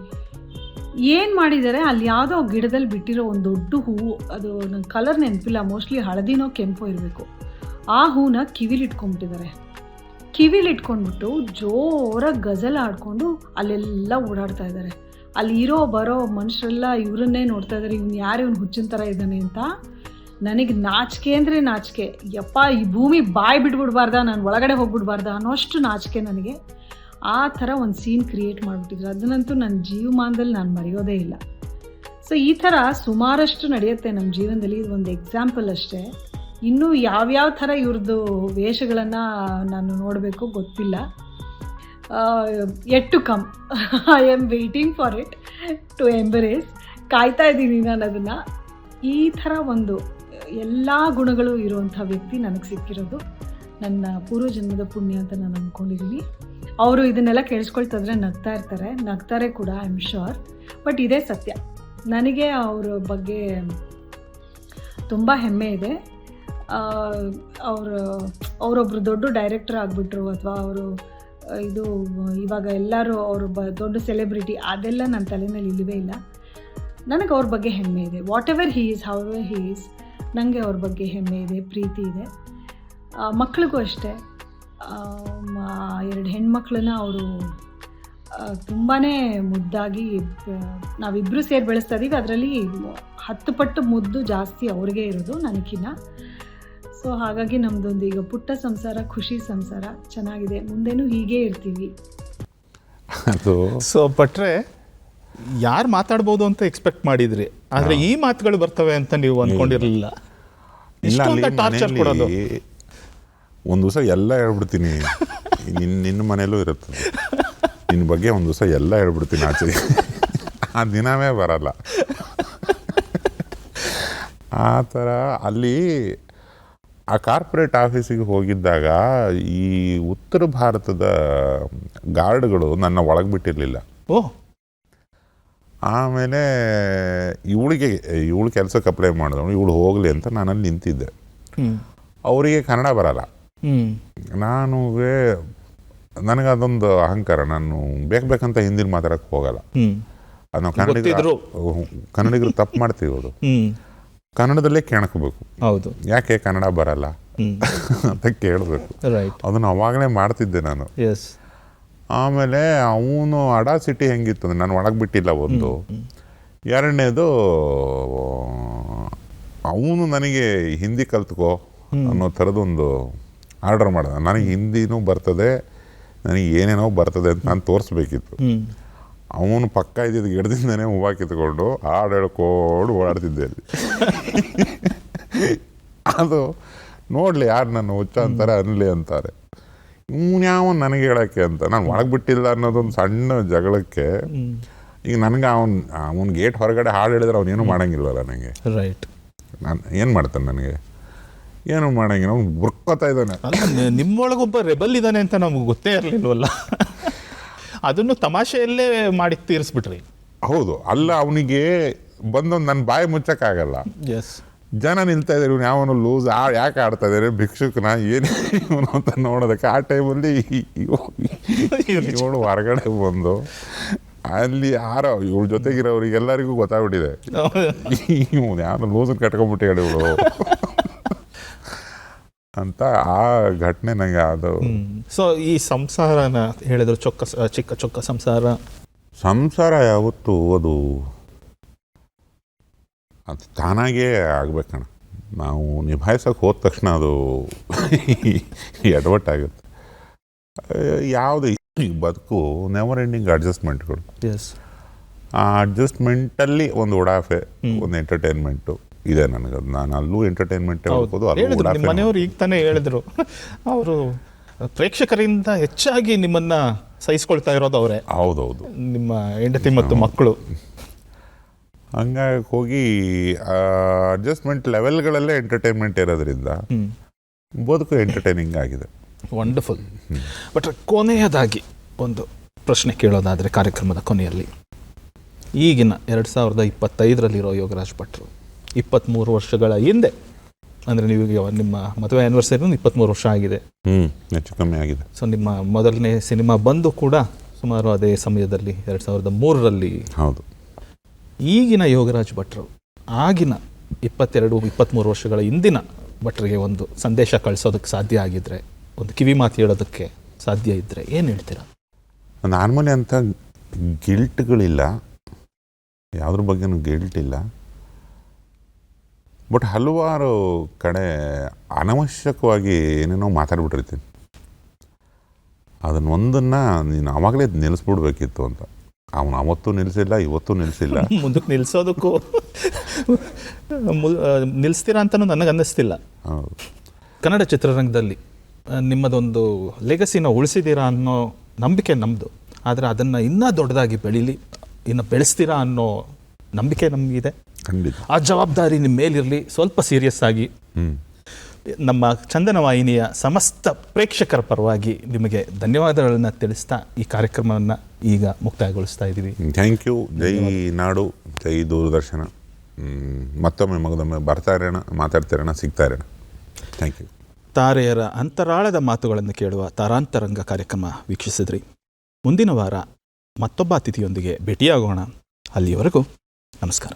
S8: ಏನು ಮಾಡಿದ್ದಾರೆ, ಅಲ್ಲಿ ಯಾವುದೋ ಗಿಡದಲ್ಲಿ ಬಿಟ್ಟಿರೋ ಒಂದು ದೊಡ್ಡ ಹೂವು, ಅದು ನಂಗೆ ಕಲರ್ ನೆನಪಿಲ್ಲ, ಮೋಸ್ಟ್ಲಿ ಹಳದಿನೋ ಕೆಂಪು ಇರಬೇಕು. ಆ ಹೂವನ್ನ ಕಿವಿಲಿಟ್ಕೊಂಡ್ಬಿಟ್ಟಿದ್ದಾರೆ. ಕಿವಿಲಿಟ್ಕೊಂಡ್ಬಿಟ್ಟು ಜೋರಾಗಿ ಗಜಲ್ ಆಡಿಕೊಂಡು ಅಲ್ಲೆಲ್ಲ ಓಡಾಡ್ತಾ ಇದ್ದಾರೆ. ಅಲ್ಲಿ ಬರೋ ಮನುಷ್ಯರೆಲ್ಲ ಇವರನ್ನೇ ನೋಡ್ತಾ ಇದ್ದಾರೆ. ಇವ್ನು ಯಾರು, ಇವ್ನು ಹುಚ್ಚಿನ ಥರ ಇದ್ದಾನೆ ಅಂತ. ನನಗೆ ನಾಚಿಕೆ ಅಂದರೆ ನಾಚಿಕೆ. ಯಪ್ಪ, ಈ ಭೂಮಿ ಬಾಯಿ ಬಿಟ್ಬಿಡ್ಬಾರ್ದ, ನಾನು ಒಳಗಡೆ ಹೋಗ್ಬಿಡ್ಬಾರ್ದ ಅನ್ನೋಷ್ಟು ನಾಚಿಕೆ ನನಗೆ. ಆ ಥರ ಒಂದು ಸೀನ್ ಕ್ರಿಯೇಟ್ ಮಾಡಿಬಿಟ್ಟಿದ್ರು. ಅದನ್ನಂತೂ ನನ್ನ ಜೀವಮಾನದಲ್ಲಿ ನಾನು ಮರೆಯೋದೇ ಇಲ್ಲ. ಸೊ ಈ ಥರ ಸುಮಾರಷ್ಟು ನಡೆಯುತ್ತೆ ನಮ್ಮ ಜೀವನದಲ್ಲಿ. ಇದು ಒಂದು ಎಕ್ಸಾಂಪಲ್ ಅಷ್ಟೇ. ಇನ್ನೂ ಯಾವ್ಯಾವ ಥರ ಇವ್ರದ್ದು ವೇಷಗಳನ್ನು ನಾನು ನೋಡಬೇಕು ಗೊತ್ತಿಲ್ಲ. Yet to come. I am waiting for it to embrace. ಕಾಯ್ತಾ ಇದ್ದೀನಿ ನಾನು ಅದನ್ನು. ಈ ಥರ ಒಂದು ಎಲ್ಲ ಗುಣಗಳು ಇರುವಂಥ ವ್ಯಕ್ತಿ ನನಗೆ ಸಿಕ್ಕಿರೋದು ನನ್ನ ಪೂರ್ವಜನ್ಮದ ಪುಣ್ಯ ಅಂತ ನಾನು ಅಂದ್ಕೊಂಡಿದ್ದೀನಿ. ಅವರು ಇದನ್ನೆಲ್ಲ ಕೇಳಿಸ್ಕೊಳ್ತಿದ್ರೆ ನಗ್ತಾರೆ ಕೂಡ, ಐ ಆಮ್ ಶ್ಯೂರ್. ಬಟ್ ಇದೇ ಸತ್ಯ. ನನಗೆ ಅವರ ಬಗ್ಗೆ ತುಂಬ ಹೆಮ್ಮೆ ಇದೆ. ಅವರೊಬ್ಬರು ದೊಡ್ಡ ಡೈರೆಕ್ಟರ್ ಆಗಿಬಿಟ್ರು, ಅಥವಾ ಅವರು ಇವಾಗ ಎಲ್ಲರೂ ಅವರು ದೊಡ್ಡ ಸೆಲೆಬ್ರಿಟಿ, ಅದೆಲ್ಲ ನನ್ನ ತಲೆಯಲ್ಲಿ ಇಲ್ಲವೇ ಇಲ್ಲ. ನನಗೆ ಅವ್ರ ಬಗ್ಗೆ ಹೆಮ್ಮೆ ಇದೆ. What ever he is, how ever he is, ನನಗೆ ಅವ್ರ ಬಗ್ಗೆ ಹೆಮ್ಮೆ ಇದೆ, ಪ್ರೀತಿ ಇದೆ. ಮಕ್ಕಳಿಗೂ ಅಷ್ಟೇ. 2 ಹೆಣ್ಮಕ್ಳನ್ನ ಅವರು ತುಂಬಾ ಮುದ್ದಾಗಿ, ನಾವಿಬ್ಬರು ಸೇರಿ ಬೆಳೆಸ್ತಾ ಇದ್ದೀವಿ. ಅದರಲ್ಲಿ 10 ಪಟ್ಟು ಮುದ್ದು ಜಾಸ್ತಿ ಅವ್ರಿಗೆ ಇರೋದು ನನಗಿನ್ನ. ಸೊ ಹಾಗಾಗಿ ನಮ್ಮದೊಂದು ಈಗ ಪುಟ್ಟ ಸಂಸಾರ, ಖುಷಿ ಸಂಸಾರ ಚೆನ್ನಾಗಿದೆ. ಮುಂದೆನೂ ಹೀಗೇ ಇರ್ತೀವಿ.
S2: ಸೊ ಭಟ್ರೆ, ಯಾರು ಮಾತಾಡ್ಬೋದು ಅಂತ ಎಕ್ಸ್ಪೆಕ್ಟ್ ಮಾಡಿದ್ರಿ, ಆದರೆ ಈ ಮಾತುಗಳು ಬರ್ತವೆ ಅಂತ ನೀವು ಅಂದ್ಕೊಂಡಿರಲಿಲ್ಲ. ಇಷ್ಟೊಂದು ಟಾರ್ಚರ್ ಕೊಡೋದು
S3: ಒಂದು ದಿವಸ ಎಲ್ಲ ಹೇಳ್ಬಿಡ್ತೀನಿ. ನಿನ್ನ ಮನೇಲೂ ಇರುತ್ತದೆ, ನಿನ್ನ ಬಗ್ಗೆ ಒಂದು ದಿವಸ ಎಲ್ಲ ಹೇಳ್ಬಿಡ್ತೀನಿ ಆಚೆ. ಆ ದಿನವೇ ಬರಲ್ಲ. ಆ ಥರ ಅಲ್ಲಿ ಆ ಕಾರ್ಪೊರೇಟ್ ಆಫೀಸಿಗೆ ಹೋಗಿದ್ದಾಗ ಈ ಉತ್ತರ ಭಾರತದ ಗಾರ್ಡ್ಗಳು ನನ್ನ ಒಳಗೆ ಬಿಟ್ಟಿರಲಿಲ್ಲ.
S2: ಓಹ್,
S3: ಆಮೇಲೆ ಇವಳು ಕೆಲಸಕ್ಕೆ ಅಪ್ಲೈ ಮಾಡಿದವಳು, ಇವಳು ಹೋಗಲಿ ಅಂತ ನಾನಲ್ಲಿ ನಿಂತಿದ್ದೆ. ಅವರಿಗೆ ಕನ್ನಡ ಬರಲ್ಲ. ನನಗೆ ಅದೊಂದು ಅಹಂಕಾರ, ನಾನು ಬೇಕಂತ ಹಿಂದಿನ ಮಾತಾಡಕ್ಕೆ ಹೋಗಲ್ಲ. ಅದು ನಾವು ಕನ್ನಡಿಗರು ತಪ್ಪು ಮಾಡ್ತೀವಿ. ಅದು ಕನ್ನಡದಲ್ಲೇ ಕೇಳ್ಕೋಬೇಕು.
S2: ಹೌದು,
S3: ಯಾಕೆ ಕನ್ನಡ ಬರಲ್ಲ ಅಂತ ಕೇಳಬೇಕು. ಅದನ್ನು ಅವಾಗಲೇ ಮಾಡ್ತಿದ್ದೆ ನಾನು. ಆಮೇಲೆ ಅವನು ಅಡಾಸಿಟಿ ಹೆಂಗಿತ್ತು ಅಂದರೆ ನಾನು ಒಳಗೆ ಬಿಟ್ಟಿಲ್ಲ ಒಂದು. ಎರಡನೇದು, ಅವನು ನನಗೆ ಹಿಂದಿ ಕಲ್ತ್ಕೋ ಅನ್ನೋ ಥರದೊಂದು ಆರ್ಡರ್ ಮಾಡಿದ. ನನಗೆ ಹಿಂದಿನೂ ಬರ್ತದೆ, ನನಗೆ ಏನೇನೋ ಬರ್ತದೆ ಅಂತ ನಾನು ತೋರಿಸ್ಬೇಕಿತ್ತು. ಅವನು ಪಕ್ಕ ಇದ್ದಿದ್ದು ಗಿಡದಿಂದನೇ ಹೂವು ಕಿತ್ಕೊಂಡು ಹಾಡು ಹೇಳ್ಕೊಂಡು ಓಡಾಡ್ತಿದ್ದೆ ಅಲ್ಲಿ. ಅದು ನೋಡಲಿ, ಯಾರು ನನ್ನ ಹುಚ್ಚ ಅಂತಾರೆ ಅನ್ನಲಿ ಅಂತಾರೆ. ಯಾವ ನನಗೆ ಹೇಳೋಕ್ಕೆ ಅಂತ ನಾನು ಒಳಗೆ ಬಿಟ್ಟಿಲ್ಲ ಅನ್ನೋದೊಂದು ಸಣ್ಣ ಜಗಳಕ್ಕೆ ಈಗ ನನಗೆ ಅವನ ಗೇಟ್ ಹೊರಗಡೆ ಹಾಡು ಹೇಳಿದ್ರೆ ಅವನೇನು ಮಾಡೋಂಗಿಲ್ವಲ್ಲ ನನಗೆ.
S2: ರೈಟ್.
S3: ನಾನು ಏನು ಮಾಡ್ತಾನೆ, ನನಗೆ ಏನು ಮಾಡೋಂಗಿಲ್ಲ. ಅವ್ನು ಬುರ್ಕೋತಾ ಇದ್ದಾನೆ.
S2: ನಿಮ್ಮೊಳಗೊಬ್ಬ ರೆಬಲ್ ಇದ್ದಾನೆ ಅಂತ ನಮ್ಗೆ ಗೊತ್ತೇ ಇರಲಿಲ್ವಲ್ಲ. ಅದನ್ನು ತಮಾಷೆಯಲ್ಲೇ ಮಾಡಿ ತೀರಿಸ್ಬಿಟ್ರಿ.
S3: ಹೌದು. ಅಲ್ಲ, ಅವನಿಗೆ ಬಂದೊಂದು ನನ್ನ ಬಾಯಿ ಮುಚ್ಚಕ್ಕಾಗಲ್ಲ. ಜನ ನಿಲ್ತಾ ಇದ್ದಾರೆ, ಇವನು ಯಾವನು ಲೂಸ್ ಯಾಕೆ ಆಡ್ತಾ ಇದ್ದಾರೆ, ಭಿಕ್ಷುಕನ ಏನು ಇವನು ಅಂತ ನೋಡೋದಕ್ಕೆ. ಆ ಟೈಮಲ್ಲಿ ಇವಳು ಹೊರಗಡೆ ಬಂದು ಅಲ್ಲಿ ಇವಳ ಜೊತೆಗಿರೋರಿಗೆಲ್ಲರಿಗೂ ಗೊತ್ತಾಗ್ಬಿಟ್ಟಿದೆ, ಇವನು ಯಾರು ಲೂಸನ್ನು ಕಟ್ಕೊಂಡ್ಬಿಟ್ಟು ಹೇಳಿ ಇವಳು ಅಂತ. ಆ ಘಟನೆ ನನಗೆ ಅದು.
S2: ಸೊ ಈ ಸಂಸಾರನ ಹೇಳಿದ್ರು, ಚಿಕ್ಕ ಚೊಕ್ಕ ಸಂಸಾರ
S3: ಯಾವತ್ತು ಅದು ತಾನಾಗೇ ಆಗ್ಬೇಕಣ್ಣ. ನಾವು ನಿಭಾಯಿಸೋಕೆ ಹೋದ ತಕ್ಷಣ ಅದು ಎಡವಟ್ಟಾಗುತ್ತೆ. ಯಾವುದು ಬದುಕು ನೆವರ್ ಎಂಡಿಂಗ್ ಅಡ್ಜಸ್ಟ್ಮೆಂಟ್ಗಳು. ಆ ಅಡ್ಜಸ್ಟ್ಮೆಂಟಲ್ಲಿ ಒಂದು ಉಡಾಫೆ, ಒಂದು ಎಂಟರ್ಟೈನ್ಮೆಂಟು ಇದೆ ನನಗೆ. ನಾನು ಅಲ್ಲೂ ಎಂಟರ್ಟೈನ್ಮೆಂಟ್ ಹೇಳ್ಬೋದು.
S2: ಮನೆಯವರು ಈಗ ತಾನೇ ಹೇಳಿದ್ರು, ಅವರು ಪ್ರೇಕ್ಷಕರಿಂದ ಹೆಚ್ಚಾಗಿ ನಿಮ್ಮನ್ನ ಸಹಿಸ್ಕೊಳ್ತಾ ಇರೋದು ಅವರೇ.
S3: ಹೌದೌದು,
S2: ನಿಮ್ಮ ಹೆಂಡತಿ ಮತ್ತು ಮಕ್ಕಳು.
S3: ಹಂಗಾಗಿ ಹೋಗಿ ಅಡ್ಜಸ್ಟ್ಮೆಂಟ್ ಲೆವೆಲ್ಗಳಲ್ಲೇ ಎಂಟರ್ಟೈನ್ಮೆಂಟ್ ಇರೋದ್ರಿಂದ ಬದುಕು ಎಂಟರ್ಟೈನಿಂಗ್ ಆಗಿದೆ.
S2: ವಂಡರ್ಫುಲ್. ಬಟ್ ಕೊನೆಯದಾಗಿ ಒಂದು ಪ್ರಶ್ನೆ ಕೇಳೋದಾದರೆ, ಕಾರ್ಯಕ್ರಮದ ಕೊನೆಯಲ್ಲಿ ಈಗಿನ 2025ರಲ್ಲಿರೋ ಯೋಗರಾಜ್ ಭಟ್ರು 23 ವರ್ಷಗಳ ಹಿಂದೆ, ಅಂದರೆ ನೀವು ನಿಮ್ಮ ಮದುವೆ ಆ್ಯನಿವರ್ಸರಿನೂ 23 ವರ್ಷ ಆಗಿದೆ,
S3: ಹೆಚ್ಚು ಕಮ್ಮಿ ಆಗಿದೆ.
S2: ಸೊ ನಿಮ್ಮ ಮೊದಲನೇ ಸಿನಿಮಾ ಬಂದು ಕೂಡ ಸುಮಾರು ಅದೇ ಸಮಯದಲ್ಲಿ 2003ರಲ್ಲಿ.
S3: ಹೌದು.
S2: ಈಗಿನ ಯೋಗರಾಜ್ ಭಟ್ರು ಆಗಿನ 22-23 ವರ್ಷಗಳ ಹಿಂದಿನ ಭಟ್ರಿಗೆ ಒಂದು ಸಂದೇಶ ಕಳಿಸೋದಕ್ಕೆ ಸಾಧ್ಯ ಆಗಿದ್ರೆ, ಒಂದು ಕಿವಿ ಮಾತು ಹೇಳೋದಕ್ಕೆ ಸಾಧ್ಯ ಇದ್ದರೆ ಏನು ಹೇಳ್ತೀರಾ?
S3: ನಾರ್ಮಲಿ ಅಂತ ಗಿಲ್ಟ್ಗಳಿಲ್ಲ, ಯಾವುದ್ರ ಬಗ್ಗೆನೂ ಗಿಲ್ಟ್ ಇಲ್ಲ. ಬಟ್ ಹಲವಾರು ಕಡೆ ಅನವಶ್ಯಕವಾಗಿ ಏನೇನೋ ಮಾತಾಡ್ಬಿಟ್ಟಿರ್ತೀನಿ. ಅದನ್ನೊಂದನ್ನು ನೀನು ಆವಾಗಲೇ ನಿಲ್ಲಿಸ್ಬಿಡ್ಬೇಕಿತ್ತು ಅಂತ. ಅವನು ಅವತ್ತೂ ನಿಲ್ಲಿಸಿಲ್ಲ, ಇವತ್ತೂ ನಿಲ್ಲಿಸಿಲ್ಲ.
S2: ಮುಂದಕ್ಕೆ ನಿಲ್ಲಿಸೋದಕ್ಕೂ ನಿಲ್ಲಿಸ್ತೀರಾ ಅಂತಲೂ ನನಗೆ ಅನ್ನಿಸ್ತಿಲ್ಲ.
S3: ಹೌದು.
S2: ಕನ್ನಡ ಚಿತ್ರರಂಗದಲ್ಲಿ ನಿಮ್ಮದೊಂದು ಲೆಗಸಿನ ಉಳಿಸಿದ್ದೀರಾ ಅನ್ನೋ ನಂಬಿಕೆ ನಮ್ಮದು. ಆದರೆ ಅದನ್ನು ಇನ್ನೂ ದೊಡ್ಡದಾಗಿ ಬೆಳೀಲಿ, ಇನ್ನು ಬೆಳೆಸ್ತೀರಾ ಅನ್ನೋ ನಂಬಿಕೆ ನಮಗಿದೆ.
S3: ಖಂಡಿತ.
S2: ಆ ಜವಾಬ್ದಾರಿ ನಿಮ್ಮ ಮೇಲಿರಲಿ. ಸ್ವಲ್ಪ ಸೀರಿಯಸ್ ಆಗಿ ನಮ್ಮ ಚಂದನ ವಾಹಿನಿಯ ಸಮಸ್ತ ಪ್ರೇಕ್ಷಕರ ಪರವಾಗಿ ನಿಮಗೆ ಧನ್ಯವಾದಗಳನ್ನು ತಿಳಿಸ್ತಾ ಈ ಕಾರ್ಯಕ್ರಮವನ್ನು ಈಗ ಮುಕ್ತಾಯಗೊಳಿಸ್ತಾ ಇದ್ದೀವಿ.
S3: Thank you. ಜೈ ನಾಡು, ಜೈ ದೂರದರ್ಶನ. ಮತ್ತೊಮ್ಮೆ ಮಗದೊಮ್ಮೆ ಬರ್ತಾ ಇರೋಣ, ಮಾತಾಡ್ತಾ ಇರೋಣ, ಸಿಗ್ತಾ ಇರೋಣ. Thank you.
S2: ತಾರೆಯರ ಅಂತರಾಳದ ಮಾತುಗಳನ್ನು ಕೇಳುವ ತಾರಾಂತರಂಗ ಕಾರ್ಯಕ್ರಮ ವೀಕ್ಷಿಸಿದ್ರಿ. ಮುಂದಿನ ವಾರ ಮತ್ತೊಬ್ಬ ಅತಿಥಿಯೊಂದಿಗೆ ಭೇಟಿಯಾಗೋಣ. ಅಲ್ಲಿಯವರೆಗೂ ನಮಸ್ಕಾರ.